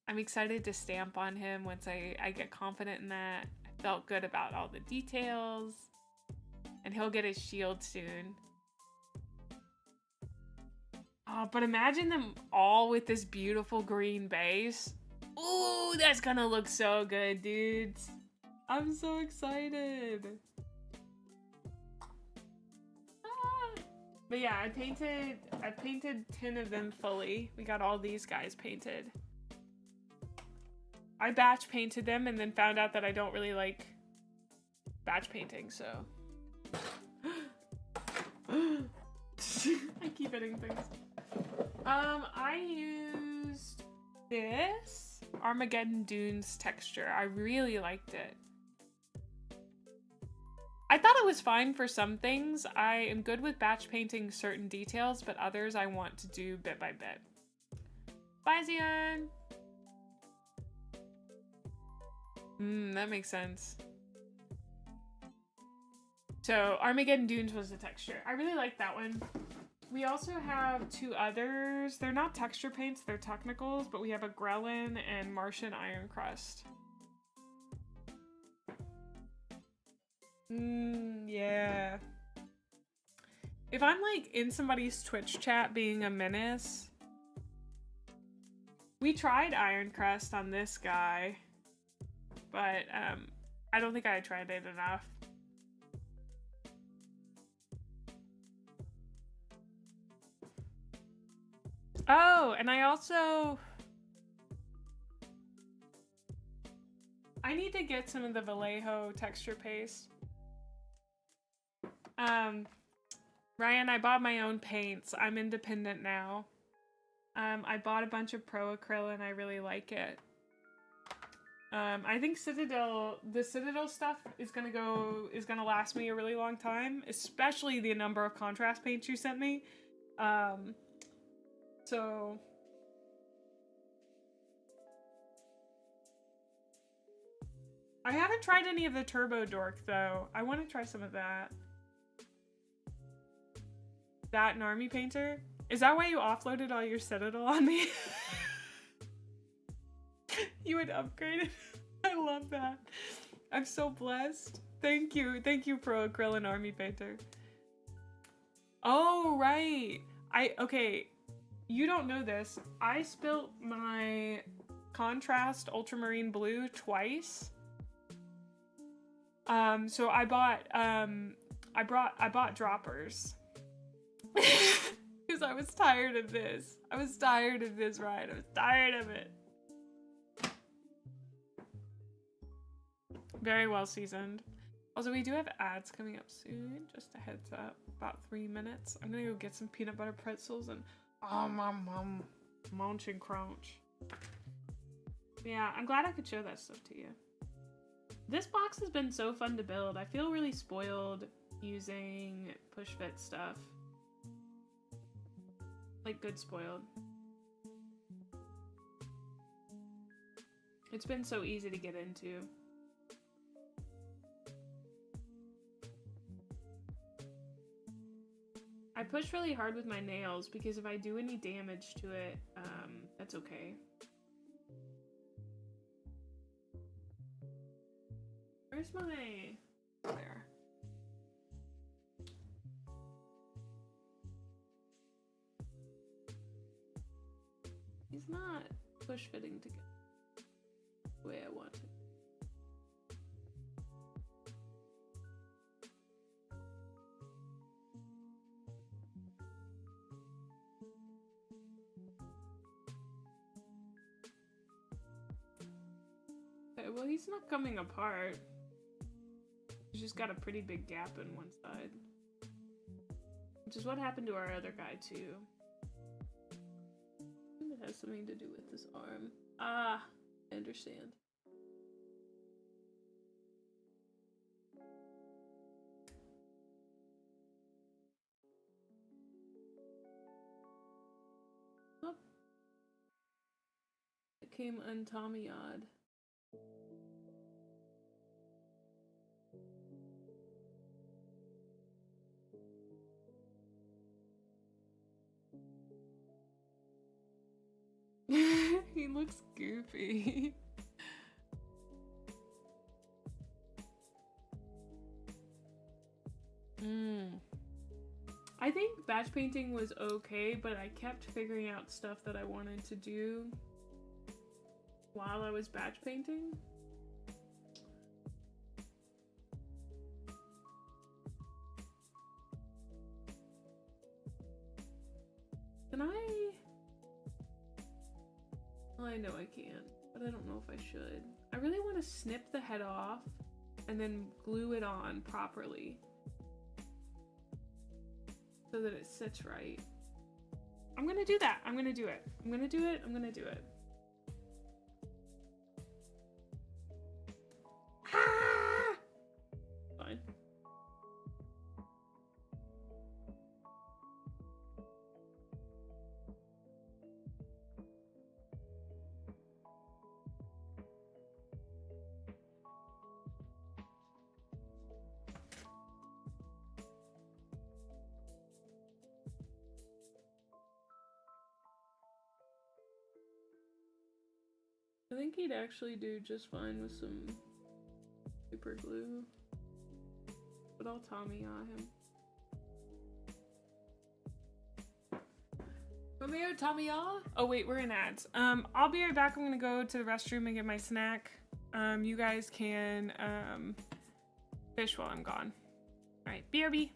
I'm excited to stamp on him once I get confident in that. I felt good about all the details. And he'll get his shield soon. Oh, but imagine them all with this beautiful green base. Ooh, that's gonna look so good, dudes. I'm so excited. But yeah, I painted 10 of them fully. We got all these guys painted. I batch painted them and then found out that I don't really like batch painting, so. I keep hitting things. I used this Armageddon Dunes texture. I really liked it. I thought it was fine for some things. I am good with batch painting certain details, but others I want to do bit by bit. Bye, Zion! That makes sense. So, Armageddon Dunes was the texture. I really like that one. We also have two others. They're not texture paints, they're technicals, but we have a Gremlin and Martian Iron Crust. Yeah. If I'm like in somebody's Twitch chat being a menace, we tried Iron Crust on this guy, but I don't think I tried it enough. Oh, and I need to get some of the Vallejo texture paste. Ryan, I bought my own paints. I'm independent now. I bought a bunch of Pro Acryl and I really like it. I think the Citadel stuff is gonna last me a really long time, especially the number of contrast paints you sent me. So I haven't tried any of the Turbo Dork though. I want to try some of that. That and Army Painter? Is that why you offloaded all your Citadel on me? You would upgrade it. I love that. I'm so blessed. Thank you. Thank you, Pro Acryl and Army Painter. Oh, right. Okay. You don't know this. I spilt my contrast ultramarine blue twice. So I bought droppers. Because I was tired of this. I was tired of this ride. I was tired of it. Very well seasoned. Also, we do have ads coming up soon. Just a heads up. About 3 minutes. I'm gonna go get some peanut butter pretzels and munch and crunch. Yeah, I'm glad I could show that stuff to you. This box has been so fun to build. I feel really spoiled using push fit stuff. Like, good spoiled. It's been so easy to get into. I push really hard with my nails because if I do any damage to it, that's okay. Where's my... There. He's not push fitting together the way I want it. Okay, well, he's not coming apart. He's just got a pretty big gap in one side. Which is what happened to our other guy, too. Who the has something to do with this arm. Ah, I understand. Oh. It came untommyed. He looks goofy. I think batch painting was okay, but I kept figuring out stuff that I wanted to do while I was batch painting. Can I? Well, I know I can, but I don't know if I should. I really want to snip the head off and then glue it on properly so that it sits right. I'm gonna do that. I'm gonna do it. I'm gonna do it. I'm gonna do it. Ah! Fine. I think he'd actually do just fine with some super glue, but I'll Tommy-ah him. Romeo, Tommy-ah? Oh wait, we're in ads. I'll be right back. I'm gonna go to the restroom and get my snack. You guys can fish while I'm gone. All right, BRB.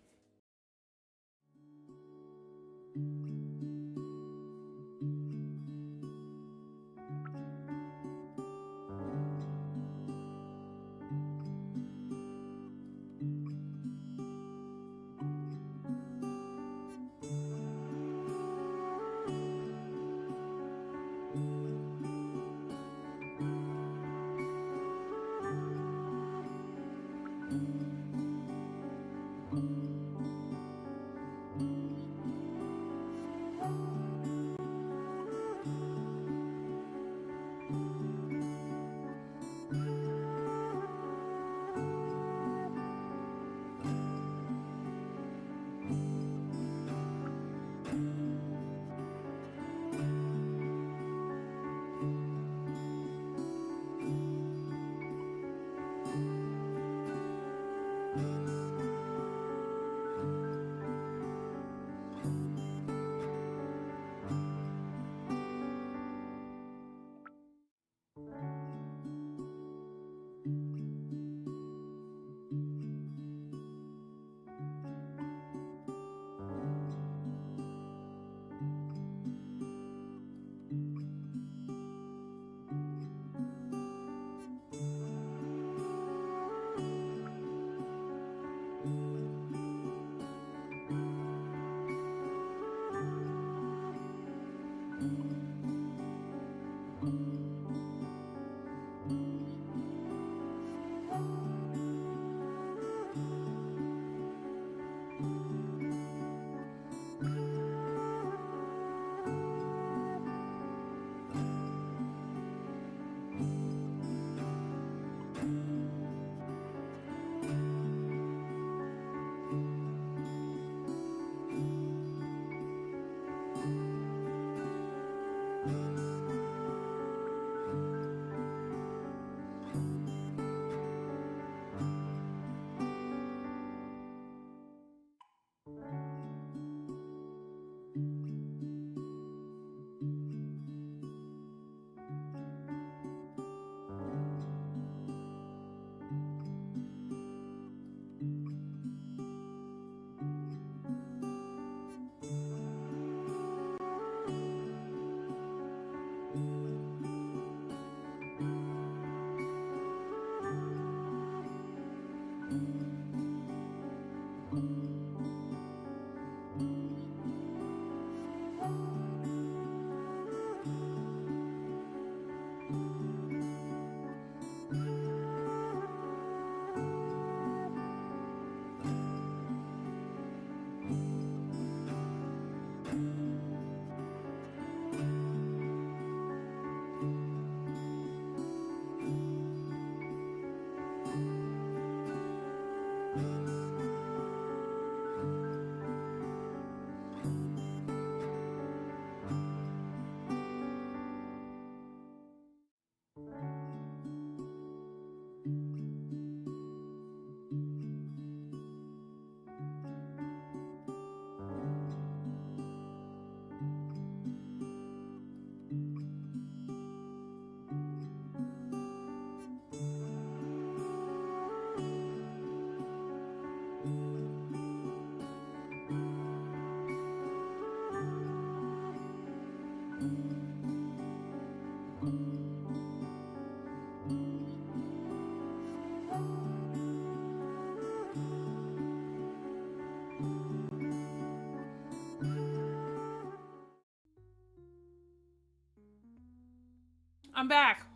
I'm back.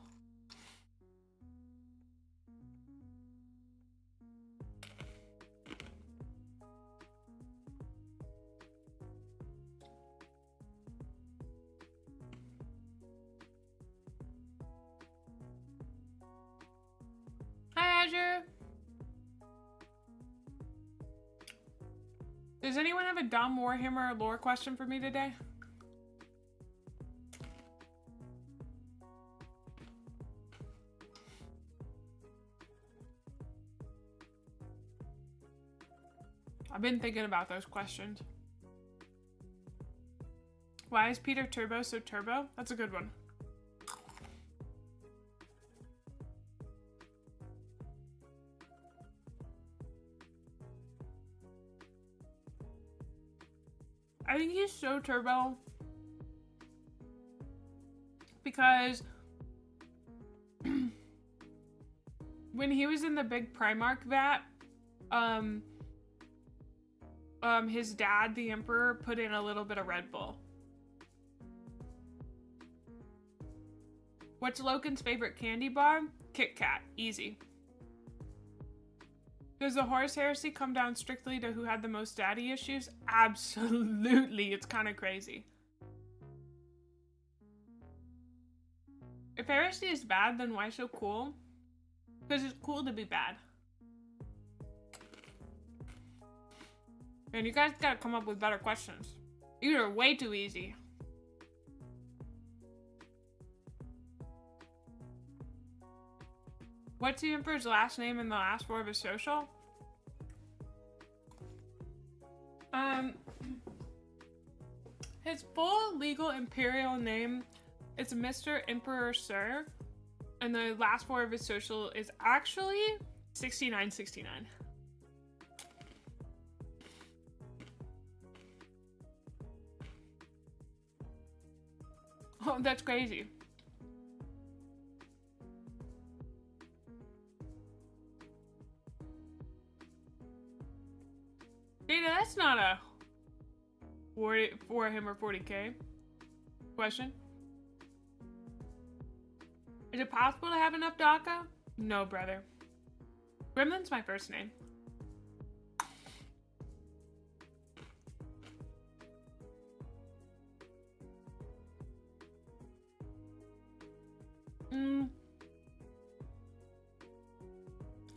Hi, Azure. Does anyone have a dumb Warhammer lore question for me today? I've been thinking about those questions. Why is Peter Turbo so turbo? That's a good one. I think he's so turbo because when he was in the big Primarch vat, his dad, the Emperor, put in a little bit of Red Bull. What's Logan's favorite candy bar? Kit Kat. Easy. Does the Horus Heresy come down strictly to who had the most daddy issues? Absolutely. It's kind of crazy. If heresy is bad, then why so cool? Because it's cool to be bad. And you guys gotta come up with better questions. These are way too easy. What's the Emperor's last name and the last four of his social? His full legal imperial name is Mr. Emperor Sir, and the last four of his social is actually 6969. Oh, that's crazy. Data, that's not a Warhammer 40k question. Is it possible to have enough DACA? No, brother. Gremlin's my first name.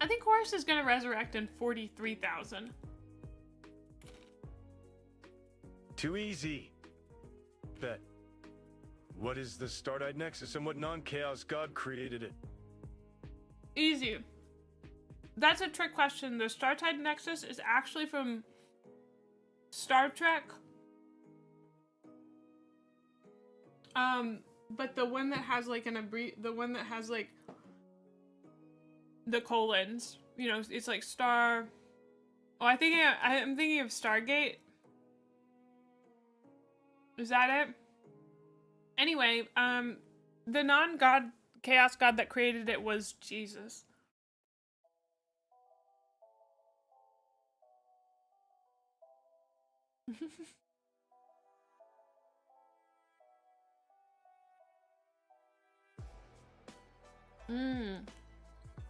I think Horus is gonna resurrect in 43,000. Too easy. Bet. What is the Star-Eyed Nexus and what non-chaos god created it? Easy. That's a trick question. The Star-Eyed Nexus is actually from Star Trek. But the one that has like the one that has like the colons, you know, it's like Star. Oh, I'm thinking of Stargate. Is that it? Anyway, the non-god chaos god that created it was Jesus.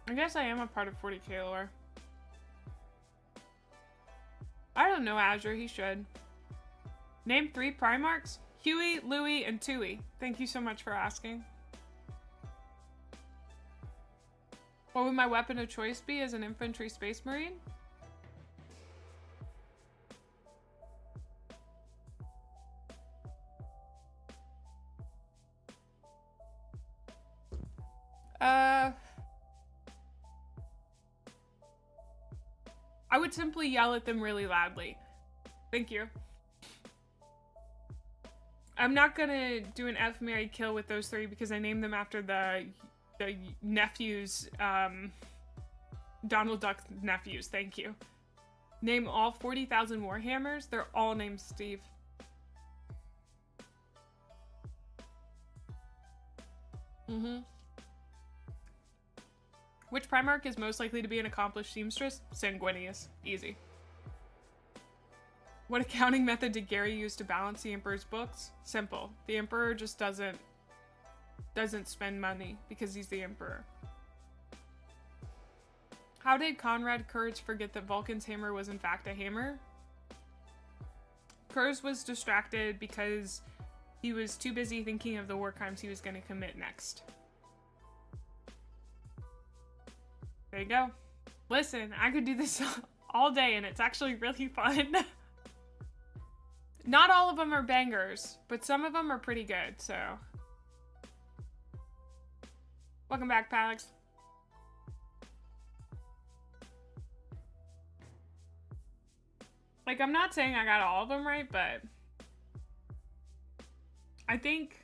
I guess I am a part of 40k lore. I don't know, Azure. He should. Name 3 Primarchs. Huey, Louie, and Tui. Thank you so much for asking. What would my weapon of choice be as an infantry space marine? I would simply yell at them really loudly. Thank you. I'm not gonna do an F, marry, kill with those 3 because I named them after the nephews, Donald Duck nephews. Thank you. Name all 40,000 Warhammers. They're all named Steve. Which Primarch is most likely to be an accomplished seamstress? Sanguinius. Easy. What accounting method did Gary use to balance the Emperor's books? Simple. The Emperor just doesn't doesn't spend money because he's the emperor. How did Conrad Kurz forget that Vulcan's hammer was in fact a hammer? Kurz was distracted because he was too busy thinking of the war crimes he was going to commit next. There you go. Listen, I could do this all day and it's actually really fun. Not all of them are bangers, but some of them are pretty good, so. Welcome back, Palix. Like, I'm not saying I got all of them right, but I think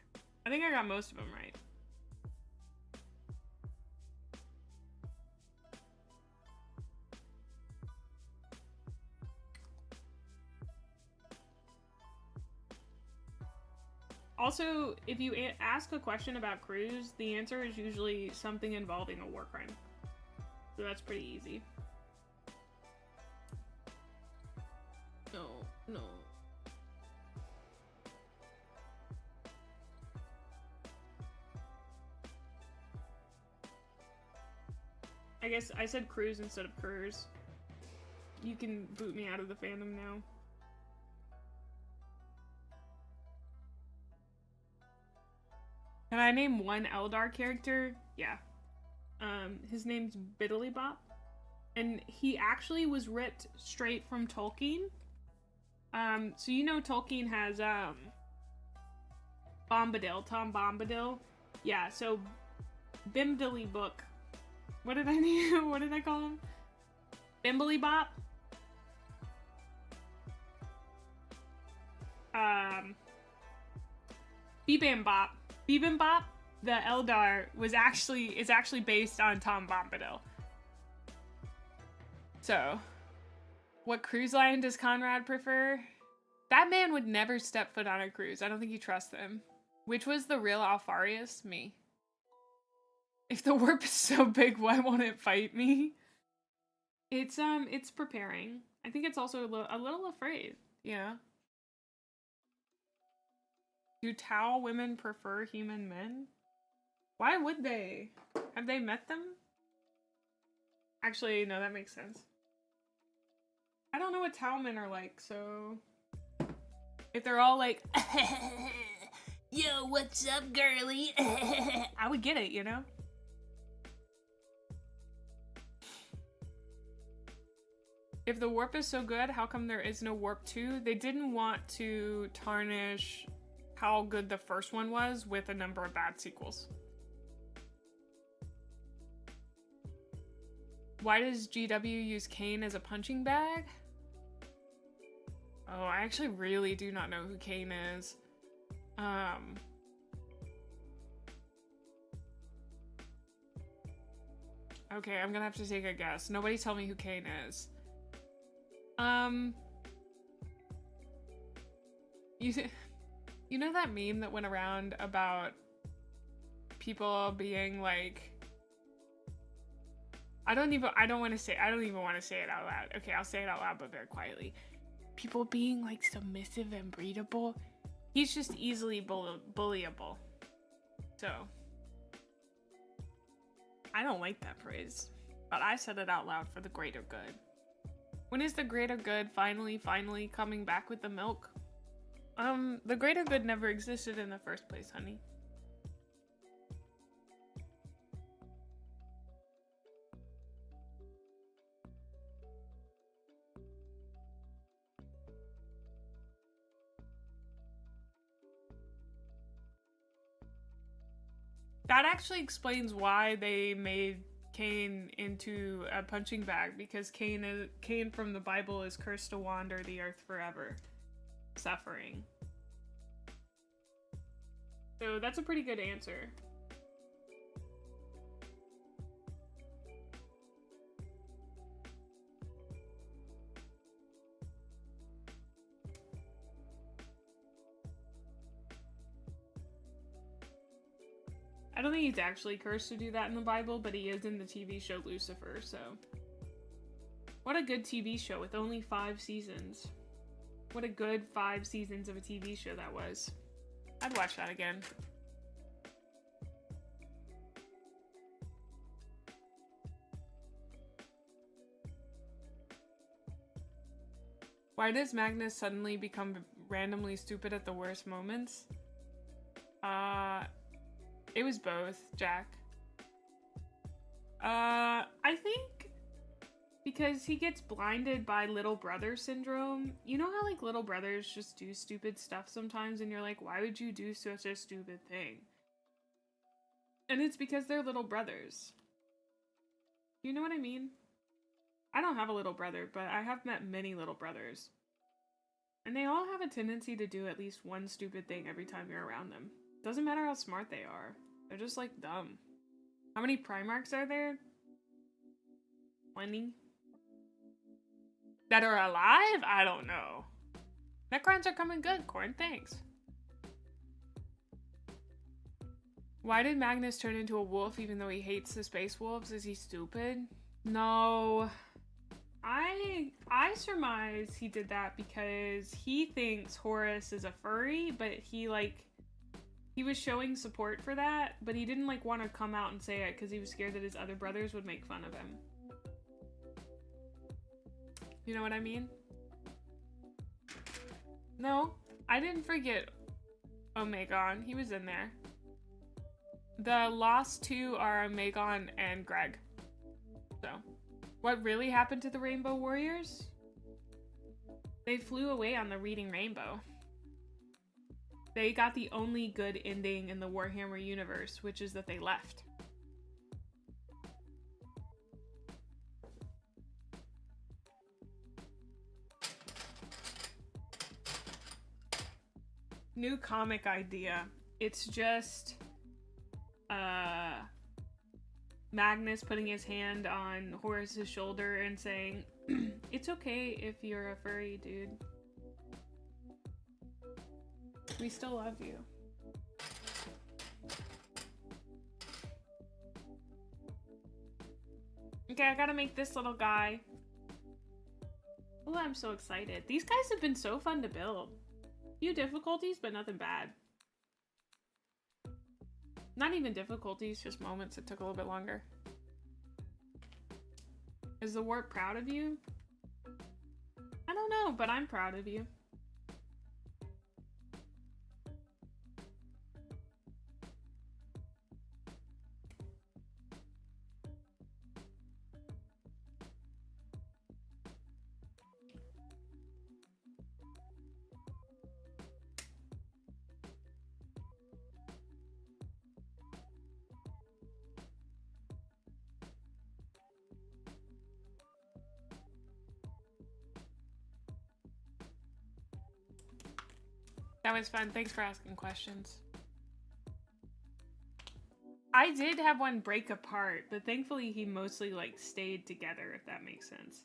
I got most of them right. Also, if you ask a question about crews, the answer is usually something involving a war crime. So that's pretty easy. No. I guess I said crews instead of curs. You can boot me out of the fandom now. Can I name one Eldar character? Yeah. His name's Biddlybop. And he actually was ripped straight from Tolkien. So you know Tolkien has, Bombadil, Tom Bombadil. Yeah, so Bimdily Book. What did I name? What did I call him? Bimblybop? Bibimbop. Bibimbop, the Eldar, is actually based on Tom Bombadil. So, what cruise line does Conrad prefer? That man would never step foot on a cruise. I don't think you trust him. Which was the real Alfarius? Me. If the warp is so big, why won't it fight me? It's preparing. I think it's also a little afraid. Yeah. Do Tau women prefer human men? Why would they? Have they met them? Actually, no, that makes sense. I don't know what Tau men are like, so if they're all like, yo, what's up, girly? I would get it, you know? If the warp is so good, how come there is no warp 2? They didn't want to tarnish how good the first one was with a number of bad sequels. Why does GW use Kane as a punching bag? Oh, I actually really do not know who Kane is. Okay, I'm gonna have to take a guess. Nobody tell me who Kane is. You know that meme that went around about people being like, I don't even want to say it out loud. Okay, I'll say it out loud, but very quietly. People being like submissive and breedable. He's just easily bullyable. So, I don't like that phrase, but I said it out loud for the greater good. When is the greater good finally coming back with the milk? The greater good never existed in the first place, honey. That actually explains why they made Cain into a punching bag, because Cain from the Bible is cursed to wander the earth forever, suffering. So that's a pretty good answer. I don't think he's actually cursed to do that in the Bible, but he is in the TV show Lucifer, so. What a good TV show with only 5 seasons. What a good 5 seasons of a TV show that was. I'd watch that again. Why does Magnus suddenly become randomly stupid at the worst moments? It was both, Jack. I think because he gets blinded by little brother syndrome. You know how like little brothers just do stupid stuff sometimes and you're like, why would you do such a stupid thing? And it's because they're little brothers. You know what I mean? I don't have a little brother, but I have met many little brothers. And they all have a tendency to do at least one stupid thing every time you're around them. Doesn't matter how smart they are. They're just like dumb. How many Primarchs are there? 20? That are alive? I don't know. Necrons are coming good, Corn. Thanks. Why did Magnus turn into a wolf even though he hates the space wolves? Is he stupid? No. I surmise he did that because he thinks Horus is a furry, but he was showing support for that, but he didn't like want to come out and say it because he was scared that his other brothers would make fun of him. You know what I mean? No, I didn't forget Omegon. He was in there. The lost two are Omegon and Greg. So, what really happened to the Rainbow Warriors? They flew away on the Reading Rainbow. They got the only good ending in the Warhammer universe, which is that they left. New comic idea. It's just Magnus putting his hand on Horus's shoulder and saying, "It's okay if you're a furry, dude. We still love you." Okay, I gotta make this little guy. Oh, I'm so excited. These guys have been so fun to build. Few difficulties, but nothing bad. Not even difficulties, just moments that took a little bit longer. Is the warp proud of you? I don't know, but I'm proud of you. That was fun. Thanks for asking questions. I did have one break apart, but thankfully he mostly like stayed together, if that makes sense.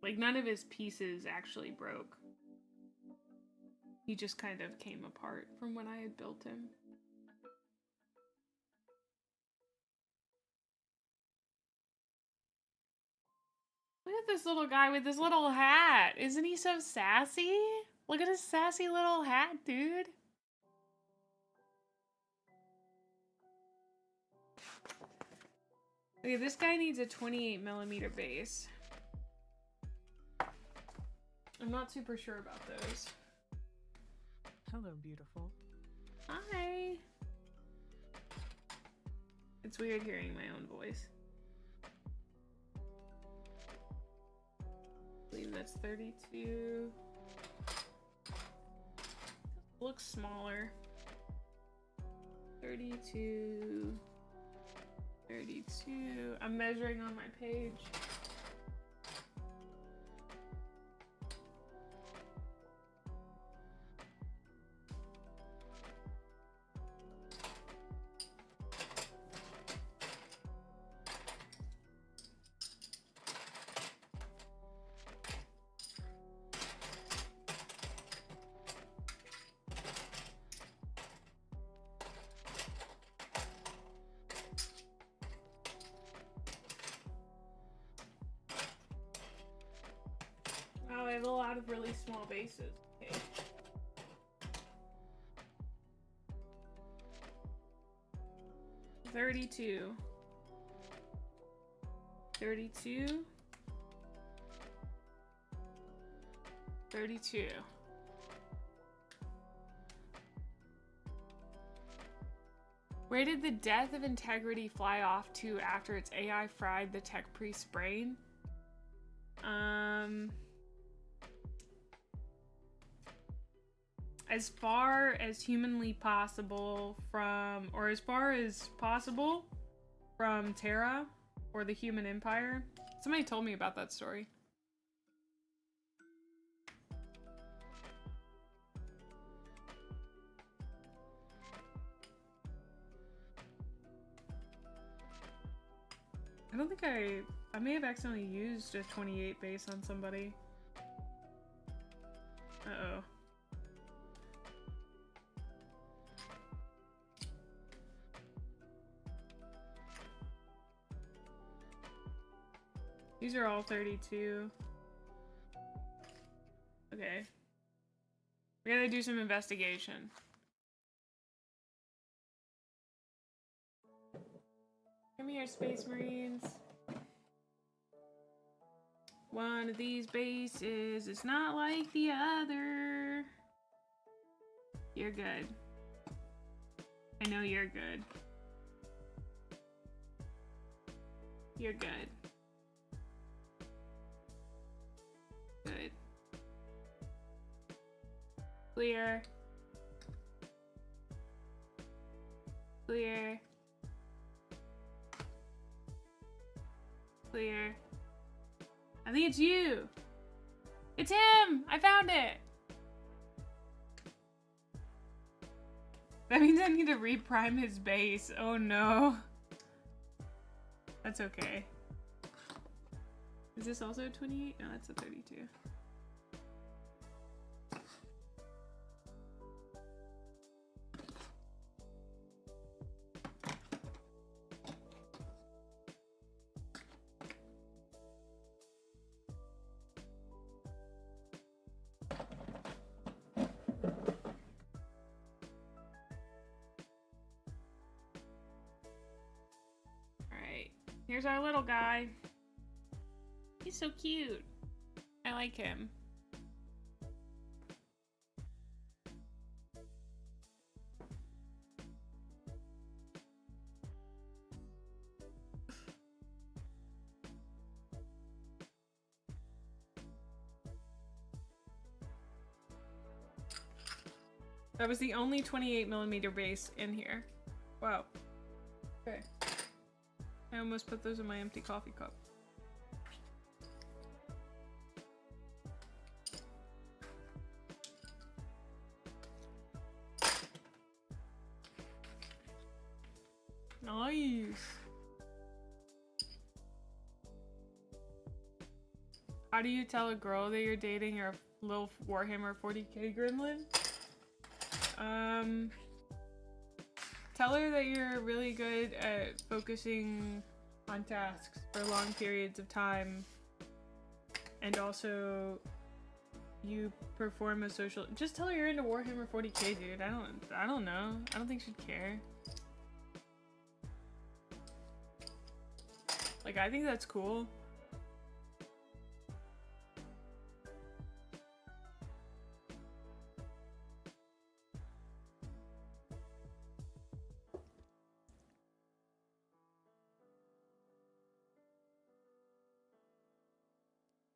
Like none of his pieces actually broke. He just kind of came apart from when I had built him. Look at this little guy with his little hat. Isn't he so sassy? Look at his sassy little hat, dude. Okay, this guy needs a 28mm base. I'm not super sure about those. Hello, beautiful. Hi. It's weird hearing my own voice. I believe that's 32. Looks smaller. 32. 32. I'm measuring on my page. Oh, I have a lot of really small bases. Okay. 32. 32. 32. Where did the death of integrity fly off to after its AI fried the tech priest's brain? As far as humanly possible from, or as far as possible from Terra or the Human Empire. Somebody told me about that story. I don't think I may have accidentally used a 28 base on somebody. Uh-oh. These are all 32. Okay. We gotta do some investigation. Come here, Space Marines. One of these bases is not like the other. You're good. I know you're good. You're good. Good. Clear. Clear. Clear. I think it's you. It's him! I found it! That means I need to reprime his base. Oh no. That's okay. Is this also a 28? No, that's a 32. Here's our little guy. He's so cute. I like him. That was the only 28mm base in here. Wow. Okay. I almost put those in my empty coffee cup. Nice. How do you tell a girl that you're dating your little Warhammer 40k gremlin? Tell her that you're really good at focusing on tasks for long periods of time, and also you perform a social. Just tell her you're into Warhammer 40k, dude. I don't know. I don't think she'd care. Like, I think that's cool.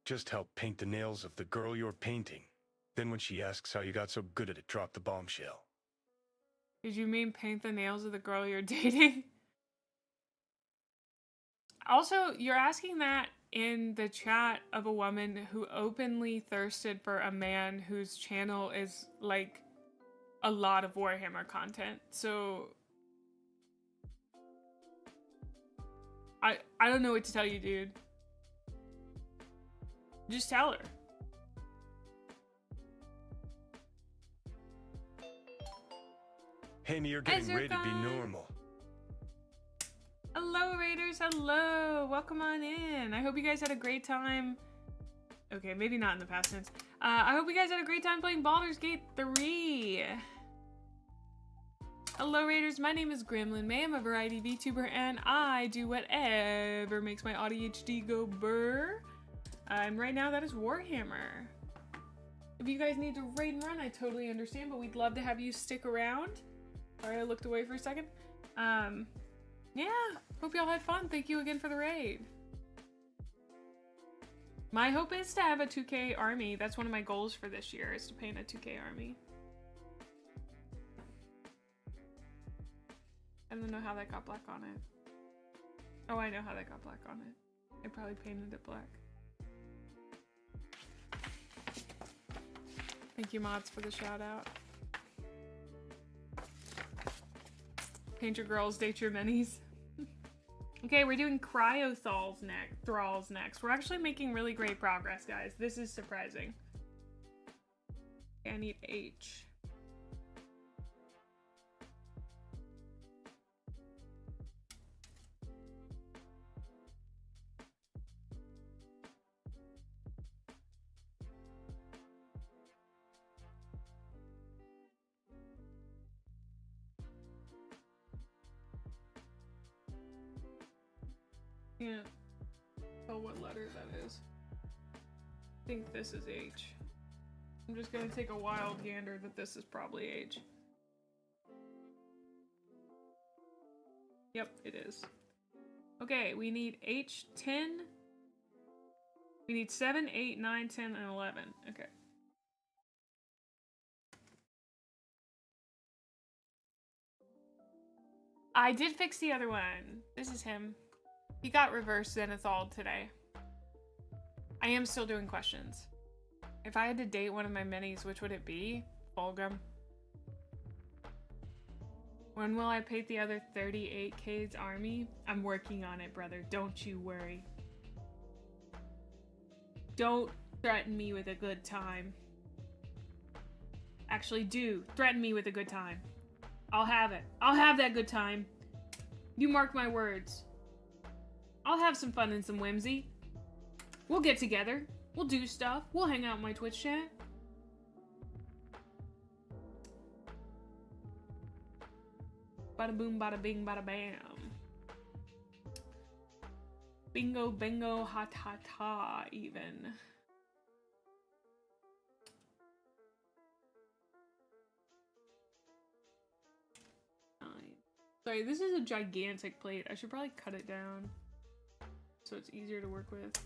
Just help paint the nails of the girl you're painting. Then when she asks how you got so good at it, drop the bombshell. Did you mean paint the nails of the girl you're dating? Also, you're asking that in the chat of a woman who openly thirsted for a man whose channel is like a lot of Warhammer content. So I don't know what to tell you, dude. Just tell her. Hey, you're getting ready to be normal. Hello, Raiders. Hello. Welcome on in. I hope you guys had a great time. Okay, maybe not in the past tense. I hope you guys had a great time playing Baldur's Gate 3. Hello Raiders, my name is Gremlin Mae. I'm a variety VTuber and I do whatever makes my ADHD go burr. Right now that is Warhammer. If you guys need to raid and run, I totally understand, but we'd love to have you stick around. Sorry, I looked away for a second. Yeah, hope y'all had fun. Thank you again for the raid. My hope is to have a 2K army. That's one of my goals for this year, is to paint a 2K army. I don't know how that got black on it. Oh, I know how that got black on it. I probably painted it black. Thank you, mods, for the shout out. Paint your girls, date your minis. Okay, we're doing thralls next. We're actually making really great progress, guys. This is surprising. Okay, I need H. Can't tell what letter that is. I think this is H. I'm just gonna take a wild gander that this is probably H. Yep, it is. Okay, we need H10. We need 7, 8, 9, 10, and 11. Okay. I did fix the other one. This is him. He got reverse zenithol today. I am still doing questions. If I had to date one of my minis, which would it be? Fulgrim. When will I paint the other 38K's army? I'm working on it, brother. Don't you worry. Don't threaten me with a good time. Actually, do threaten me with a good time. I'll have it. I'll have that good time. You mark my words. I'll have some fun and some whimsy. We'll get together. We'll do stuff. We'll hang out in my Twitch chat. Bada boom, bada bing, bada bam. Bingo, bingo, ha ta ta, even. Sorry, this is a gigantic plate. I should probably cut it down so it's easier to work with.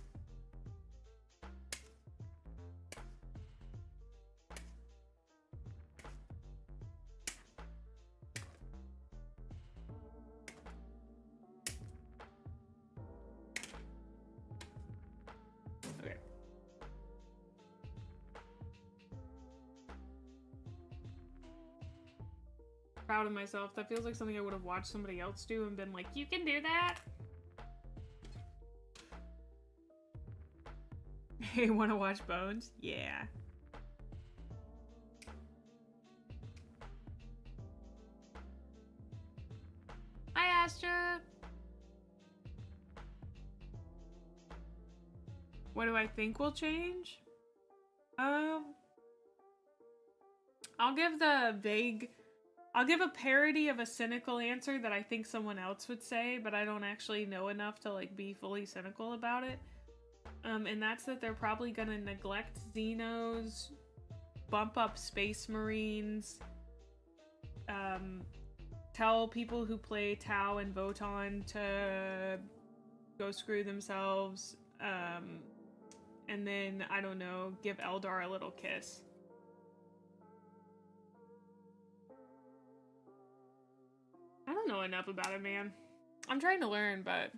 Okay. Proud of myself. That feels like something I would have watched somebody else do and been like, you can do that. Hey, wanna watch Bones? Yeah. Hi, Astra. What do I think will change? I'll give I'll give a parody of a cynical answer that I think someone else would say, but I don't actually know enough to like be fully cynical about it. And that's that they're probably gonna neglect Xenos, bump up Space Marines, tell people who play Tau and Voton to go screw themselves, and then, I don't know, give Eldar a little kiss. I don't know enough about it, man. I'm trying to learn, but...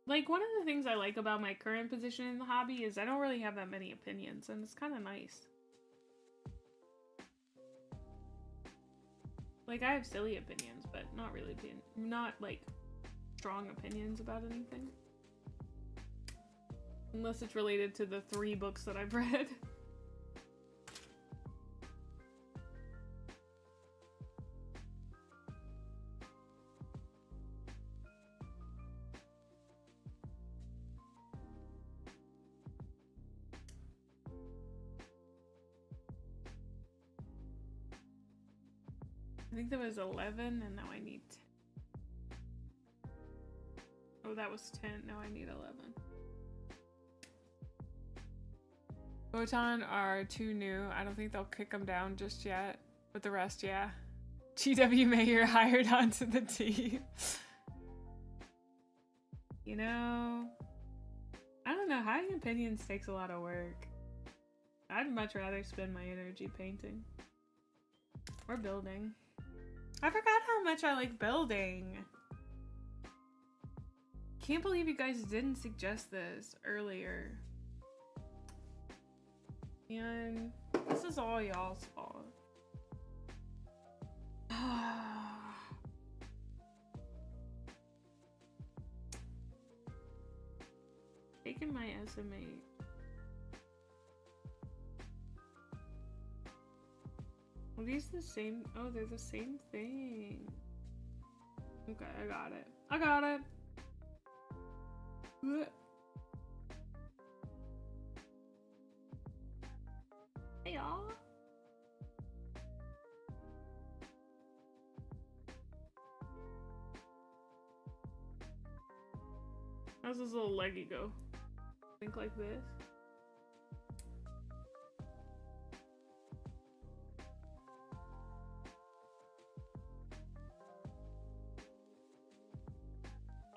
like, one of the things I like about my current position in the hobby is I don't really have that many opinions, and it's kind of nice. Like, I have silly opinions, but not really, not, like, strong opinions about anything. Unless it's related to the 3 books that I've read. I think there was 11 and now I need 10. Oh, that was 10. Now I need 11. Photon are too new. I don't think they'll kick them down just yet. But the rest, yeah. GW Mae, you're hired onto the team. You know, I don't know. Hiding opinions takes a lot of work. I'd much rather spend my energy painting. Or building. I forgot how much I like building. Can't believe you guys didn't suggest this earlier. And this is all y'all's fault. Taking my SMA. Are these the same? Oh, they're the same thing. Okay, I got it. I got it. Hey, y'all. How's this little leggy go? Think like this.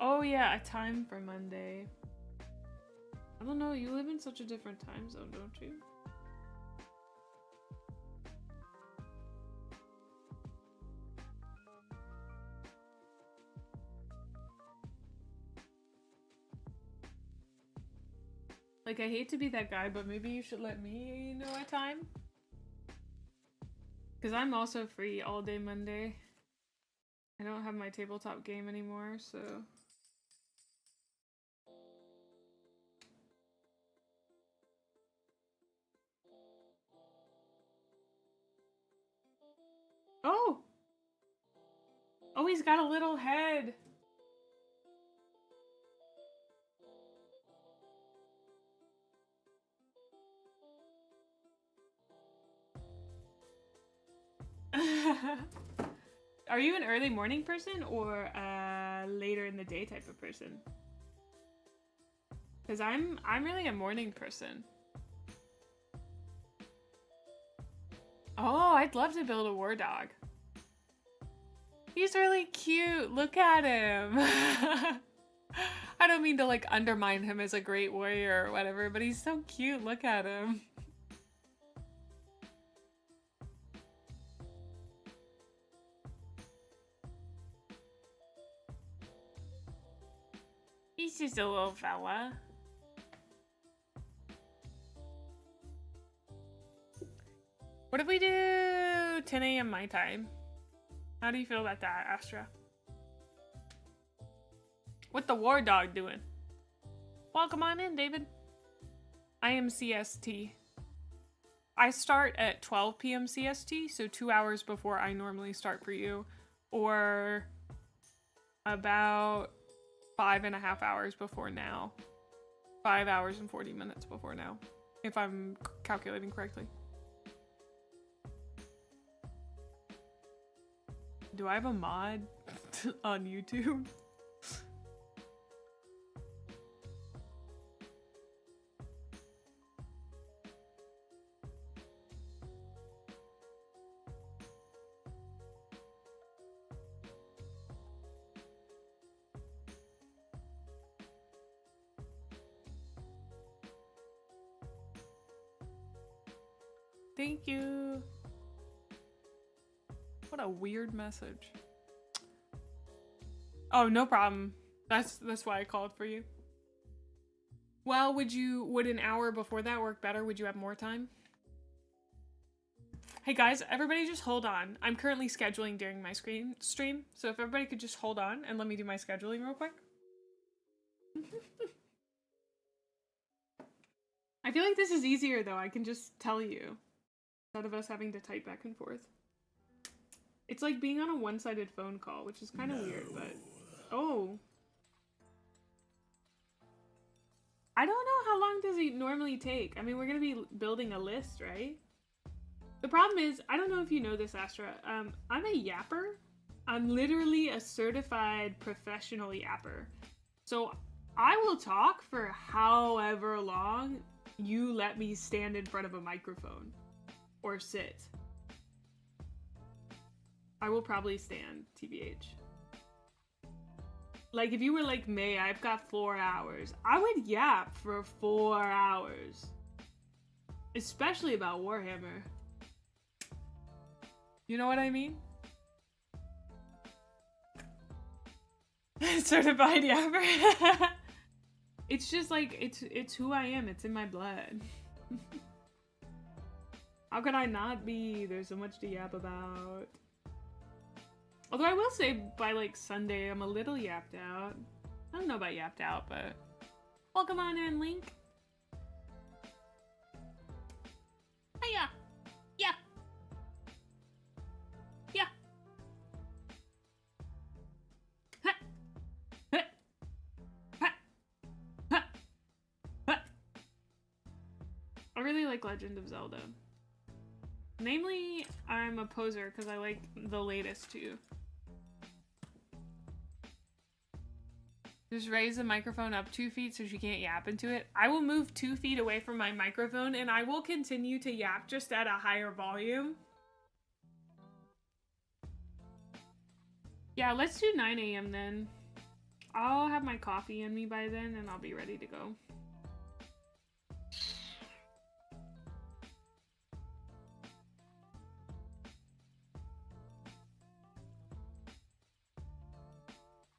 Oh yeah, a time for Monday. I don't know, you live in such a different time zone, don't you? Like, I hate to be that guy, but maybe you should let me know a time. Because I'm also free all day Monday. I don't have my tabletop game anymore, so... Oh! Oh, he's got a little head! Are you an early morning person or later in the day type of person? Because I'm really a morning person. Oh, I'd love to build a war dog. He's really cute. Look at him. I don't mean to like undermine him as a great warrior or whatever, but he's so cute. Look at him. He's just a little fella. What if we do 10 a.m. my time? How do you feel about that, Astra? What the war dog doing? Welcome on in, David. I am CST. I start at 12 p.m. CST, so 2 hours before I normally start for you, or about 5.5 hours before now. 5 hours and 40 minutes before now, if I'm calculating correctly. Do I have a mod on YouTube? Thank you. What a weird message. Oh, no problem. That's why I called for you. Well, would an hour before that work better? Would you have more time? Hey guys, everybody just hold on. I'm currently scheduling during my stream, so if everybody could just hold on and let me do my scheduling real quick. I feel like this is easier though. I can just tell you instead of us having to type back and forth. It's like being on a one-sided phone call, which is kind of weird, but... Oh. I don't know how long does it normally take. I mean, we're going to be building a list, right? The problem is, I don't know if you know this, Astra. I'm a yapper. I'm literally a certified professional yapper. So I will talk for however long you let me stand in front of a microphone or sit. I will probably stand, TBH. Like, if you were like May, I've got 4 hours. I would yap for 4 hours. Especially about Warhammer. You know what I mean? Certified yapper. It's just like, it's who I am. It's in my blood. How could I not be? There's so much to yap about. Although I will say, by like Sunday, I'm a little yapped out. I don't know about yapped out, but... Welcome on in, Link. Hiya! Yeah! Yeah! Ha! Ha! Ha! Ha! Ha! I really like Legend of Zelda. Namely, I'm a poser because I like the latest two. Just raise the microphone up 2 feet so she can't yap into it. I will move 2 feet away from my microphone and I will continue to yap just at a higher volume. Yeah, let's do 9 a.m. then. I'll have my coffee in me by then and I'll be ready to go.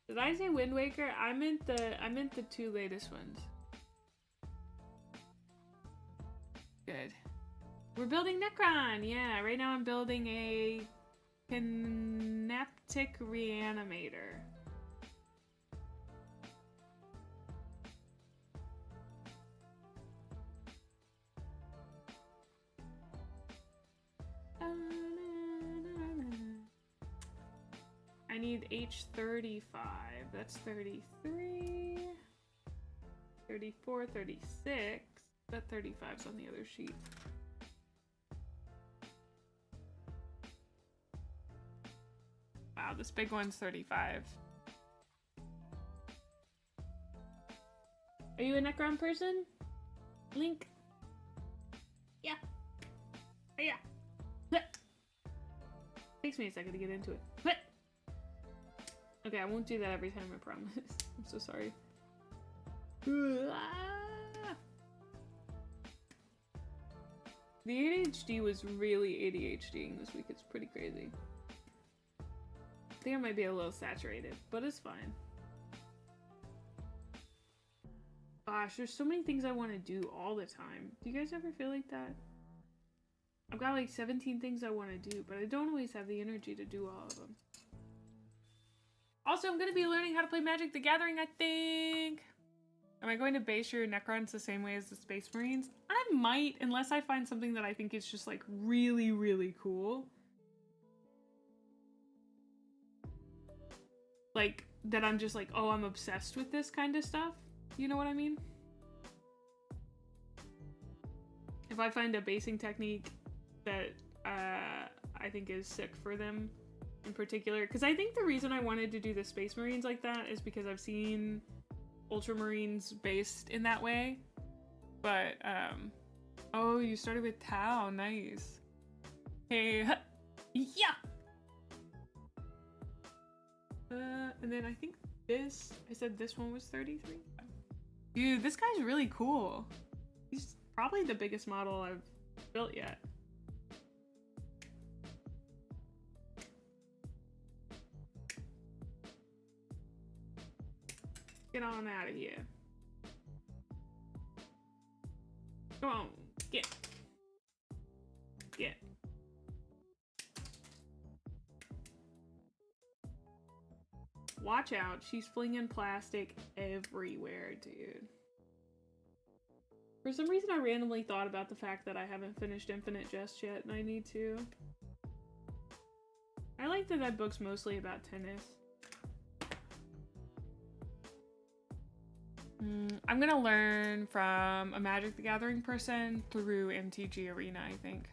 Did I say Wind Waker? I meant the 2 latest ones. Good. We're building Necron! Yeah, right now I'm building a Kinetic Reanimator. I need H35. That's 33. 34, 36. That 35's on the other sheet. Wow, this big one's 35. Are you a Necron person? Link? Yeah. Oh, yeah. Takes me a second to get into it. Okay, I won't do that every time, I promise. I'm so sorry. The ADHD was really ADHDing this week. It's pretty crazy. I think I might be a little saturated, but it's fine. Gosh, there's so many things I want to do all the time. Do you guys ever feel like that? I've got like 17 things I want to do, but I don't always have the energy to do all of them. Also, I'm going to be learning how to play Magic the Gathering, I think. Am I going to base your Necrons the same way as the Space Marines? I might, unless I find something that I think is just like really, really cool. Like, that I'm just like, oh, I'm obsessed with this kind of stuff. You know what I mean? If I find a basing technique that I think is sick for them, in particular, because I think the reason I wanted to do the Space Marines like that is because I've seen Ultramarines based in that way. But oh, you started with Tau, nice. Hey, yeah. And then I think this, I said this one was 33. Dude, this guy's really cool. He's probably the biggest model I've built yet. Get on out of here. Come on, get. Get. Watch out, she's flinging plastic everywhere, dude. For some reason, I randomly thought about the fact that I haven't finished Infinite just yet, and I need to. I like that that book's mostly about tennis. I'm gonna learn from a Magic the Gathering person through MTG Arena, I think.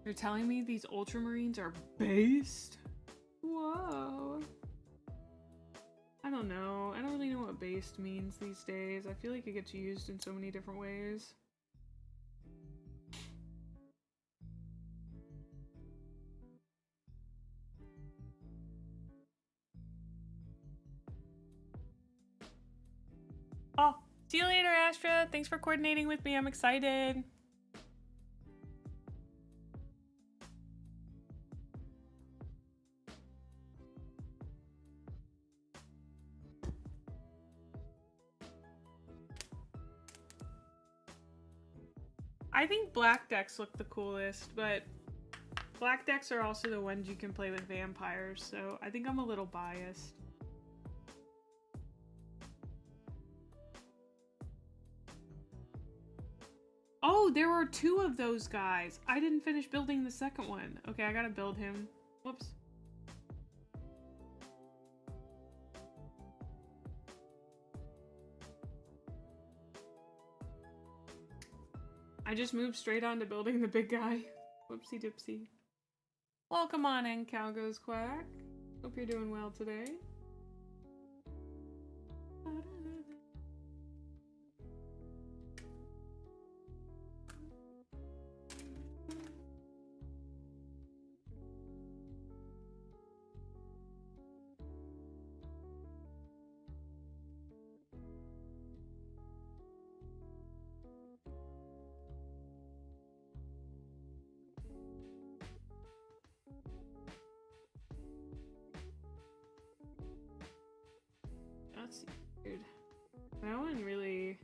You're telling me these Ultramarines are based? Whoa. I don't know. I don't really know what based means these days. I feel like it gets used in so many different ways. Oh, see you later, Astra. Thanks for coordinating with me. I'm excited. I think black decks look the coolest, but black decks are also the ones you can play with vampires, so I think I'm a little biased. Oh, there were 2 of those guys. I didn't finish building the second one. Okay, I gotta build him. Whoops. I just moved straight on to building the big guy. Whoopsie dipsy. Welcome on in, Cow Goes Quack. Hope you're doing well today. That's weird. That one really...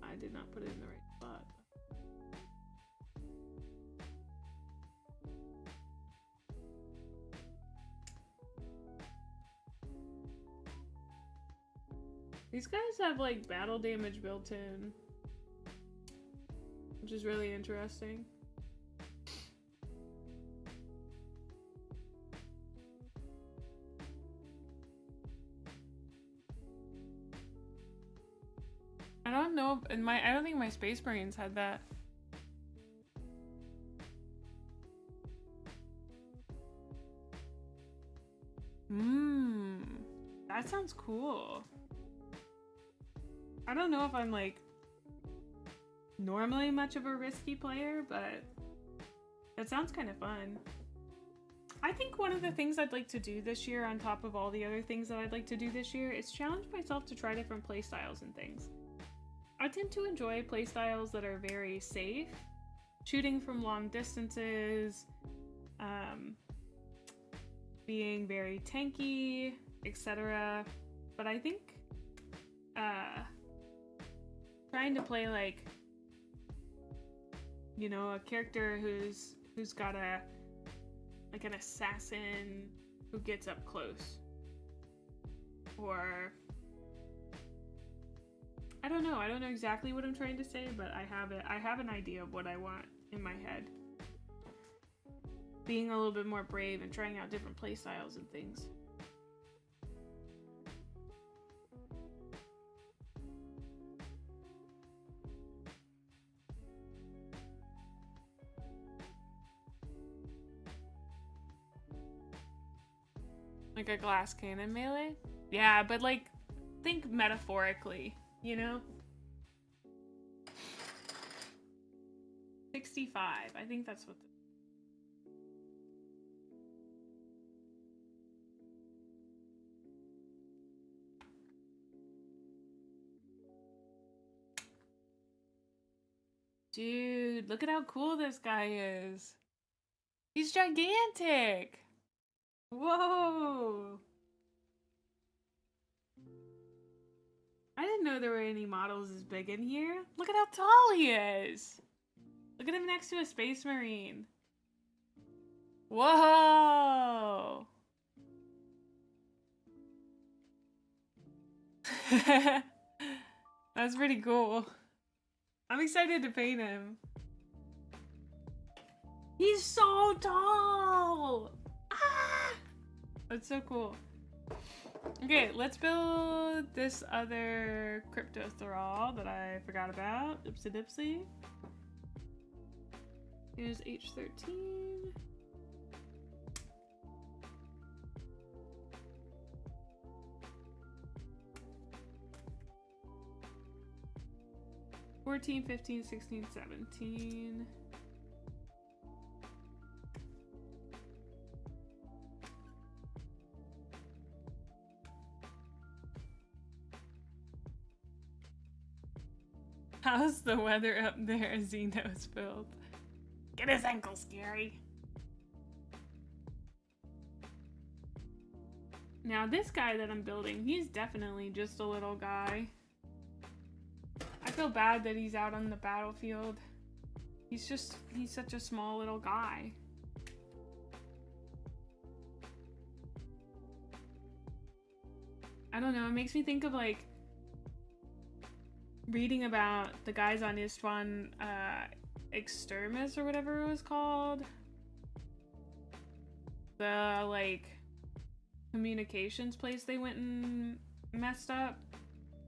I did not put it in the right spot. These guys have like battle damage built in, which is really interesting. I don't know if I don't think my Space Marines had that. That sounds cool. I don't know if I'm like normally much of a risky player, but that sounds kind of fun. I think one of the things I'd like to do this year, on top of all the other things that I'd like to do this year, is challenge myself to try different playstyles and things. I tend to enjoy playstyles that are very safe, shooting from long distances, being very tanky, etc. But I think trying to play like, you know, a character who's got a like an assassin who gets up close, or I don't know exactly what I'm trying to say, but I have an idea of what I want in my head. Being a little bit more brave and trying out different playstyles and things. Like a glass cannon melee? Yeah, but like, think metaphorically, you know? 65. I think that's what Dude, look at how cool this guy is. He's gigantic. Whoa. I didn't know there were any models as big in here. Look at how tall he is. Look at him next to a Space Marine. Whoa. That's pretty cool. I'm excited to paint him. He's so tall. Ah! That's so cool. Okay, let's build this other crypto thrall that I forgot about. Oopsie dipsy. is H13. $14, $15, $16, $17. How's the weather up there? Zeno's build. Get his ankle scary. Now this guy that I'm building, he's definitely just a little guy. I feel bad that he's out on the battlefield. He's such a small little guy. I don't know, it makes me think of like reading about the guys on Istvan Extremis or whatever it was called. The like communications place they went and messed up.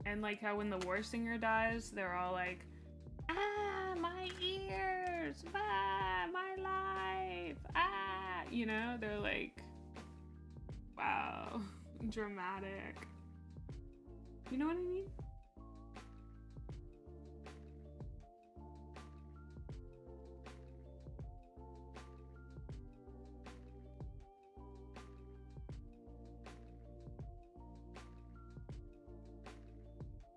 And like how when the war singer dies, they're all like, ah, my ears, ah, my life, ah, you know, they're like, wow, dramatic. You know what I mean?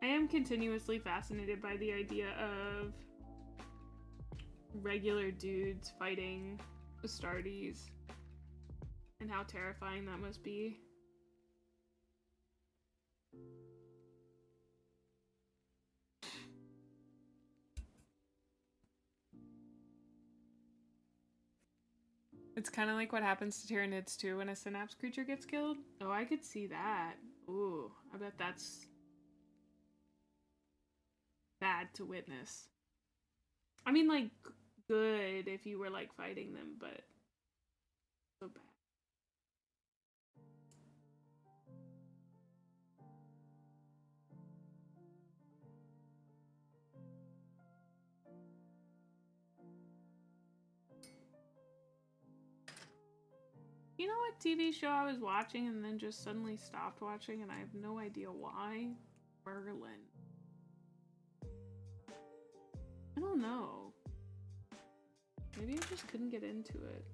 I am continuously fascinated by the idea of regular dudes fighting Astartes and how terrifying that must be. It's kind of like what happens to Tyranids too when a Synapse creature gets killed. Oh, I could see that. Ooh, I bet that's bad to witness. I mean, like, good if you were, like, fighting them, but so bad. You know what TV show I was watching and then just suddenly stopped watching and I have no idea why? Merlin. I don't know. Maybe I just couldn't get into it.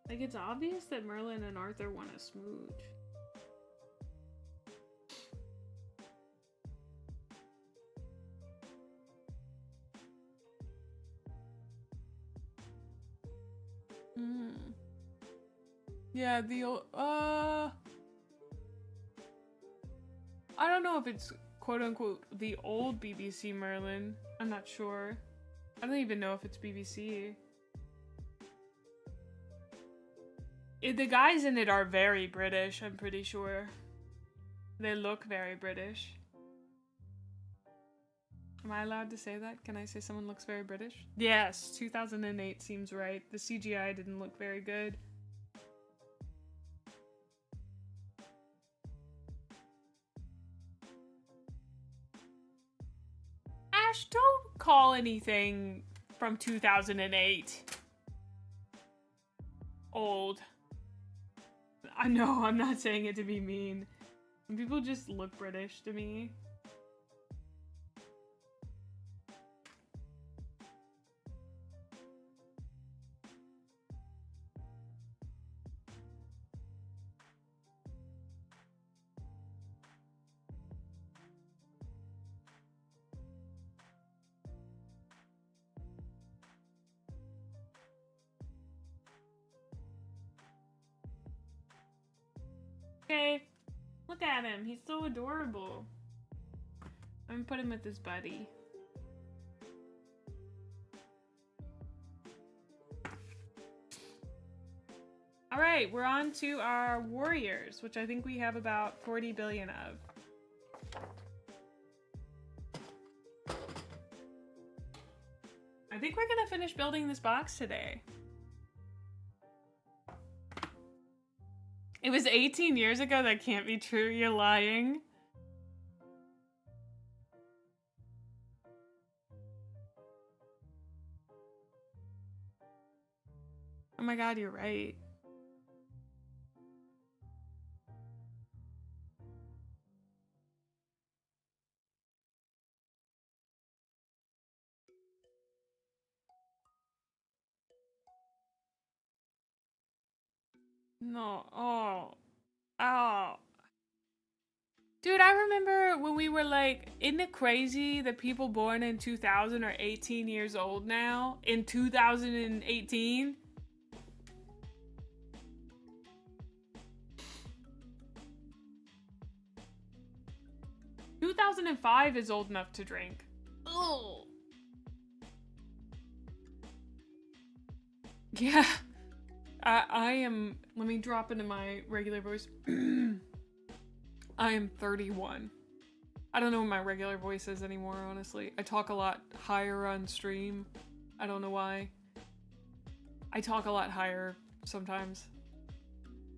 Like, it's obvious that Merlin and Arthur want to smooch. Yeah, I don't know if it's quote-unquote the old BBC Merlin. I'm not sure. I don't even know if it's BBC. The guys in it are very British, I'm pretty sure. They look very British. Am I allowed to say that? Can I say someone looks very British? Yes, 2008 seems right. The CGI didn't look very good. Ash, don't call anything from 2008 old. I know, I'm not saying it to be mean. People just look British to me. Okay, look at him. He's so adorable. I'm gonna put him with his buddy. All right, we're on to our warriors, which I think we have about 40 billion of. I think we're gonna finish building this box today. It was 18 years ago. That can't be true. You're lying. Oh my god, you're right. No, oh. Oh. Dude, I remember when we were like, isn't it crazy that people born in 2000 are 18 years old now? In 2018? – 2005 is old enough to drink. Ugh. Yeah. I am, let me drop into my regular voice. I am 31. I don't know what my regular voice is anymore, honestly. I talk a lot higher on stream. I don't know why. I talk a lot higher sometimes.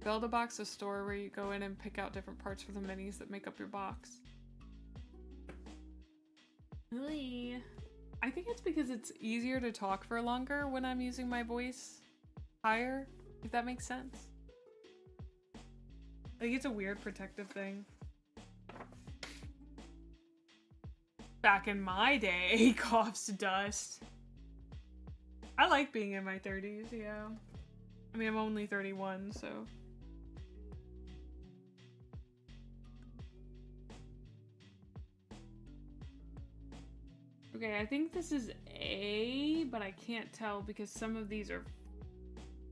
Build a box, a store where you go in and pick out different parts for the minis that make up your box. Really? I think it's because it's easier to talk for longer when I'm using my voice higher, if that makes sense. I think it's a weird protective thing. Back in my day, coughs dust. I like being in my 30s, yeah. I mean, I'm only 31, so. Okay, I think this is A, but I can't tell because some of these are...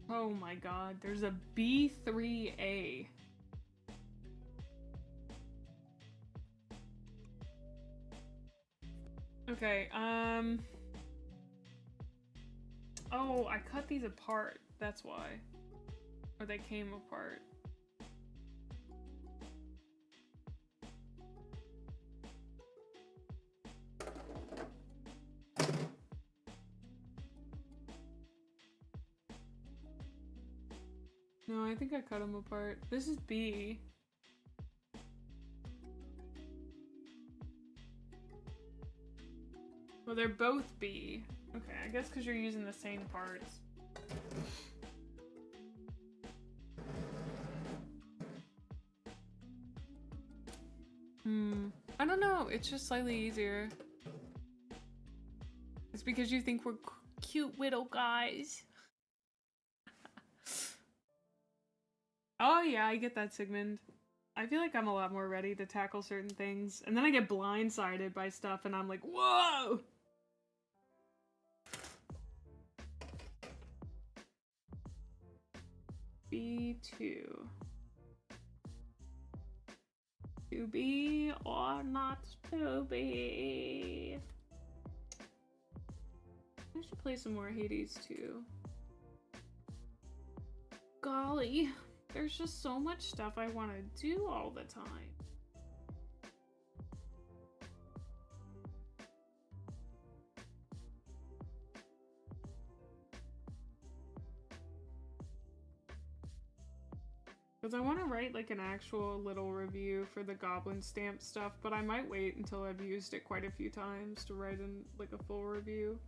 Oh my god, there's a B3A. Okay, oh, I cut these apart, that's why. Or they came apart. No, I think I cut them apart. This is B. Well, they're both B. Okay, I guess because you're using the same parts. I don't know. It's just slightly easier. It's because you think we're cute little guys. Oh yeah, I get that, Sigmund. I feel like I'm a lot more ready to tackle certain things. And then I get blindsided by stuff and I'm like, whoa! B2. To be or not to be. I should play some more Hades too. Golly, there's just so much stuff I want to do all the time. Because I want to write like an actual little review for the Goblin stamp stuff, but I might wait until I've used it quite a few times to write in like a full review.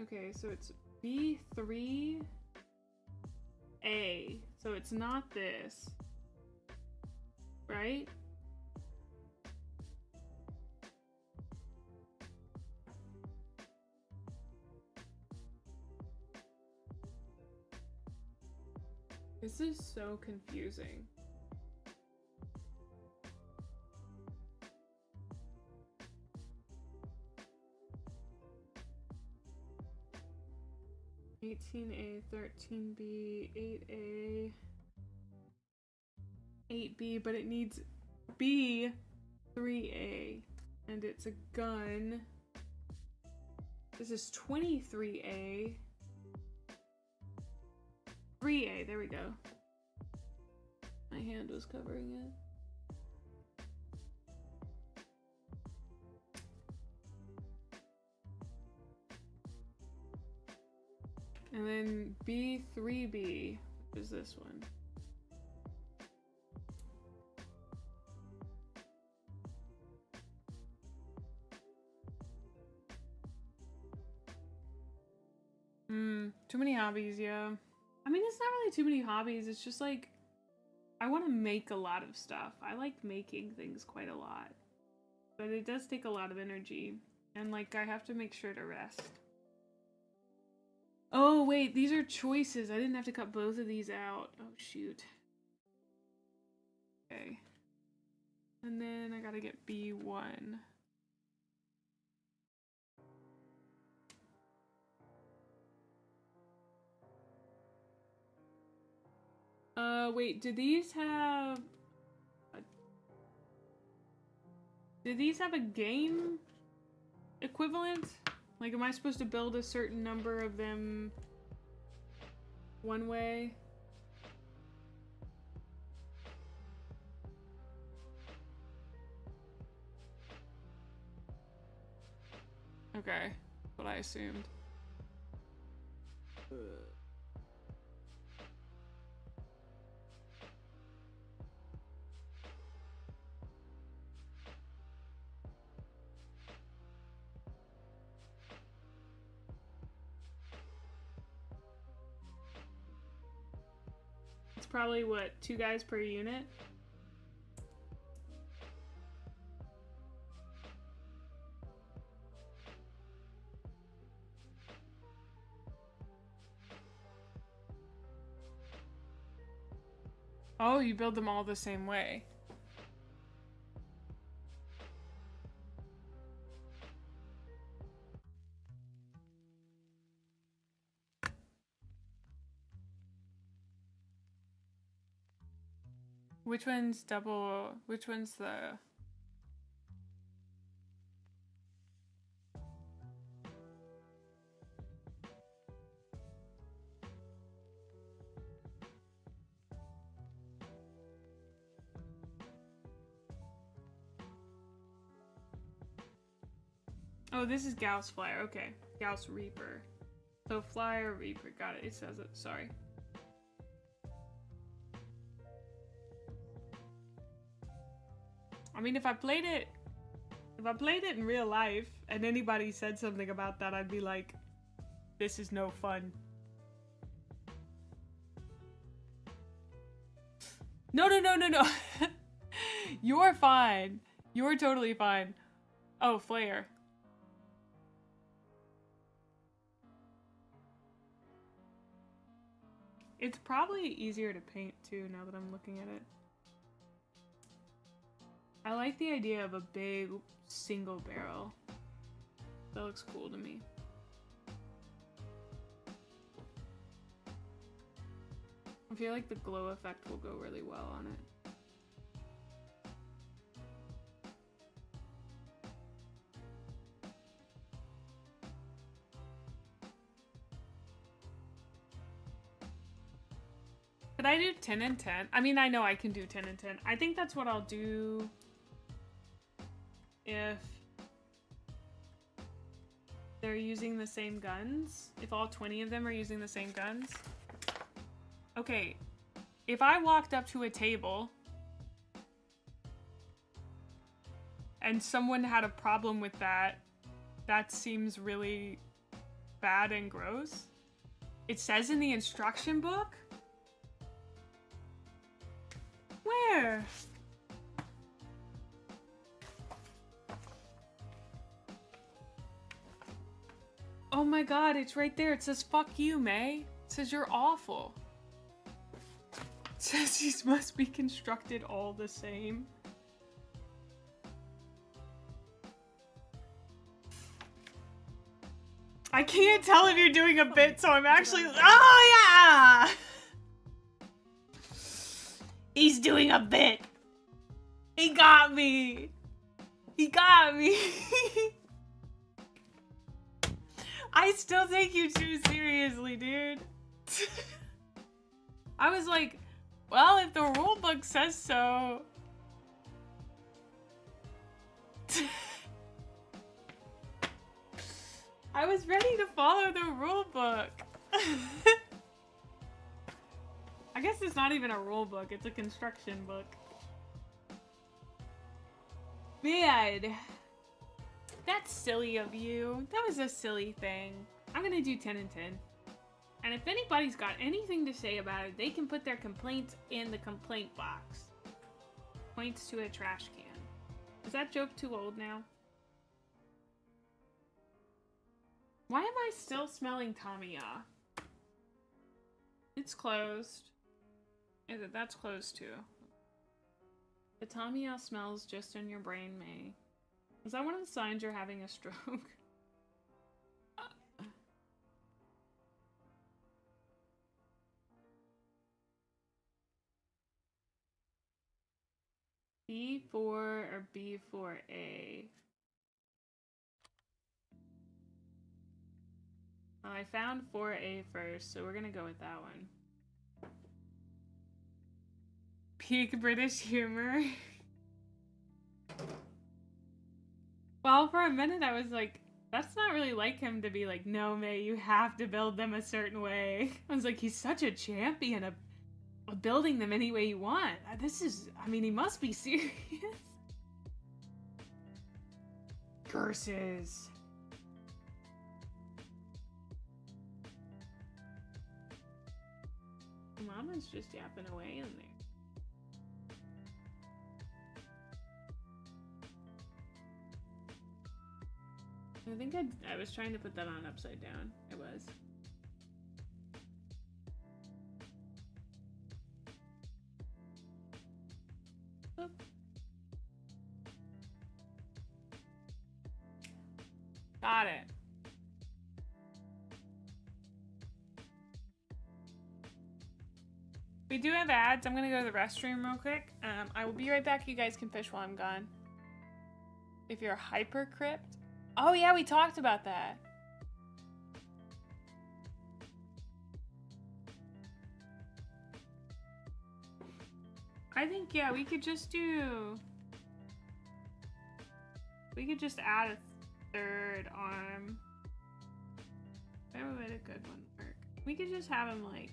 Okay, so it's B3A. So it's not this, right? This is so confusing. (18A, 13B, 8A, 8B), but it needs B, 3A, and it's a gun. This is 23A. 3A, there we go. My hand was covering it. And then B3B, which is this one. Too many hobbies, yeah. I mean, it's not really too many hobbies. It's just like, I want to make a lot of stuff. I like making things quite a lot. But it does take a lot of energy. And like, I have to make sure to rest. Oh, wait, these are choices. I didn't have to cut both of these out. Oh, shoot. Okay. And then I gotta get B1. Wait, do these have a game equivalent? Like, am I supposed to build a certain number of them one way? Okay, that's what I assumed. It's probably what, 2 guys per unit? Oh, you build them all the same way. Which one's double? Which one's the... Oh, this is Gauss Flyer. Okay. Gauss Reaper. So Flyer, Reaper. Got it. It says it. Sorry. I mean, if I played it in real life and anybody said something about that, I'd be like, this is no fun. No. You're fine. You're totally fine. Oh, Flare. It's probably easier to paint too, now that I'm looking at it. I like the idea of a big single barrel. That looks cool to me. I feel like the glow effect will go really well on it. Could I do 10 and 10? I mean, I know I can do 10 and 10. I think that's what I'll do if they're using the same guns. If all 20 of them are using the same guns. Okay, if I walked up to a table and someone had a problem with that, that seems really bad and gross. It says in the instruction book? Where? Oh my god, it's right there. It says, fuck you, May. It says you're awful. It says these must be constructed all the same. I can't tell if you're doing a bit, so I'm actually... Oh, yeah! He's doing a bit. He got me. He got me. I still take you too seriously, dude. I was like, well, if the rule book says so. I was ready to follow the rule book. I guess it's not even a rule book, it's a construction book. Man. That's silly of you. That was a silly thing. I'm gonna do 10 and 10. And if anybody's got anything to say about it, they can put their complaints in the complaint box. Points to a trash can. Is that joke too old now? Why am I still smelling Tamiya? It's closed. That's closed too. The Tamiya smells just in your brain, May. Is that one of the signs you're having a stroke? B4 or B4A? I found 4A first, so we're gonna go with that one. Peak British humor. Well, for a minute I was like, that's not really like him to be like, no, May, you have to build them a certain way. I was like, he's such a champion of building them any way you want. This is, I mean, he must be serious. Curses. Mama's just yapping away in there. I think I was trying to put that on upside down. It was. Oop. Got it. We do have ads. I'm gonna go to the restroom real quick. I will be right back. You guys can fish while I'm gone. If you're a hyper crypt. Oh yeah, we talked about that. I think, yeah, we could just add a third arm. Where would a good one work? We could just have him like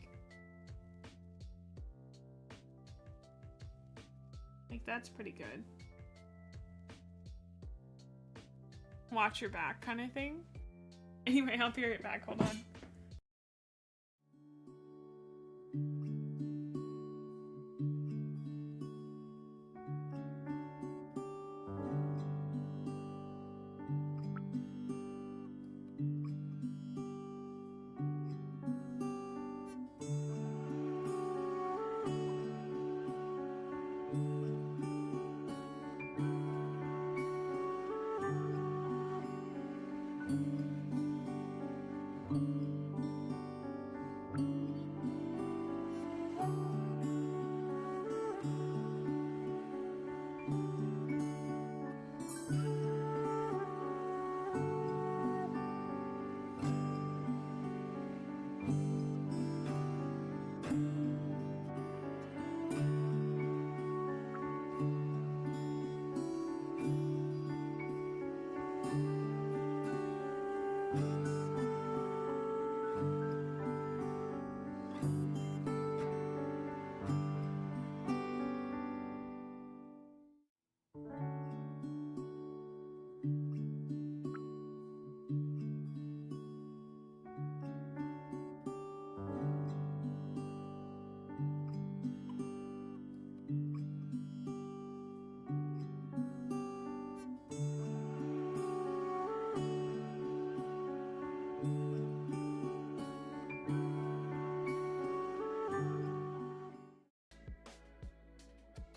that's pretty good. Watch your back kind of thing. Anyway, I'll be right back. Hold on.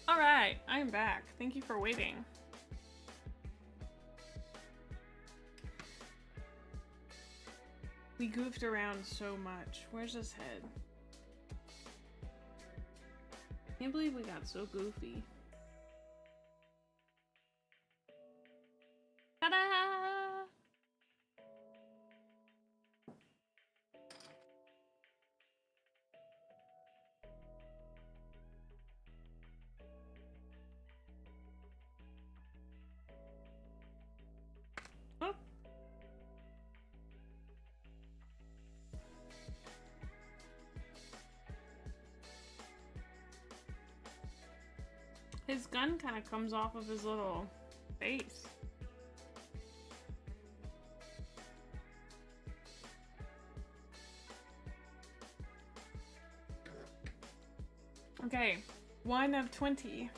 Alright, I'm back. Thank you for waiting. We goofed around so much. Where's his head? Can't believe we got so goofy. Ta-da! Oh. His gun kind of comes off of his little face. Okay, 1 of 20.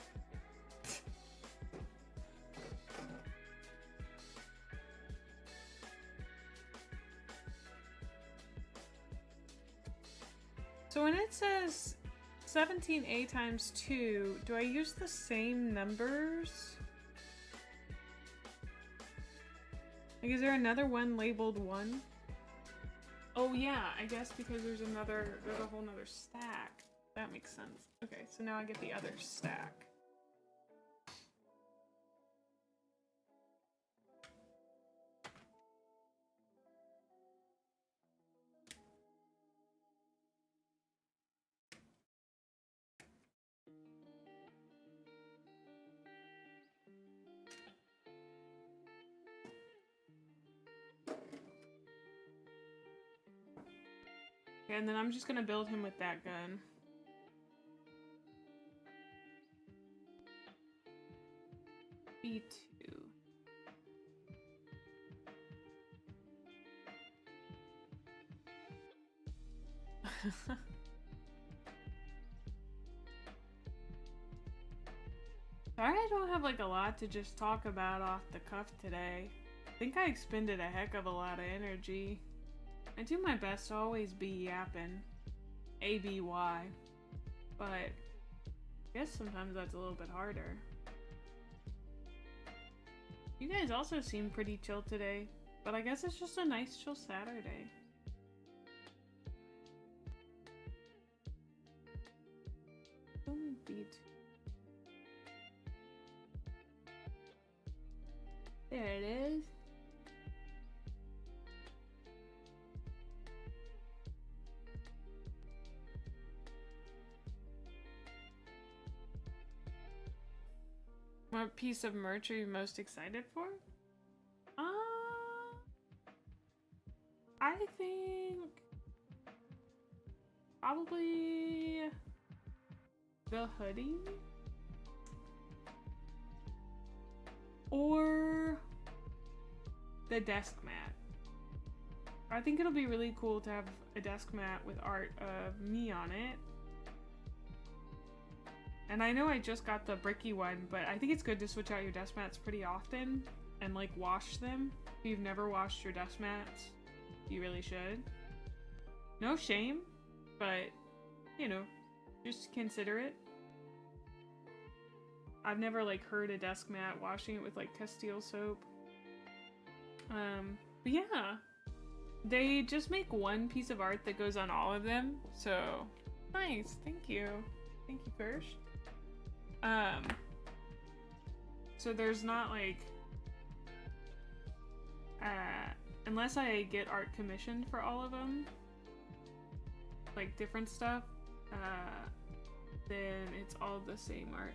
So when it says 17A times 2, do I use the same numbers? Like, is there another one labeled 1? Oh yeah, I guess because there's a whole nother stack. That makes sense. Okay, so now I get the other stack. And then I'm just gonna build him with that gun. B2. Sorry I don't have like a lot to just talk about off the cuff today. I think I expended a heck of a lot of energy. I do my best to always be yapping. A-B-Y. But I guess sometimes that's a little bit harder. You guys also seem pretty chill today, but I guess it's just a nice chill Saturday. Only beat. There it is. What piece of merch are you most excited for? I think probably the hoodie or the desk mat. I think it'll be really cool to have a desk mat with art of me on it. And I know I just got the bricky one, but I think it's good to switch out your desk mats pretty often and like wash them. If you've never washed your desk mats, you really should. No shame, but you know, just consider it. I've never like heard a desk mat washing it with like Castile soap. But yeah, they just make one piece of art that goes on all of them. So nice, thank you. Thank you, Kirsch. So there's not like, unless I get art commissioned for all of them, like different stuff, then it's all the same art.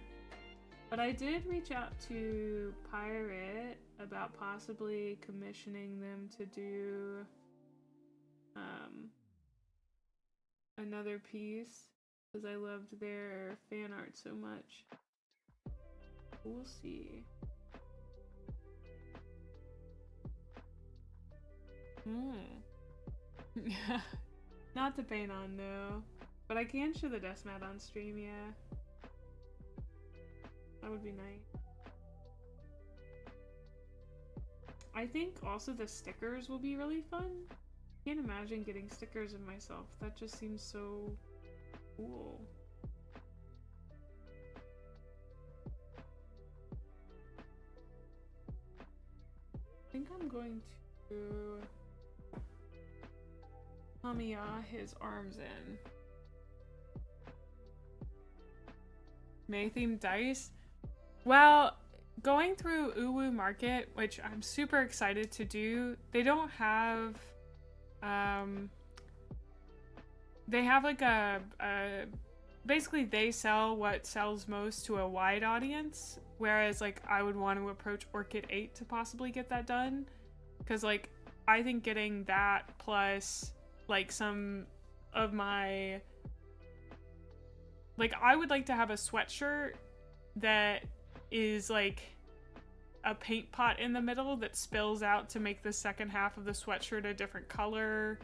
But I did reach out to Pirate about possibly commissioning them to do, another piece, because I loved their fan art so much. We'll see. Not to paint on though, but I can show the desk mat on stream, yeah. That would be nice. I think also the stickers will be really fun. I can't imagine getting stickers of myself. That just seems so cool. I think I'm going to Tamiya his arms in. May themed dice? Well, going through Uwu Market, which I'm super excited to do, they don't have they have like a basically they sell what sells most to a wide audience, whereas like I would want to approach Orchid 8 to possibly get that done, because like I think getting that plus like some of my, like I would like to have a sweatshirt that is like a paint pot in the middle that spills out to make the second half of the sweatshirt a different color.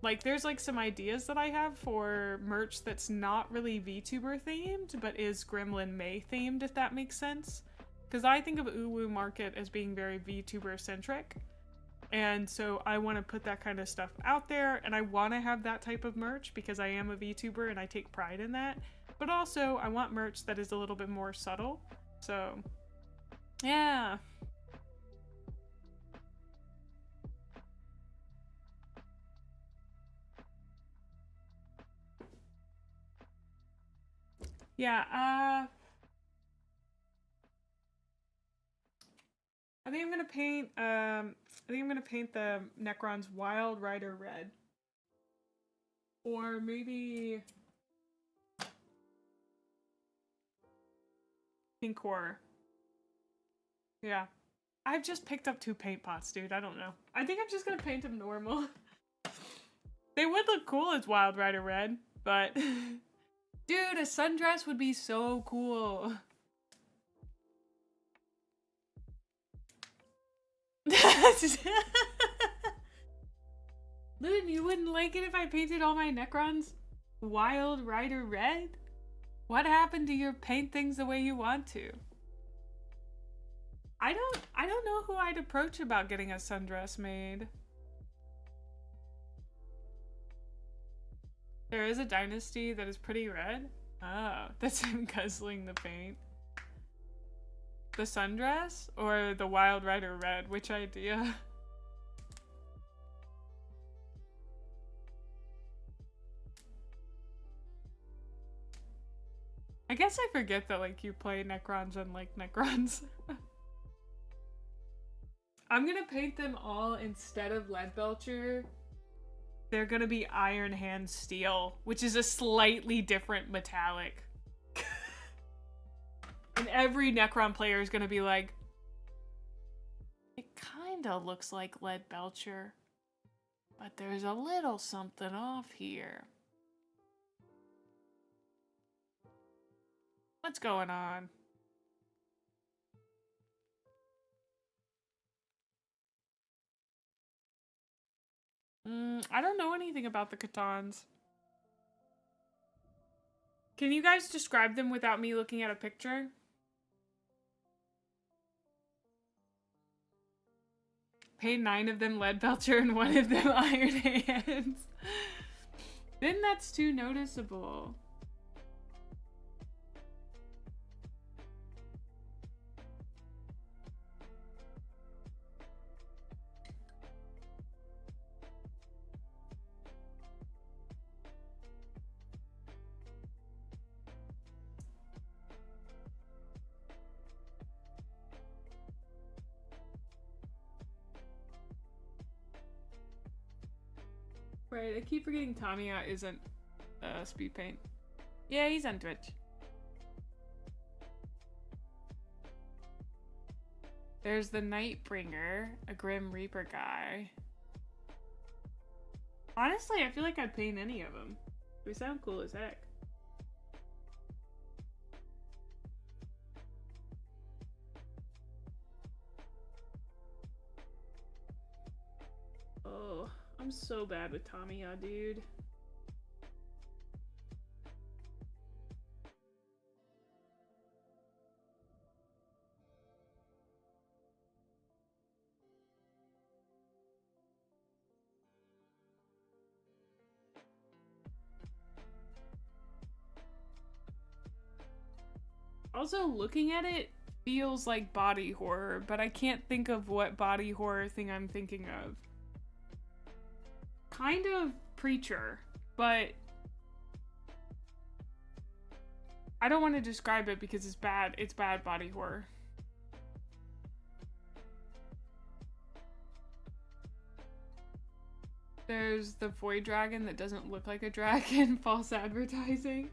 Like, there's like some ideas that I have for merch that's not really VTuber themed, but is Gremlin Mae themed, if that makes sense. Because I think of Uwu Market as being very VTuber centric. And so I want to put that kind of stuff out there, and I want to have that type of merch because I am a VTuber and I take pride in that. But also, I want merch that is a little bit more subtle. So, yeah. Yeah, I think I'm gonna paint, the Necrons Wild Rider red. Or maybe pink horror. Yeah. I've just picked up 2 paint pots, dude. I don't know. I think I'm just gonna paint them normal. They would look cool as Wild Rider red, but dude, a sundress would be so cool. Luden, you wouldn't like it if I painted all my Necrons Wild Rider red? What happened to your paint things the way you want to? I don't know who I'd approach about getting a sundress made. There is a dynasty that is pretty red. Oh, that's him guzzling the paint. The sundress or the Wild Rider red? Which idea? I guess I forget that like you play Necrons and like Necrons. I'm gonna paint them all instead of lead belcher. They're gonna be Iron Hand Steel, which is a slightly different metallic. And every Necron player is gonna be like, it kinda looks like lead belcher, but there's a little something off here. What's going on? I don't know anything about the Catons. Can you guys describe them without me looking at a picture? Pay 9 of them lead belcher and 1 of them iron hands. Then that's too noticeable. Right, I keep forgetting Tamiya isn't speed paint. Yeah, he's on Twitch. There's the Nightbringer, a Grim Reaper guy. Honestly, I feel like I'd paint any of them. They sound cool as heck. Oh, I'm so bad with Tamiya, dude. Also, looking at it feels like body horror, but I can't think of what body horror thing I'm thinking of. Kind of Preacher, but I don't want to describe it because it's bad. It's bad body horror. There's the Void Dragon that doesn't look like a dragon. False advertising.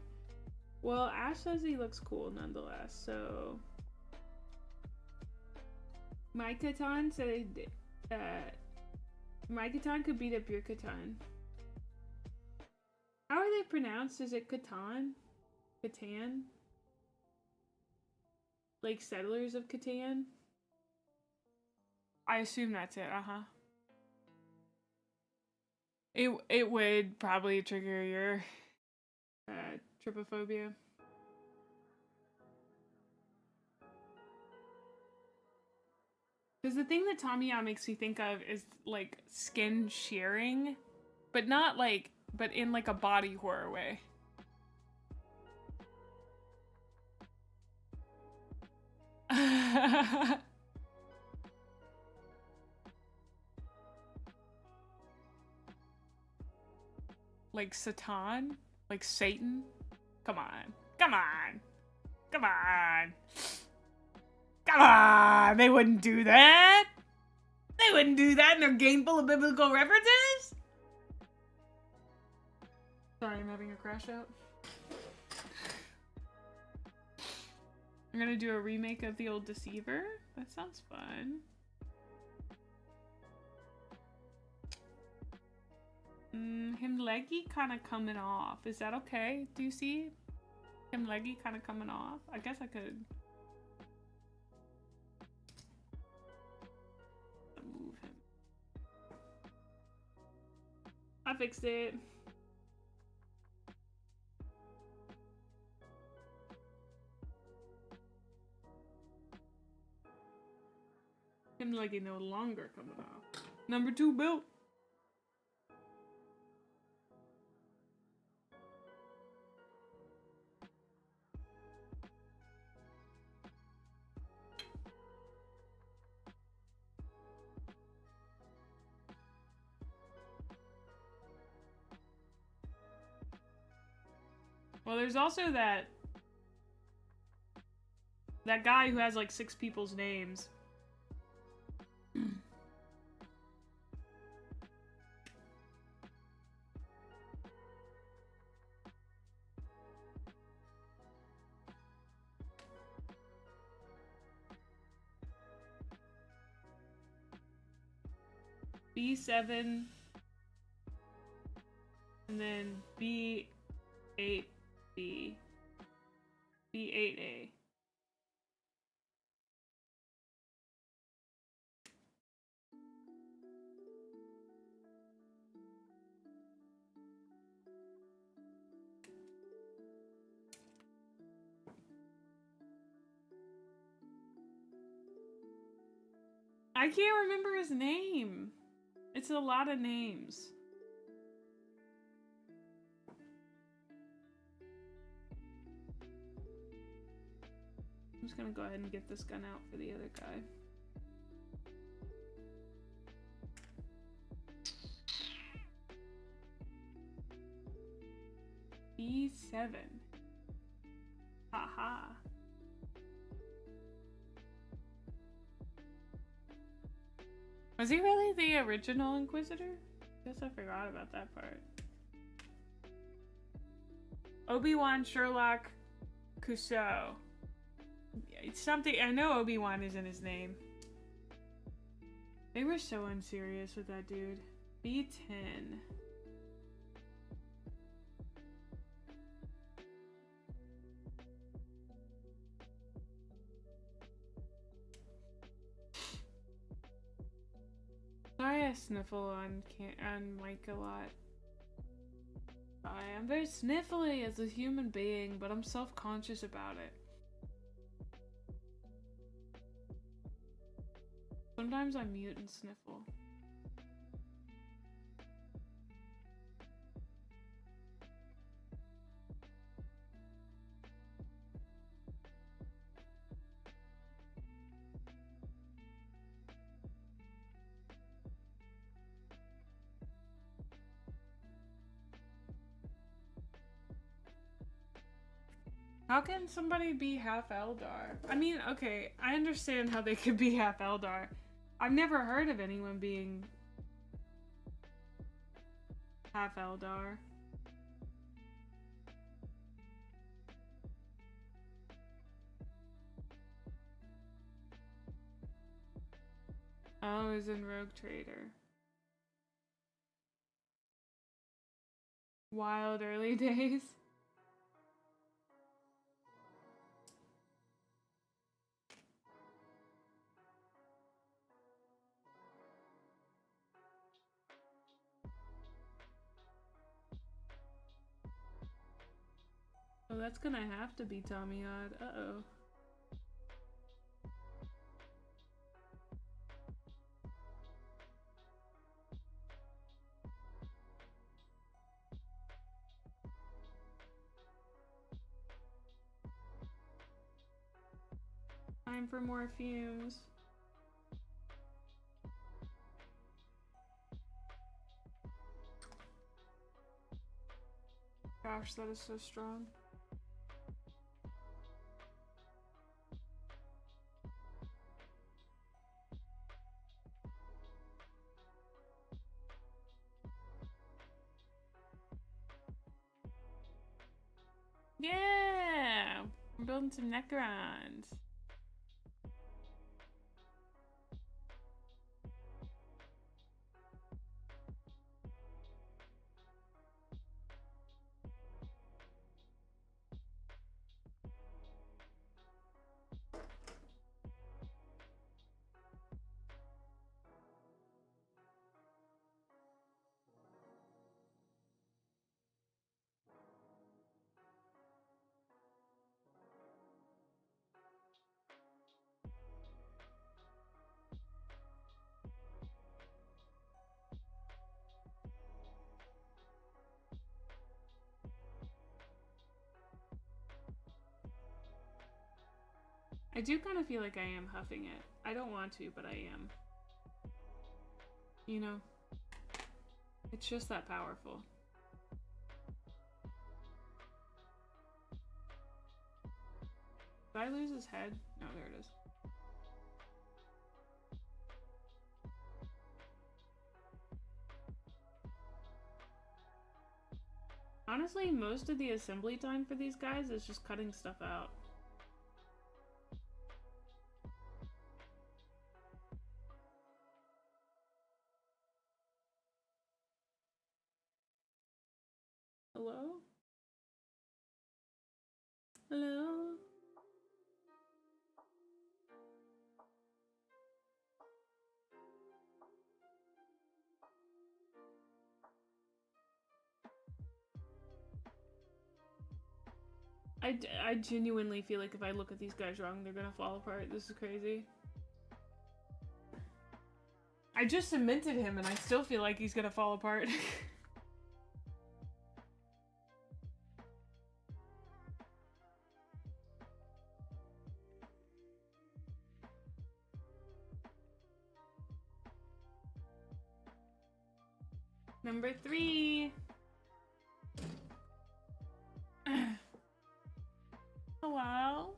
Well, Ash says he looks cool nonetheless, so... My Catan said, my Catan could beat up your Catan. How are they pronounced? Is it Catan? Catan? Like Settlers of Catan? I assume that's it, uh-huh. It would probably trigger your trypophobia. Because the thing that Tamiya makes me think of is like skin shearing, but not like, but in like a body horror way. Like Satan? Like Satan? Come on. Come on. Come on. Come on! They wouldn't do that! They wouldn't do that in their game full of biblical references! Sorry, I'm having a crash out. I'm gonna do a remake of the old Deceiver. That sounds fun. Him leggy kind of coming off. Is that okay? Do you see him leggy kind of coming off? I guess I could move him. I fixed it. Him leggy no longer coming off. Number 2 built. Well, there's also that guy who has like 6 people's names. B7 and then B8B B8A. I can't remember his name. It's a lot of names. I'm just gonna go ahead and get this gun out for the other guy. B7. Haha. Was he really the original Inquisitor? Guess I forgot about that part. Obi-Wan, Sherlock, Clouseau. It's something, I know Obi-Wan isn't his name. They were so unserious with that dude. B10. Sorry I sniffle on mic a lot. I'm very sniffly as a human being, but I'm self-conscious about it. Sometimes I mute and sniffle. How can somebody be half Eldar? I mean, okay, I understand how they could be half Eldar. I've never heard of anyone being half Eldar. Oh, is in Rogue Trader. Wild early days. that's gonna have to be Tommy Odd. Uh-oh. Time for more fumes. Gosh, that is so strong. Yeah! We're building some Necrons. I do kind of feel like I am huffing it. I don't want to, but I am. You know? It's just that powerful. Did I lose his head? No, there it is. Honestly, most of the assembly time for these guys is just cutting stuff out. Hello? Hello? I genuinely feel like if I look at these guys wrong, they're gonna fall apart. This is crazy. I just cemented him and I still feel like he's gonna fall apart. Number 3. Hello?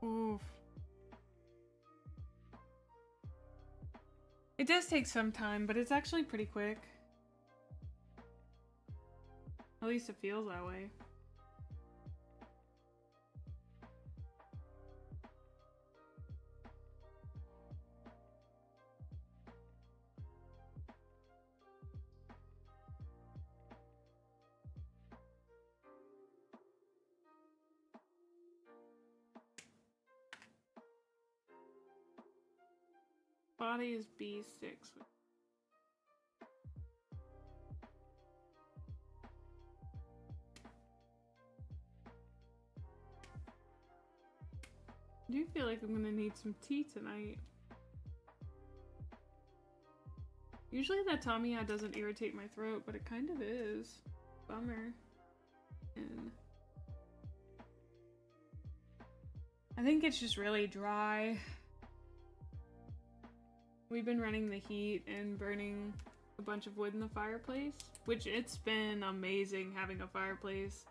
Oof. It does take some time, but it's actually pretty quick. At least it feels that way. Body is B6. I do feel like I'm gonna need some tea tonight. Usually that Tamiya doesn't irritate my throat, but it kind of is. Bummer. And I think it's just really dry. We've been running the heat and burning a bunch of wood in the fireplace, which it's been amazing having a fireplace.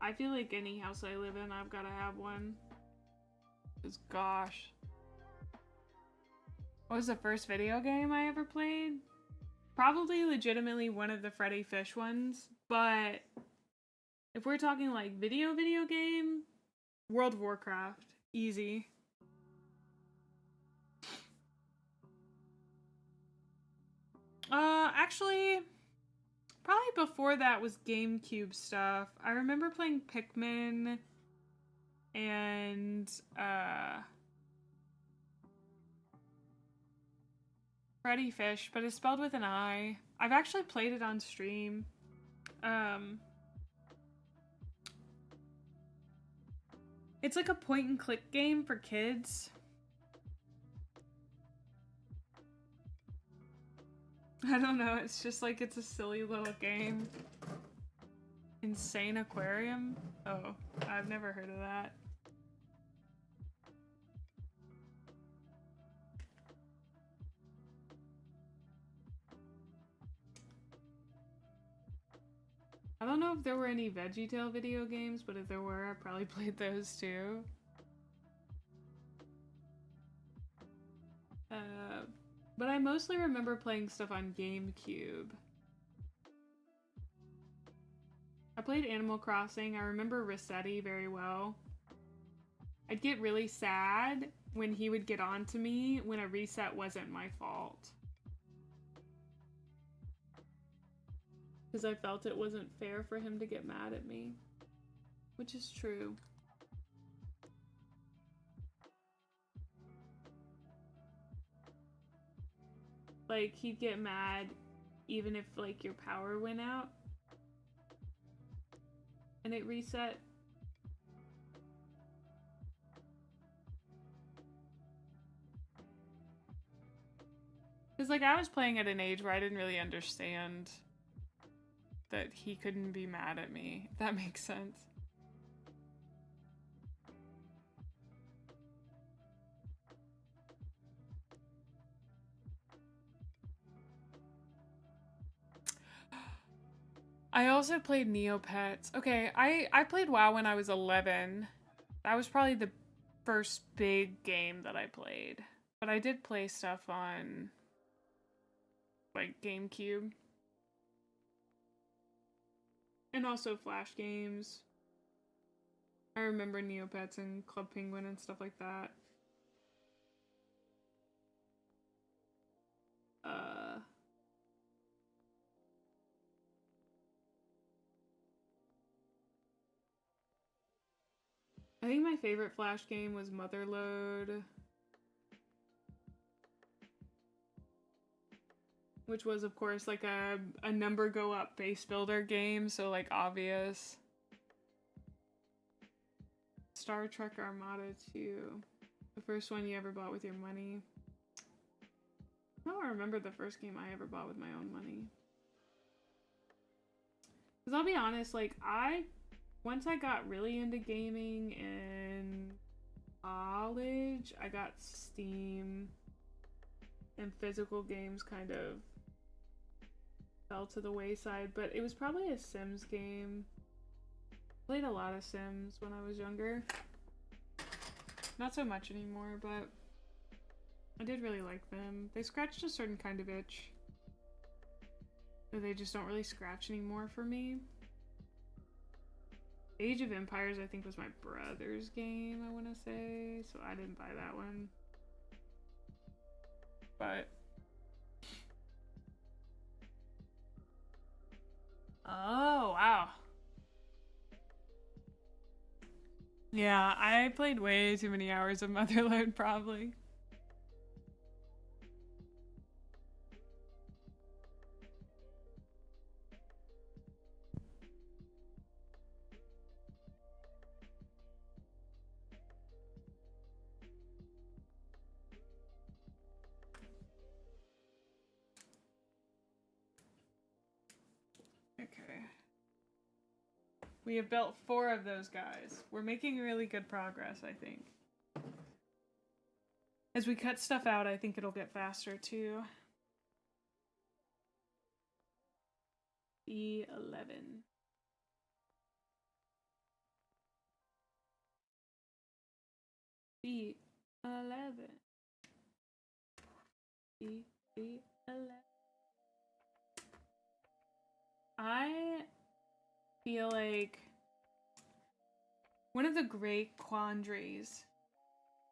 I feel like any house I live in, I've got to have one. Because gosh. What was the first video game I ever played? Probably legitimately one of the Freddy Fish ones, but if we're talking like video game, World of Warcraft. Easy. Actually, probably before that was GameCube stuff. I remember playing Pikmin and Freddy Fish, but it's spelled with an I. I've actually played it on stream. It's like a point and click game for kids. I don't know, it's just like it's a silly little game. Insane Aquarium? Oh, I've never heard of that. I don't know if there were any VeggieTale video games, but if there were, I probably played those too. But I mostly remember playing stuff on GameCube. I played Animal Crossing. I remember Rossetti very well. I'd get really sad when he would get on to me when a reset wasn't my fault. Because I felt it wasn't fair for him to get mad at me. Which is true. Like, he'd get mad even if, like, your power went out. And it reset. Because, like, I was playing at an age where I didn't really understand that he couldn't be mad at me, if that makes sense. I also played Neopets. Okay, I played WoW when I was 11. That was probably the first big game that I played. But I did play stuff on, like, GameCube. And also Flash games. I remember Neopets and Club Penguin and stuff like that. I think my favorite Flash game was Motherlode. Which was, of course, like a number go up base builder game, so like obvious. Star Trek Armada 2. The first one you ever bought with your money. I don't remember the first game I ever bought with my own money. Because I'll be honest, like, once I got really into gaming in college, I got Steam, and physical games kind of fell to the wayside, but it was probably a Sims game. Played a lot of Sims when I was younger. Not so much anymore, but I did really like them. They scratched a certain kind of itch that they just don't really scratch anymore for me. Age of Empires, I think, was my brother's game, I want to say, so I didn't buy that one. But oh, wow. Yeah, I played way too many hours of Motherlode, probably. Okay. We have built 4 of those guys. We're making really good progress, I think. As we cut stuff out, I think it'll get faster too. E11. E11. E11. I feel like one of the great quandaries,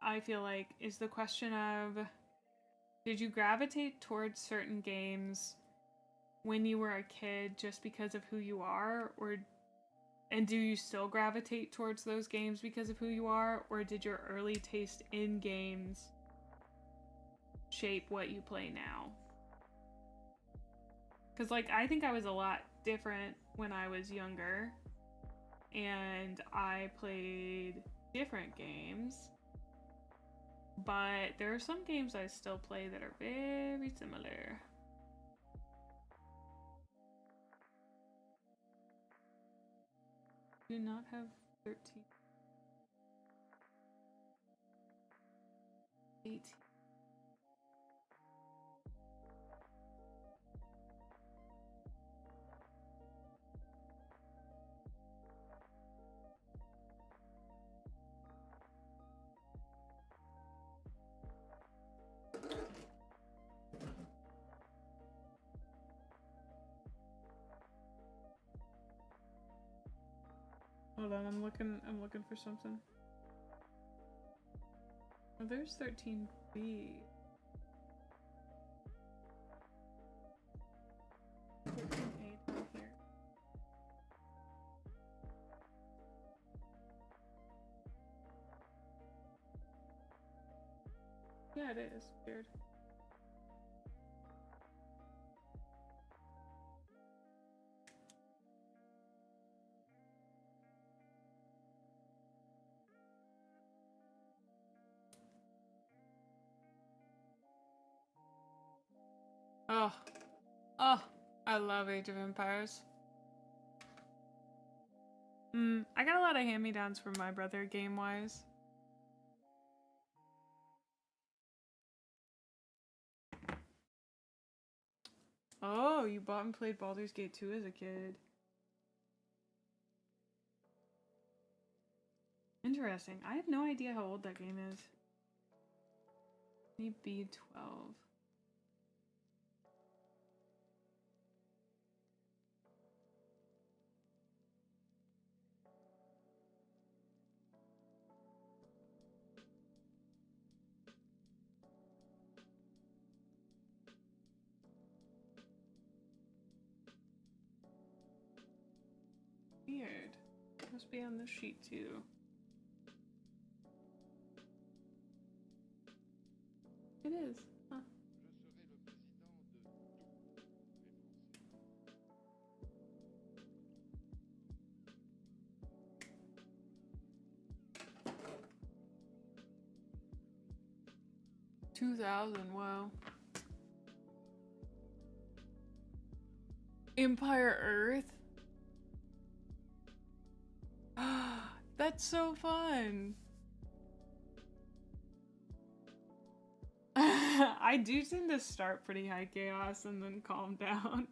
I feel like, is the question of, did you gravitate towards certain games when you were a kid just because of who you are, and do you still gravitate towards those games because of who you are, or did your early taste in games shape what you play now. Because, like, I think I was a lot different when I was younger. And I played different games. But there are some games I still play that are very similar. Do not have 13. 18. Hold on, I'm looking for something. Oh, there's 13B. 13A down here. Yeah, it is. Weird. Oh, oh, I love Age of Empires. I got a lot of hand-me-downs from my brother game-wise. Oh, you bought and played Baldur's Gate 2 as a kid. Interesting. I have no idea how old that game is. Maybe 12. Weird. Must be on this sheet too. It is. Huh. $2,000, wow. Empire Earth? That's so fun. I do tend to start pretty high chaos and then calm down.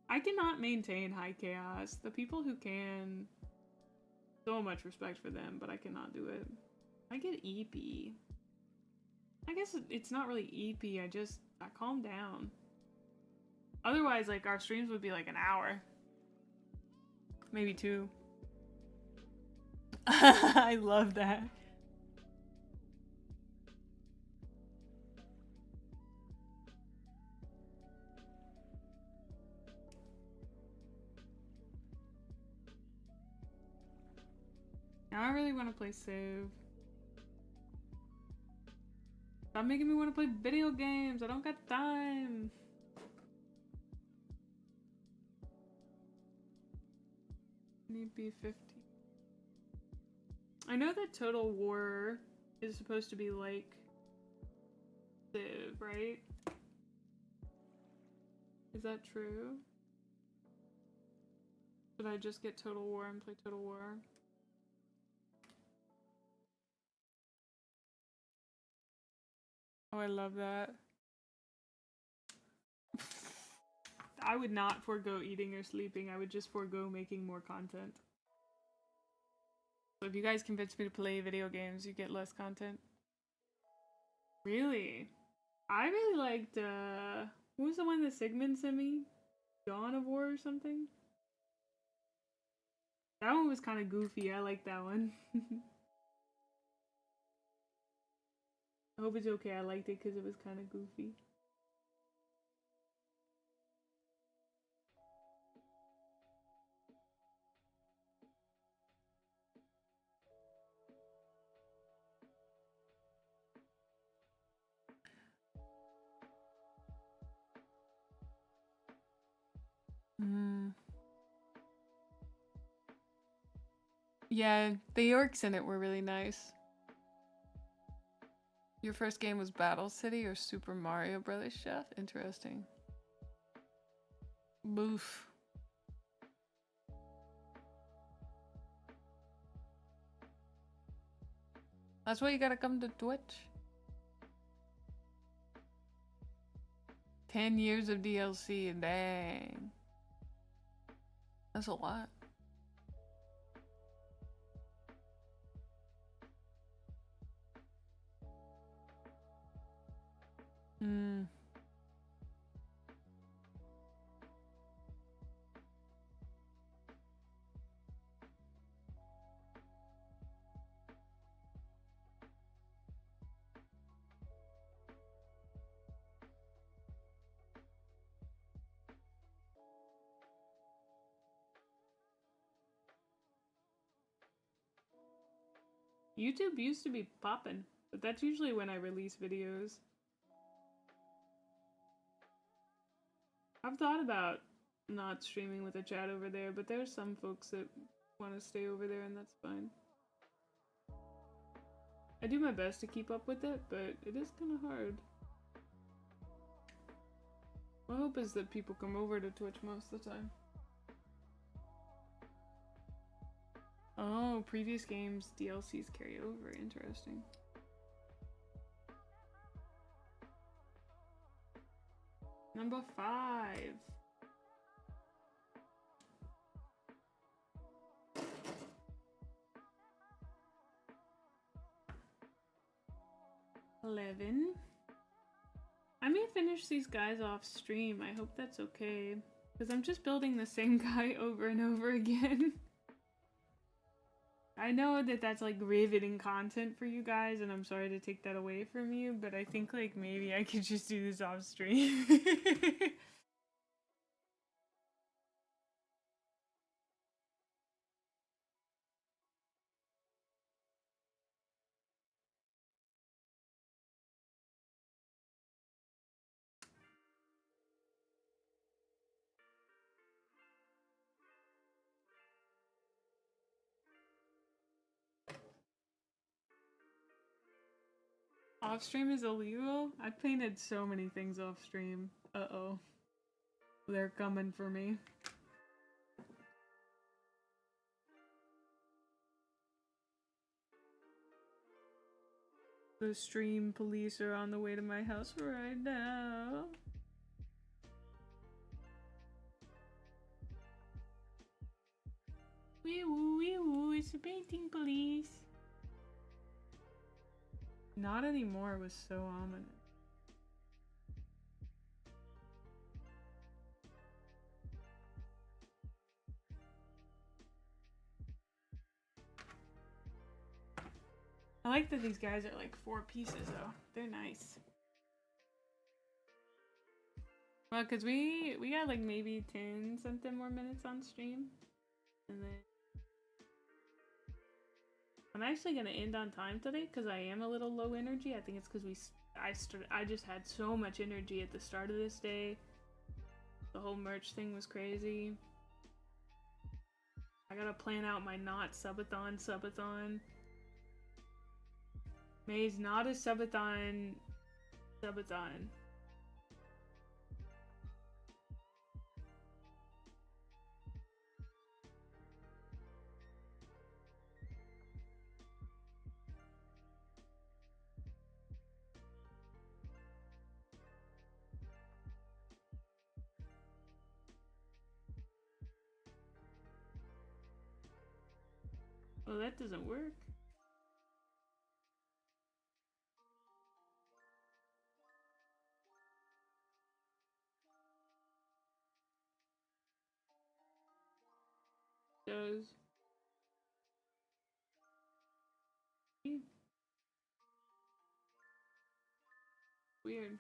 I cannot maintain high chaos. The people who can, so much respect for them, but I cannot do it. I get EP. I guess it's not really EP, I calm down. Otherwise, like, our streams would be like an hour. Maybe 2. I love that. Now I really want to play Civ. Stop making me want to play video games. I don't got time. Need B50. I know that Total War is supposed to be like Civ, right? Is that true? Should I just get Total War and play Total War? Oh, I love that. I would not forego eating or sleeping. I would just forego making more content. So if you guys convince me to play video games, you get less content. Really? I really liked, what was the one that Sigmund sent me? Dawn of War or something? That one was kind of goofy. I like that one. I hope it's okay. I liked it because it was kind of goofy. Mm. Yeah, the orcs in it were really nice. Your first game was Battle City or Super Mario Brothers, Chef? Interesting. Boof. That's why you gotta come to Twitch. 10 years of DLC, dang. That's a lot. Hmm. YouTube used to be poppin', but that's usually when I release videos. I've thought about not streaming with a chat over there, but there's some folks that want to stay over there, and that's fine. I do my best to keep up with it, but it is kind of hard. My hope is that people come over to Twitch most of the time. Oh, previous games DLCs carry over. Interesting. Number 5. $11. I may finish these guys off stream. I hope that's okay. Because I'm just building the same guy over and over again. I know that that's like riveting content for you guys, and I'm sorry to take that away from you, but I think like maybe I could just do this off stream. Off stream is illegal? I painted so many things off stream. Uh-oh. They're coming for me. The stream police are on the way to my house right now. Wee woo, it's the painting police. Not anymore was so ominous. I like that these guys are like 4 pieces though. They're nice. Well, cause we got like maybe 10 something more minutes on stream. And then I'm actually gonna end on time today because I am a little low energy. I think it's because I just had so much energy at the start of this day. The whole merch thing was crazy. I gotta plan out my not subathon. Mae's not a subathon. Well, that doesn't work. Does. Weird.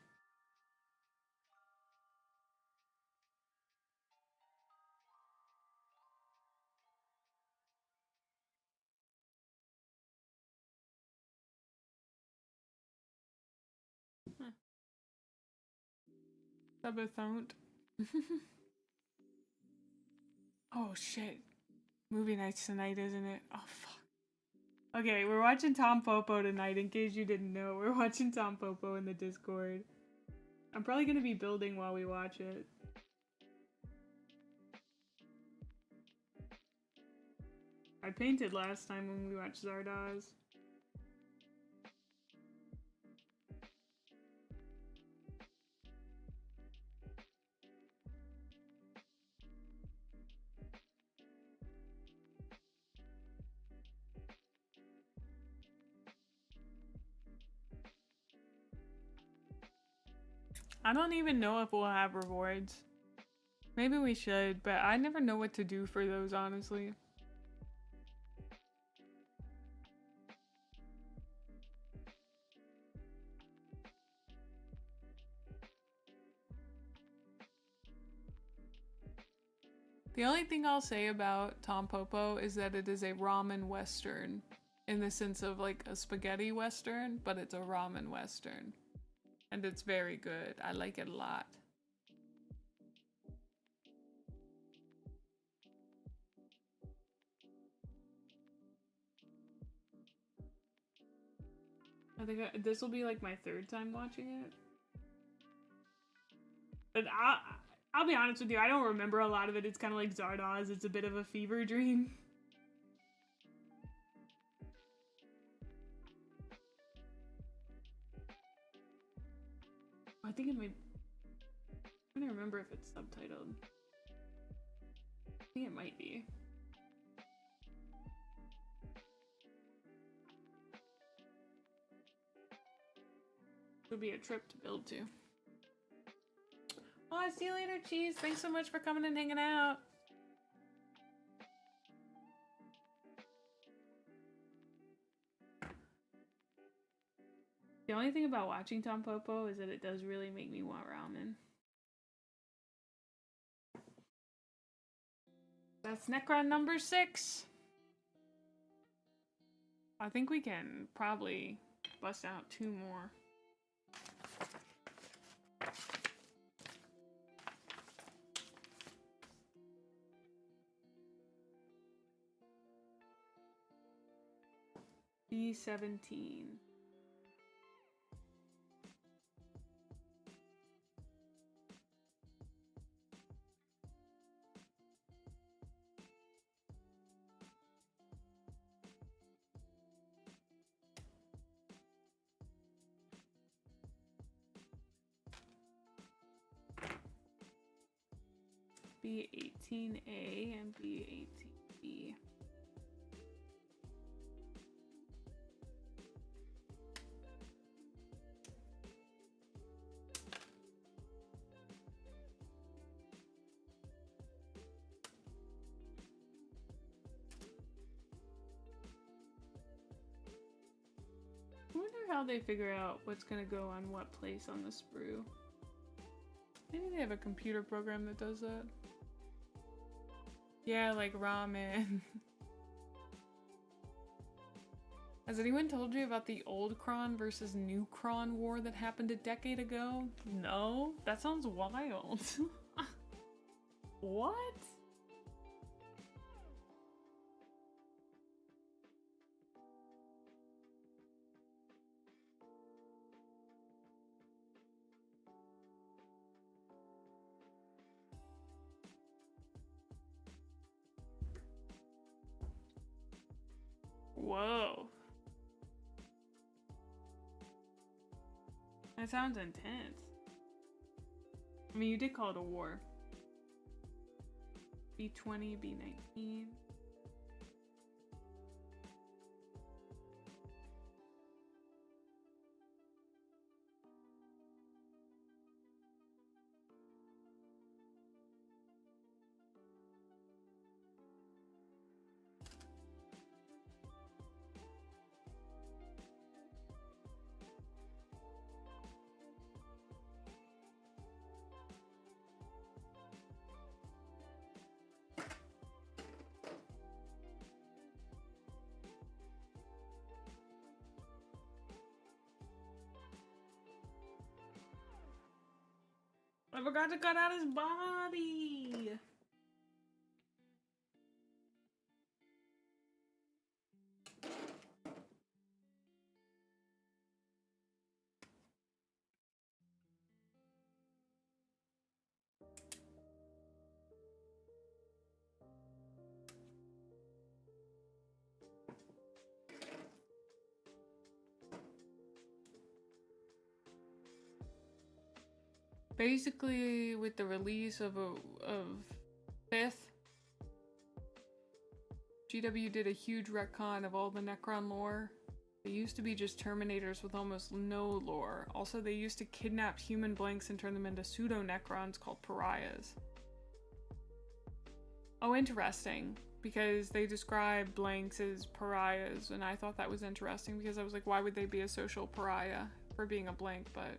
Huh. Subathon. Oh shit. Movie night's tonight, isn't it? Oh fuck. Okay, we're watching Tom Popo tonight, in case you didn't know. We're watching Tom Popo in the Discord. I'm probably gonna be building while we watch it. I painted last time when we watched Zardoz. I don't even know if we'll have rewards. Maybe we should, but I never know what to do for those, honestly. The only thing I'll say about Tom Popo is that it is a ramen western, in the sense of like a spaghetti western, but it's a ramen western. And it's very good. I like it a lot. I think this will be like my third time watching it. But I'll be honest with you, I don't remember a lot of it. It's kind of like Zardoz. It's a bit of a fever dream. I think it might... I don't remember if it's subtitled. I think it might be. It'll be a trip to build to. Oh, see you later, Cheese. Thanks so much for coming and hanging out. The only thing about watching Tom Popo is that it does really make me want ramen. That's Necron number 6. I think we can probably bust out 2 more. B17. B18A and B18B. I wonder how they figure out what's gonna go on what place on the sprue. Maybe they have a computer program that does that. Yeah, like ramen. Has anyone told you about the old Kron versus new Kron war that happened a decade ago? No? That sounds wild. What? Whoa. That sounds intense. I mean, you did call it a war. B20, B19. I forgot to cut out his body. Basically, with the release of 5th, GW did a huge retcon of all the Necron lore. They used to be just Terminators with almost no lore. Also, they used to kidnap human blanks and turn them into pseudo-Necrons called pariahs. Oh, interesting. Because they describe blanks as pariahs, and I thought that was interesting because I was like, why would they be a social pariah for being a blank, but...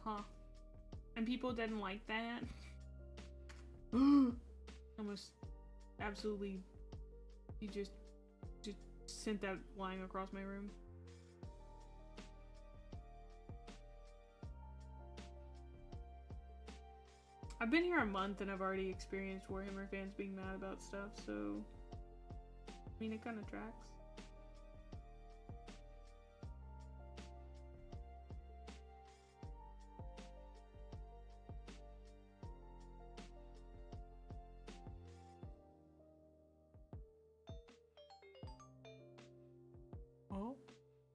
Huh. And people didn't like that. Almost absolutely, you just sent that flying across my room. I've been here a month and I've already experienced Warhammer fans being mad about stuff, so I mean it kind of tracks. Oh?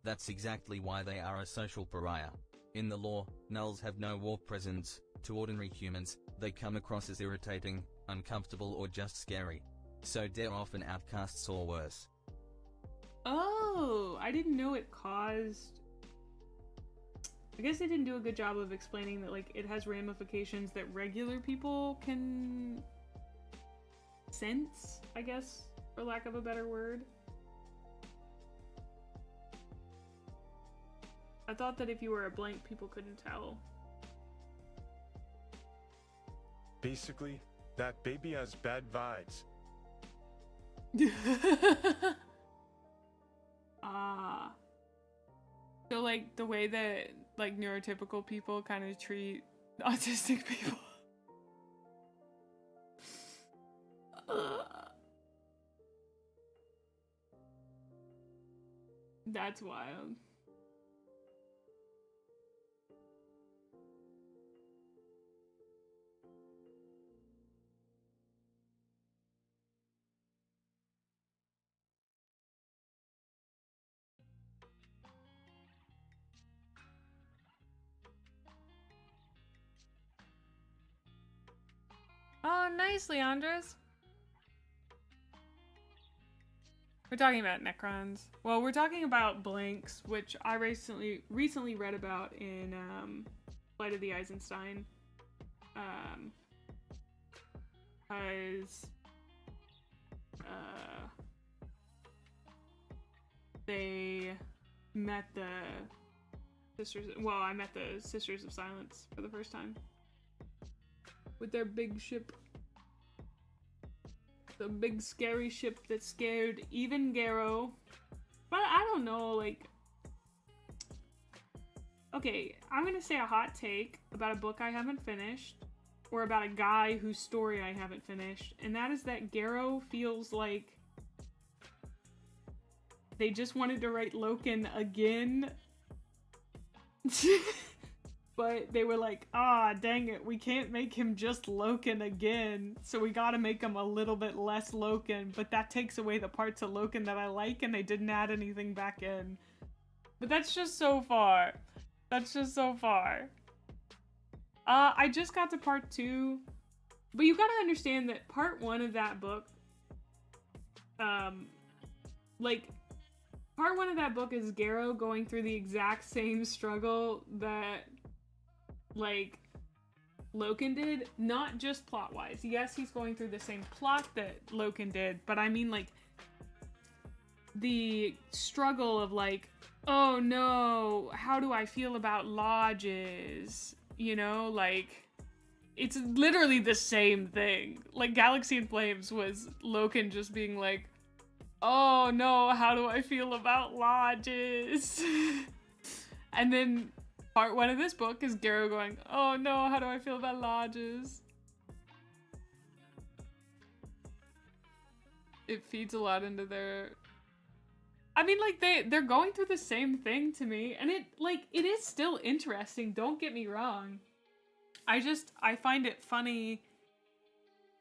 That's exactly why they are a social pariah. In the lore, Nulls have no war presence. To ordinary humans, they come across as irritating, uncomfortable or just scary. So they're often outcasts or worse. Oh, I didn't know it caused... I guess they didn't do a good job of explaining that, like, it has ramifications that regular people can sense, I guess, for lack of a better word. I thought that if you were a blank, people couldn't tell. Basically, that baby has bad vibes. Ah. So, like, the way that, like, neurotypical people kind of treat autistic people. That's wild. Oh, nice, Leandros. We're talking about Necrons. Well, we're talking about blanks, which I recently read about in Flight of the Eisenstein. Because they met the sisters. Well, I met the Sisters of Silence for the first time. With their big ship. The big scary ship that scared even Garrow. But I don't know, like... Okay, I'm gonna say a hot take about a book I haven't finished. Or about a guy whose story I haven't finished. And that is that Garrow feels like... they just wanted to write Loken again. But they were like, ah, dang it, we can't make him just Loken again, so we gotta make him a little bit less Loken, but that takes away the parts of Loken that I like, and they didn't add anything back in. But that's just so far. That's just so far. I just got to part 2, but you gotta understand that part 1 of that book, like, part 1 of that book is Garrow going through the exact same struggle that, like, Loken did, not just plot-wise. Yes, he's going through the same plot that Loken did, but I mean, like, the struggle of, like, oh no, how do I feel about lodges? You know, like, it's literally the same thing. Like, Galaxy in Flames was Loken just being like, oh no, how do I feel about lodges? And then part 1 of this book is Garrow going, oh no, how do I feel about lodges? It feeds a lot into their... I mean, like, they're going through the same thing to me, and it is still interesting, don't get me wrong. I find it funny.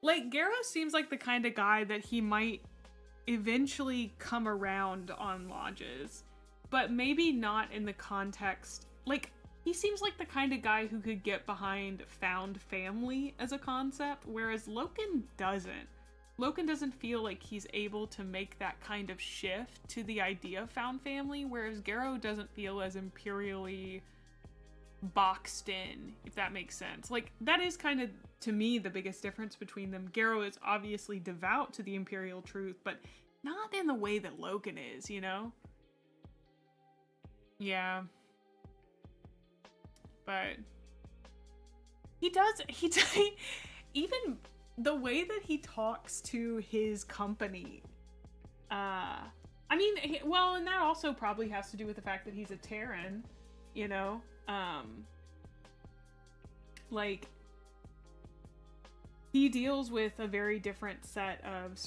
Like, Garrow seems like the kind of guy that he might eventually come around on lodges, but maybe not in the context, like, he seems like the kind of guy who could get behind found family as a concept, whereas Loken doesn't. Loken doesn't feel like he's able to make that kind of shift to the idea of found family, whereas Garrow doesn't feel as imperially boxed in, if that makes sense. Like, that is kind of, to me, the biggest difference between them. Garrow is obviously devout to the imperial truth, but not in the way that Loken is, you know? Yeah. But he does even the way that he talks to his company, I mean, well, and that also probably has to do with the fact that he's a Terran, you know? Like, he deals with a very different set of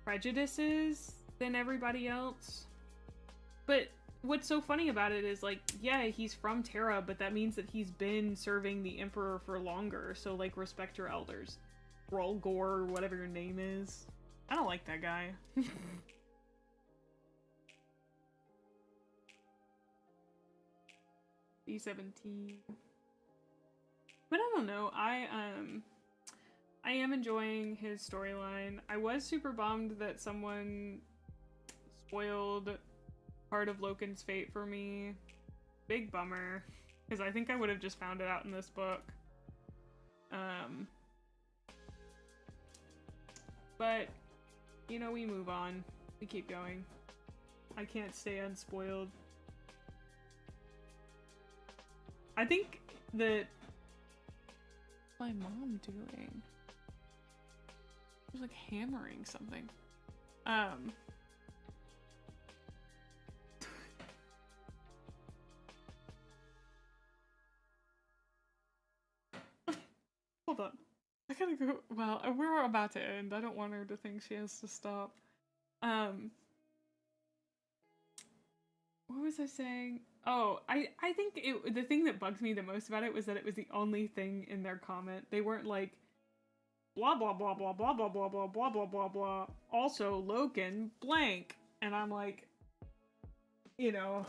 prejudices than everybody else. But what's so funny about it is, like, yeah, he's from Terra, but that means that he's been serving the Emperor for longer, so, like, respect your elders. Rolgor, or whatever your name is. I don't like that guy. B17. But I don't know, I am enjoying his storyline. I was super bummed that someone spoiled part of Loken's fate for me. Big bummer, because I think I would have just found it out in this book. But, you know, we move on. We keep going. I can't stay unspoiled. I think that... What's my mom doing? She's like hammering something. Hold on. I gotta go. Well, we're about to end. I don't want her to think she has to stop. What was I saying? Oh, I think the thing that bugged me the most about it was that it was the only thing in their comment. They weren't like, blah, blah, blah, blah, blah, blah, blah, blah, blah, blah, blah, blah. Also, Loken, blank. And I'm like, you know.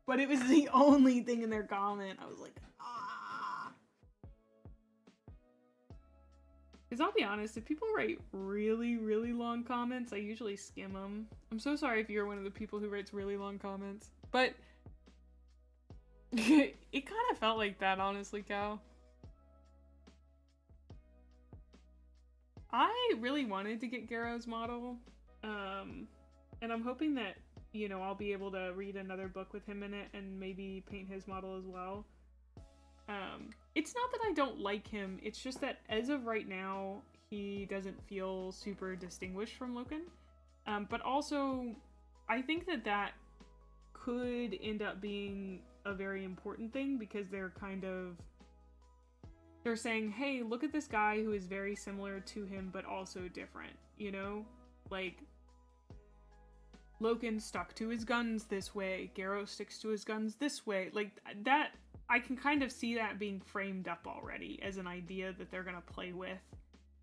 But it was the only thing in their comment. I was like, ah. Because I'll be honest, if people write really, really long comments, I usually skim them. I'm so sorry if you're one of the people who writes really long comments. But it kind of felt like that, honestly, Cal. I really wanted to get Garrow's model, and I'm hoping that, you know, I'll be able to read another book with him in it and maybe paint his model as well. It's not that I don't like him, it's just that as of right now, he doesn't feel super distinguished from Loken. But also, I think that that could end up being a very important thing, because they're saying, hey, look at this guy who is very similar to him but also different, you know? Like, Loken stuck to his guns this way, Garrow sticks to his guns this way. Like, that, I can kind of see that being framed up already as an idea that they're gonna play with.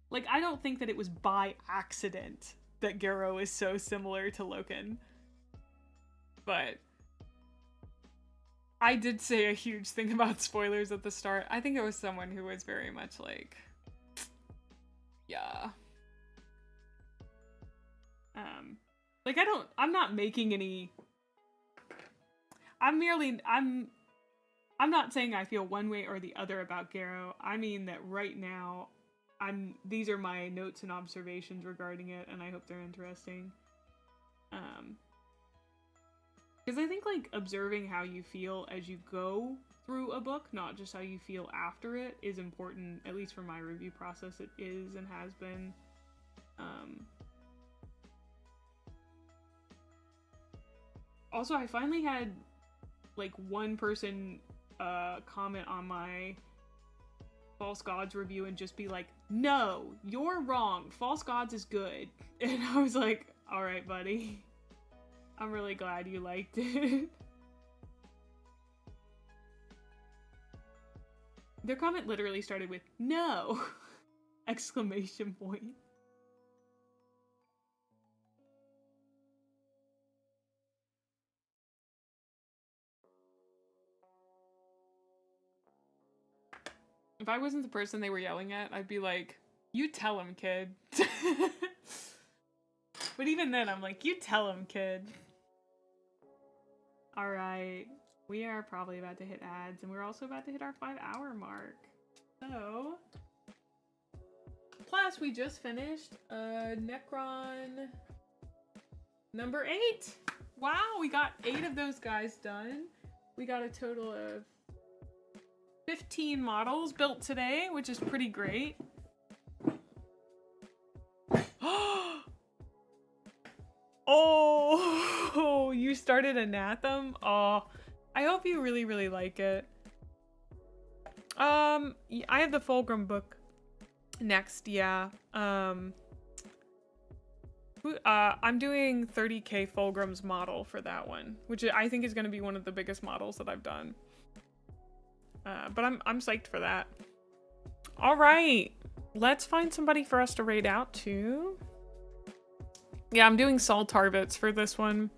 Like, I don't think that it was by accident that Garrow is so similar to Loken. But I did say a huge thing about spoilers at the start. I think it was someone who was very much like, yeah. Like, I'm not making any, I'm not saying I feel one way or the other about Garrow. I mean that right now, these are my notes and observations regarding it, and I hope they're interesting. Because I think, like, observing how you feel as you go through a book, not just how you feel after it, is important. At least for my review process, it is and has been. Also, I finally had, like, one person comment on my False Gods review and just be like, no, you're wrong. False Gods is good. And I was like, alright, buddy. I'm really glad you liked it. Their comment literally started with, no! Exclamation point. If I wasn't the person they were yelling at, I'd be like, you tell him, kid. But even then, I'm like, you tell him, kid. Alright. We are probably about to hit ads, and we're also about to hit our 5-hour mark. So... Plus, we just finished Necron number 8. Wow, we got 8 of those guys done. We got a total of 15 models built today, which is pretty great. Oh, you started Anathema? Oh, I hope you really, really like it. I have the Fulgrim book next, yeah. I'm doing 30k Fulgrim's model for that one, which I think is going to be one of the biggest models that I've done. But I'm psyched for that. All right, let's find somebody for us to raid out to. Yeah, I'm doing Sol Tarvitz for this one.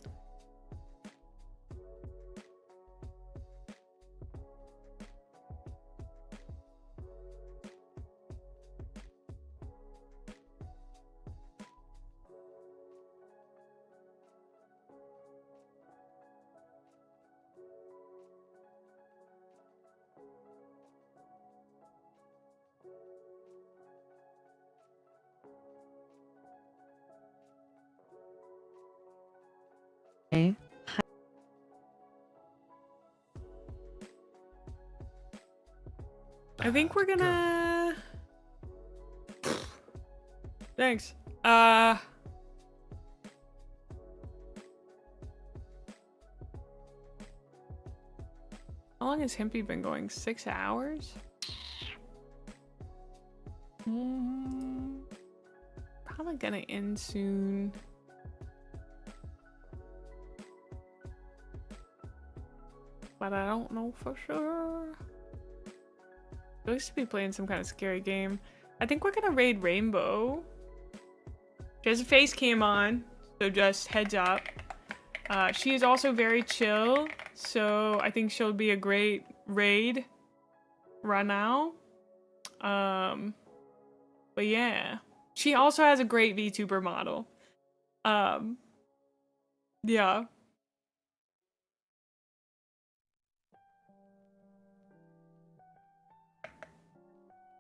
Okay. I think we're gonna... Thanks. How long has Himpy been going? 6 hours? Probably gonna end soon. But I don't know for sure. I used to be playing some kind of scary game. I think we're gonna raid Rainbow. She has a face cam on, so just heads up. She is also very chill, so I think she'll be a great raid right now. But yeah. She also has a great VTuber model. Yeah.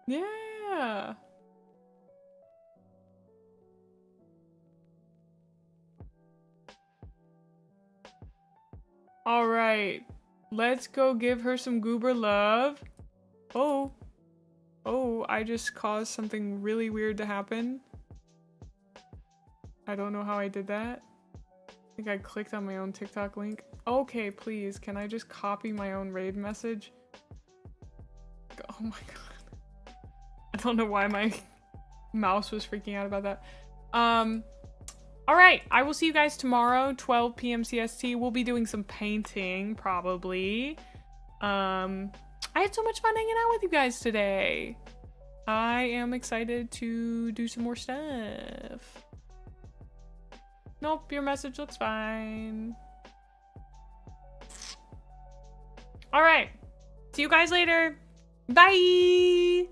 Yeah. All right. Let's go give her some goober love. Oh. Oh, I just caused something really weird to happen. I don't know how I did that. I think I clicked on my own TikTok link. Okay, please, can I just copy my own raid message? Oh my god. I don't know why my mouse was freaking out about that. Alright, I will see you guys tomorrow, 12 p.m. CST. We'll be doing some painting, probably. I had so much fun hanging out with you guys today. I am excited to do some more stuff. Nope, your message looks fine. Alright, see you guys later. Bye!